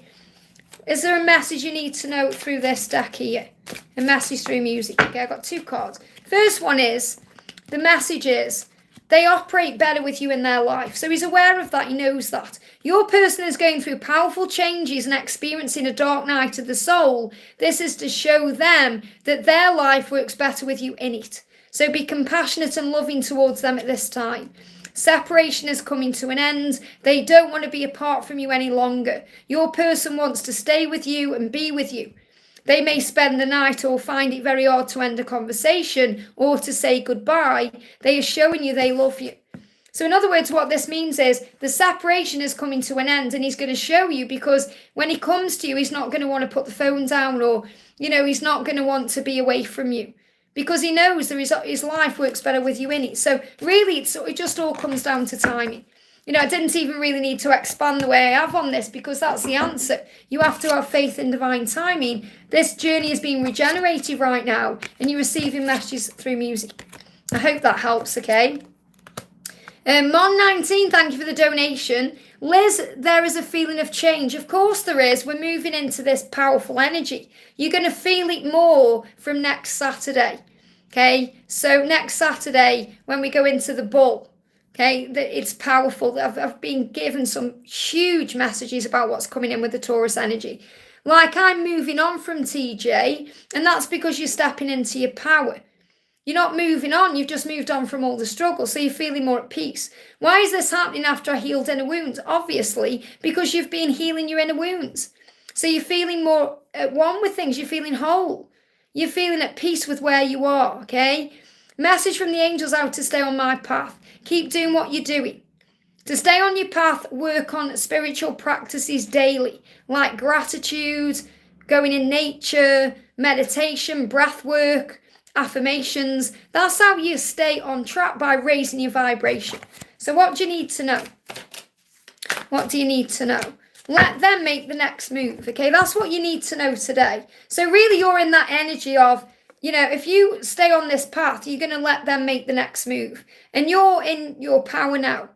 Is there a message you need to know through this deck here? A message through music. Okay, I've got 2 cards. First one is, the message is, they operate better with you in their life. So he's aware of that. He knows that. Your person is going through powerful changes and experiencing a dark night of the soul. This is to show them that their life works better with you in it. So be compassionate and loving towards them at this time. Separation is coming to an end. They don't want to be apart from you any longer. Your person wants to stay with you and be with you. They may spend the night or find it very hard to end a conversation or to say goodbye. They are showing you they love you. So in other words, what this means is the separation is coming to an end, and he's going to show you, because when he comes to you, he's not going to want to put the phone down, or, he's not going to want to be away from you, because he knows his life works better with you in it. So really, it just all comes down to timing. I didn't even really need to expand the way I have on this, because that's the answer. You have to have faith in divine timing. This journey is being regenerated right now, and you're receiving messages through music. I hope that helps, okay? Mon19, thank you for the donation. Liz, there is a feeling of change. Of course there is. We're moving into this powerful energy. You're going to feel it more from next Saturday, okay? So next Saturday, when we go into the bull, okay, it's powerful. I've been given some huge messages about what's coming in with the Taurus energy. Like, I'm moving on from TJ, and that's because you're stepping into your power. You're not moving on, you've just moved on from all the struggle, so you're feeling more at peace. Why is this happening after I healed inner wounds? Obviously, because you've been healing your inner wounds. So you're feeling more at one with things, you're feeling whole. You're feeling at peace with where you are, okay? Message from the angels out to stay on my path. Keep doing what you're doing. To stay on your path, work on spiritual practices daily, like gratitude, going in nature, meditation, breath work, affirmations. That's how you stay on track, by raising your vibration. So what do you need to know? What do you need to know? Let them make the next move, okay? That's what you need to know today. So really, you're in that energy of, if you stay on this path, you're going to let them make the next move. And you're in your power now,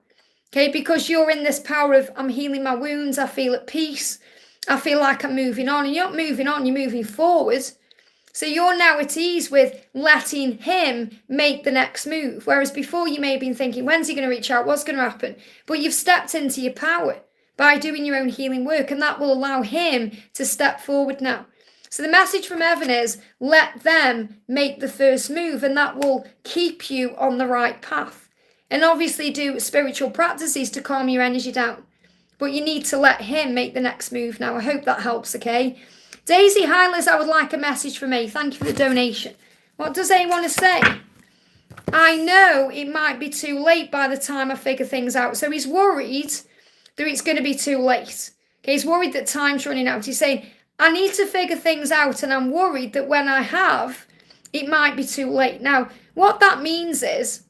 okay? Because you're in this power of, I'm healing my wounds, I feel at peace, I feel like I'm moving on. And you're not moving on, you're moving forward. So you're now at ease with letting him make the next move. Whereas before, you may have been thinking, when's he going to reach out? What's going to happen? But you've stepped into your power by doing your own healing work, and that will allow him to step forward now. So the message from heaven is, let them make the first move, and that will keep you on the right path. And obviously do spiritual practices to calm your energy down. But you need to let him make the next move now. I hope that helps, okay? Daisy, hi Liz, I would like a message from me. Thank you for the donation. What does A want to say? I know it might be too late by the time I figure things out. So he's worried that it's going to be too late. Okay, he's worried that time's running out. He's saying, I need to figure things out, and I'm worried that when I have, it might be too late. Now, what that means is,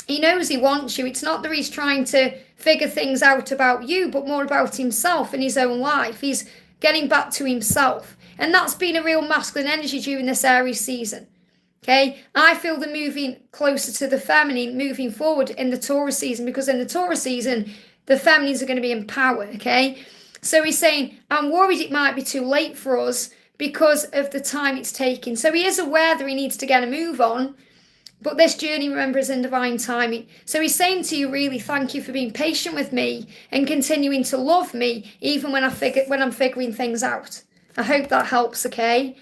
he knows he wants you. It's not that he's trying to figure things out about you, but more about himself and his own life. He's getting back to himself. And that's been a real masculine energy during this Aries season. Okay, I feel the moving closer to the feminine, moving forward in the Taurus season, because in the Taurus season, the feminines are going to be in power, okay? So he's saying, I'm worried it might be too late for us because of the time it's taking. So he is aware that he needs to get a move on, But this journey, remember, is in divine timing. So he's saying to you, really, thank you for being patient with me and continuing to love me, even when I'm figuring things out. I hope that helps, okay?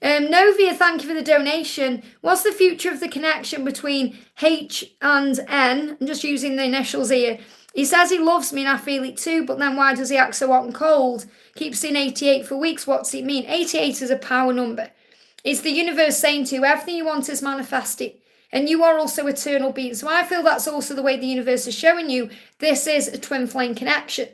Novia, thank you for the donation. What's the future of the connection between H and N? I'm just using the initials here. He says he loves me and I feel it too, but then why does he act so hot and cold? Keeps saying 88 for weeks. What's it mean? 88 is a power number. It's the universe saying to you, everything you want is manifesting. And you are also eternal beings. So I feel that's also the way the universe is showing you this is a twin flame connection.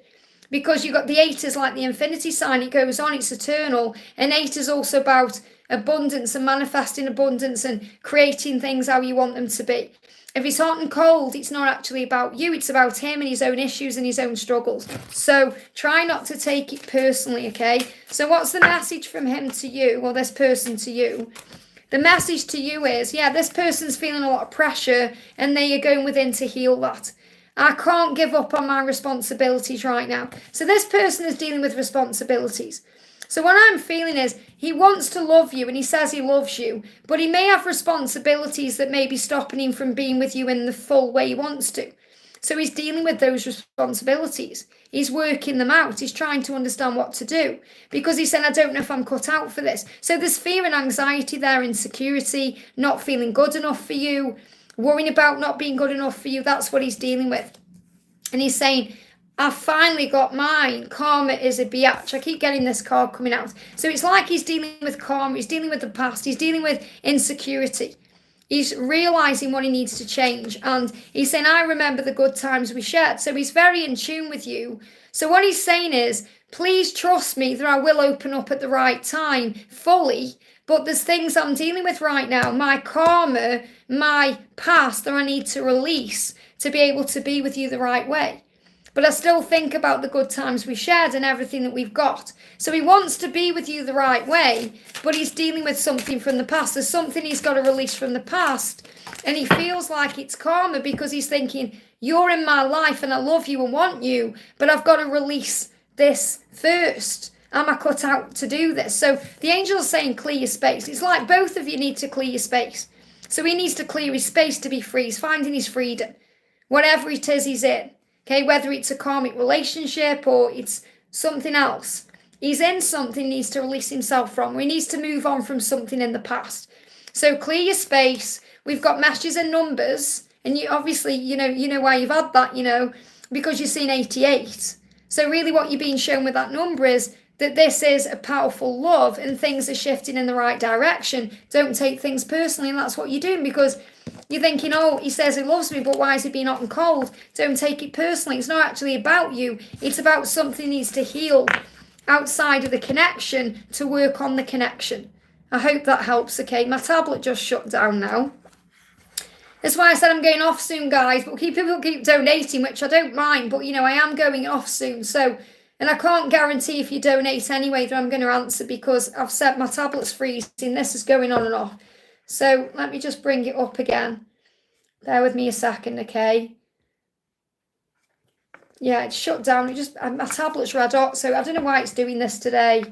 Because you've got the 8 is like the infinity sign. It goes on, it's eternal. And 8 is also about abundance and manifesting abundance and creating things how you want them to be. If he's hot and cold, it's not actually about you. It's about him and his own issues and his own struggles. So try not to take it personally, okay? So what's the message from him to you, or this person to you? The message to you is, yeah, this person's feeling a lot of pressure and they are going within to heal that. I can't give up on my responsibilities right now. So this person is dealing with responsibilities. So what I'm feeling is he wants to love you and he says he loves you, but he may have responsibilities that may be stopping him from being with you in the full way he wants to. So he's dealing with those responsibilities. He's working them out. He's trying to understand what to do because he said, I don't know if I'm cut out for this. So there's fear and anxiety there, insecurity, not feeling good enough for you, worrying about not being good enough for you. That's what he's dealing with. And he's saying, I finally got mine. Karma is a biatch. I keep getting this card coming out. So it's like he's dealing with karma. He's dealing with the past. He's dealing with insecurity. He's realising what he needs to change. And he's saying, I remember the good times we shared. So he's very in tune with you. So what he's saying is, please trust me that I will open up at the right time fully. But there's things I'm dealing with right now. My karma, my past that I need to release to be able to be with you the right way. But I still think about the good times we shared and everything that we've got. So he wants to be with you the right way, but he's dealing with something from the past. There's something he's got to release from the past. And he feels like it's karma because he's thinking, you're in my life and I love you and want you, but I've got to release this first. Am I cut out to do this? So the angel's saying clear your space. It's like both of you need to clear your space. So he needs to clear his space to be free. He's finding his freedom. Whatever it is he's in. Okay, whether it's a karmic relationship or it's something else. He's in something he needs to release himself from. Or he needs to move on from something in the past. So clear your space. We've got messages and numbers. And you obviously, you know why you've had that, because you've seen 88. So really what you're being shown with that number is that this is a powerful love and things are shifting in the right direction. Don't take things personally, and that's what you're doing because you're thinking, oh, he says he loves me, but why is he being hot and cold? Don't take it personally. It's not actually about you. It's about something needs to heal outside of the connection to work on the connection. I hope that helps, okay? My tablet just shut down now. That's why I said I'm going off soon, guys, but people keep donating, which I don't mind, but, I am going off soon, so... And I can't guarantee if you donate anyway that I'm going to answer because I've set my tablet's freezing. This is going on and off. So let me just bring it up again. Bear with me a second, okay? Yeah, it's shut down. My tablet's red hot, so I don't know why it's doing this today.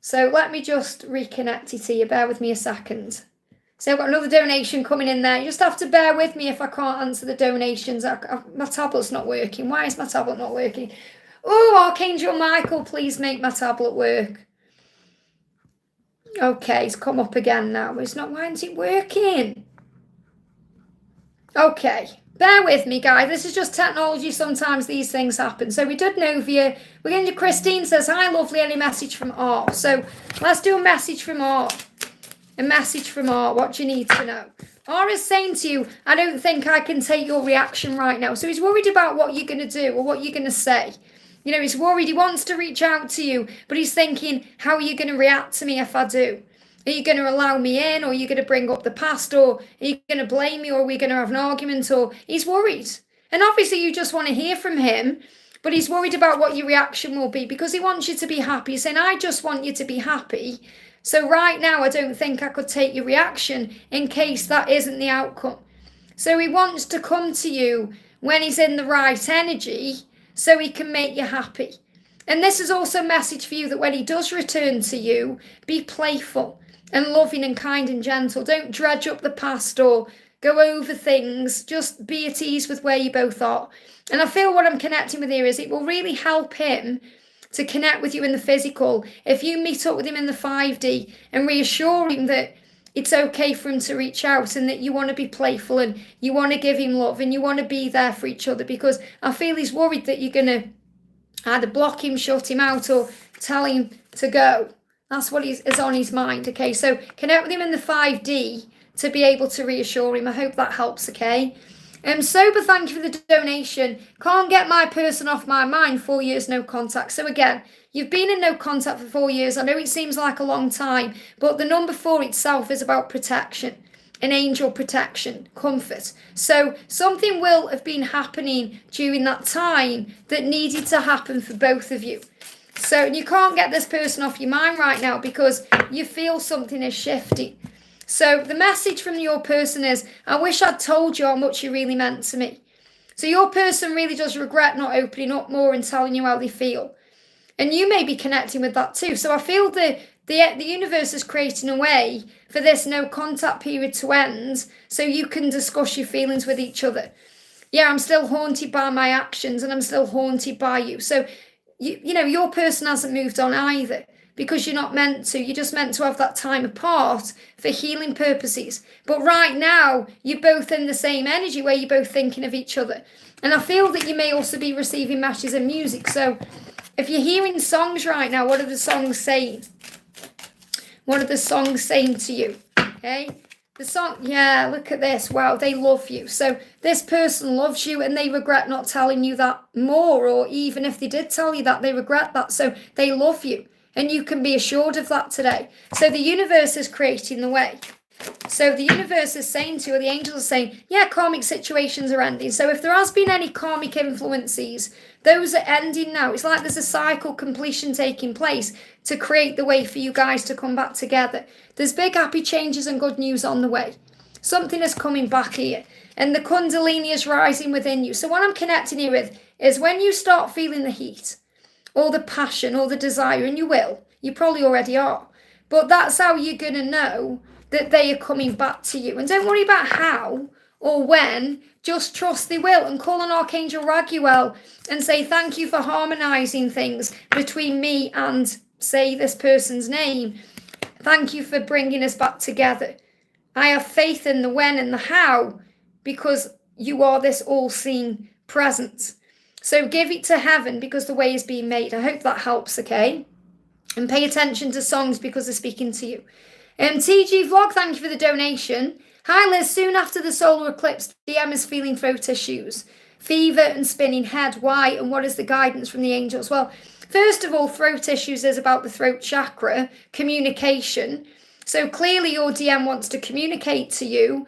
So let me just reconnect it here. Bear with me a second. So I've got another donation coming in there. You just have to bear with me if I can't answer the donations. My tablet's not working. Why is my tablet not working? Oh, Archangel Michael, please make my tablet work. Okay, it's come up again now. It's not. Why isn't it working? Okay, bear with me, guys. This is just technology. Sometimes these things happen. So we did Novia. We're going to Christine says, hi, lovely. Any message from Art? So let's do a message from Art. A message from Art. What do you need to know? Art is saying to you, I don't think I can take your reaction right now. So he's worried about what you're going to do or what you're going to say. He's worried. He wants to reach out to you, but he's thinking, how are you going to react to me if I do? Are you going to allow me in, or are you going to bring up the past, or are you going to blame me, or are we going to have an argument? Or he's worried. And obviously you just want to hear from him, but he's worried about what your reaction will be because he wants you to be happy. He's saying, I just want you to be happy. So right now, I don't think I could take your reaction in case that isn't the outcome. So he wants to come to you when he's in the right energy, so he can make you happy. And this is also a message for you that when he does return to you, be playful and loving and kind and gentle. Don't dredge up the past or go over things, just be at ease with where you both are. And I feel what I'm connecting with here is it will really help him to connect with you in the physical. If you meet up with him in the 5D and reassure him that it's okay for him to reach out and that you want to be playful and you want to give him love and you want to be there for each other, because I feel he's worried that you're going to either block him, shut him out, or tell him to go. That's what is on his mind, okay? So connect with him in the 5D to be able to reassure him. I hope that helps, okay? Sober, thank you for the donation. Can't get my person off my mind. 4 years no contact. So again, you've been in no contact for 4 years. I know it seems like a long time, but the number 4 itself is about protection, an angel protection, comfort. So something will have been happening during that time that needed to happen for both of you. So you can't get this person off your mind right now because you feel something is shifting. So the message from your person is, I wish I'd told you how much you really meant to me. So your person really does regret not opening up more and telling you how they feel. And you may be connecting with that too. So I feel the universe is creating a way for this no contact period to end so you can discuss your feelings with each other. Yeah, I'm still haunted by my actions and I'm still haunted by you. So, you know, your person hasn't moved on either, because you're not meant to. You're just meant to have that time apart for healing purposes. But right now, you're both in the same energy where you're both thinking of each other. And I feel that you may also be receiving messages of music. So if you're hearing songs right now, what are the songs saying? What are the songs saying to you? Okay? The song, yeah, look at this. Wow, they love you. So this person loves you and they regret not telling you that more. Or even if they did tell you that, they regret that. So they love you. And you can be assured of that today. So the universe is creating the way. So the universe is saying to you, or the angels are saying, yeah, karmic situations are ending. So if there has been any karmic influences, those are ending now. It's like there's a cycle completion taking place to create the way for you guys to come back together. There's big happy changes and good news on the way. Something is coming back here. And the Kundalini is rising within you. So what I'm connecting you with is when you start feeling the heat, or the passion, or the desire, and you probably already are. But that's how you're going to know that they are coming back to you. And don't worry about how or when, just trust they will. And call on Archangel Raguel and say, thank you for harmonizing things between me and, say, this person's name. Thank you for bringing us back together. I have faith in the when and the how, because you are this all-seeing presence. So give it to heaven because the way is being made. I hope that helps, okay? And pay attention to songs because they're speaking to you. TG Vlog, thank you for the donation. Hi Liz, soon after the solar eclipse, DM is feeling throat issues, fever and spinning head. Why and what is the guidance from the angels? Well, first of all, throat issues is about the throat chakra, communication. So clearly your DM wants to communicate to you.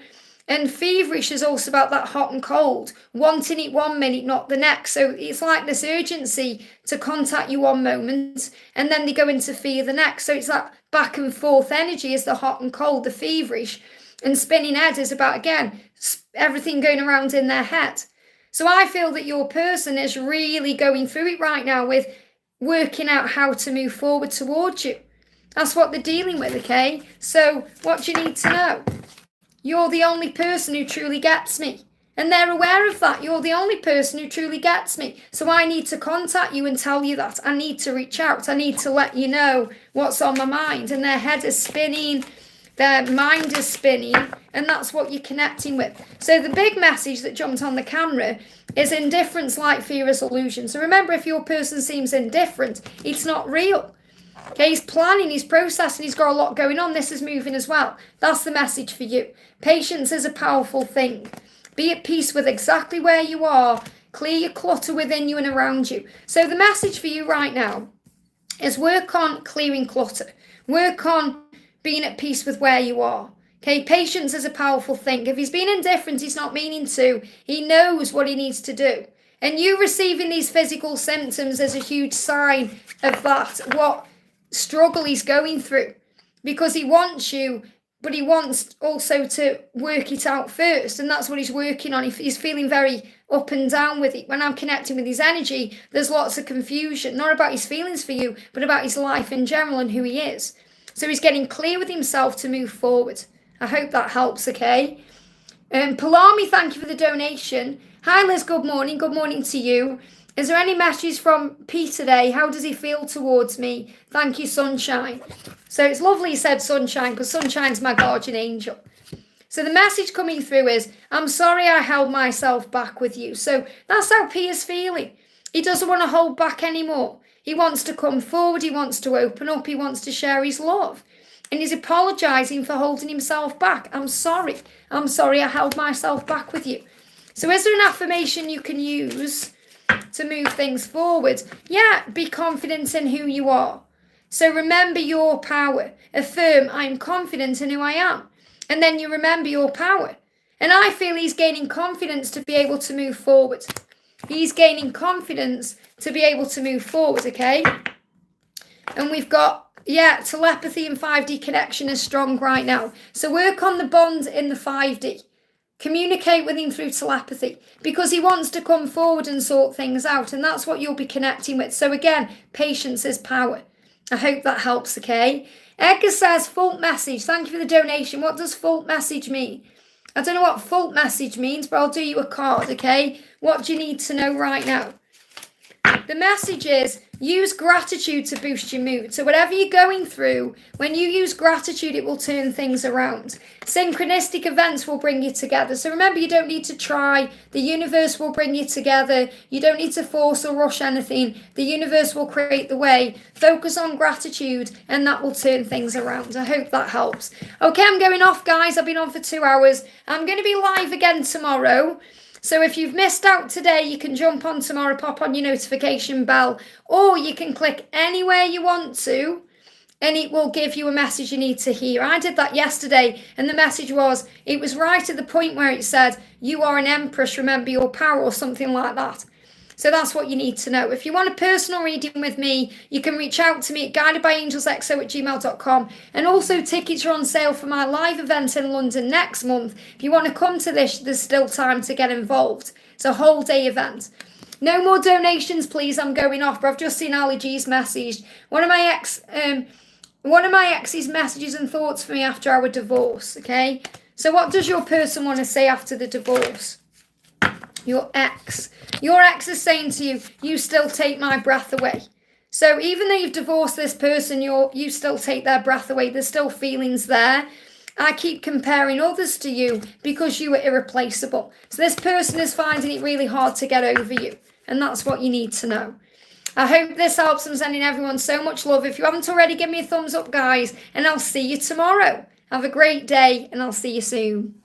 And feverish is also about that hot and cold, wanting it 1 minute, not the next. So it's like this urgency to contact you one moment, and then they go into fear the next. So it's that back and forth energy is the hot and cold, the feverish. And spinning head is about, again, everything going around in their head. So I feel that your person is really going through it right now with working out how to move forward towards you. That's what they're dealing with, okay? So what do you need to know? You're the only person who truly gets me. And they're aware of that. You're the only person who truly gets me. So I need to contact you and tell you that. I need to reach out. I need to let you know what's on my mind. And their head is spinning. Their mind is spinning. And that's what you're connecting with. So the big message that jumped on the camera is indifference, like fear is illusion. So remember, if your person seems indifferent, it's not real. Okay, he's planning, he's processing, he's got a lot going on. This is moving as well. That's the message for you. Patience is a powerful thing. Be at peace with exactly where you are. Clear your clutter within you and around you. So the message for you right now is work on clearing clutter. Work on being at peace with where you are. Okay, patience is a powerful thing. If he's been indifferent, he's not meaning to. He knows what he needs to do. And you receiving these physical symptoms is a huge sign of that, what struggle he's going through, because he wants you, but he wants also to work it out first, and that's what he's working on. He's feeling very up and down with it. When I'm connecting with his energy, there's lots of confusion, not about his feelings for you, but about his life in general and who he is. So he's getting clear with himself to move forward. I hope that helps, okay? Palami, thank you for the donation. Hi Liz, good morning. Good morning to you. Is there any messages from Pete today? How does he feel towards me? Thank you, Sunshine. So it's lovely you said Sunshine, because Sunshine's my guardian angel. So the message coming through is, I'm sorry I held myself back with you. So that's how P is feeling. He doesn't want to hold back anymore. He wants to come forward. He wants to open up. He wants to share his love. And he's apologising for holding himself back. I'm sorry. I'm sorry I held myself back with you. So is there an affirmation you can use to move things forward? Yeah, be confident in who you are. So remember your power. Affirm, I'm confident in who I am. And then you remember your power. And I feel he's gaining confidence to be able to move forward. He's gaining confidence to be able to move forward, okay? And we've got, telepathy and 5D connection is strong right now. So work on the bond in the 5D. Communicate with him through telepathy because he wants to come forward and sort things out. And that's what you'll be connecting with. So again, patience is power. I hope that helps, okay? Edgar says, fault message. Thank you for the donation. What does fault message mean? I don't know what fault message means, but I'll do you a card, okay? What do you need to know right now? The message is, use gratitude to boost your mood. So whatever you're going through, when you use gratitude, it will turn things around. Synchronistic events will bring you together. So remember, you don't need to try. The universe will bring you together. You don't need to force or rush anything. The universe will create the way. Focus on gratitude, and that will turn things around. I hope that helps. Okay, I'm going off, guys. I've been on for 2 hours. I'm going to be live again tomorrow. So if you've missed out today, you can jump on tomorrow, pop on your notification bell, or you can click anywhere you want to, and it will give you a message you need to hear. I did that yesterday, and the message was, it was right at the point where it said, you are an Empress, remember your power, or something like that. So that's what you need to know. If you want a personal reading with me, you can reach out to me at guidedbyangelsxo@gmail.com. And also tickets are on sale for my live event in London next month. If you want to come to this, there's still time to get involved. It's a whole day event. No more donations, please. I'm going off, but I've just seen Ali G's message. One of my ex's messages and thoughts for me after our divorce, okay? So what does your person want to say after the divorce? Your ex is saying to you, you still take my breath away. So even though you've divorced this person, you still take their breath away. There's still feelings there. I keep comparing others to you because you were irreplaceable. So this person is finding it really hard to get over you. And that's what you need to know. I hope this helps. I'm sending everyone so much love. If you haven't already, give me a thumbs up, guys. And I'll see you tomorrow. Have a great day, and I'll see you soon.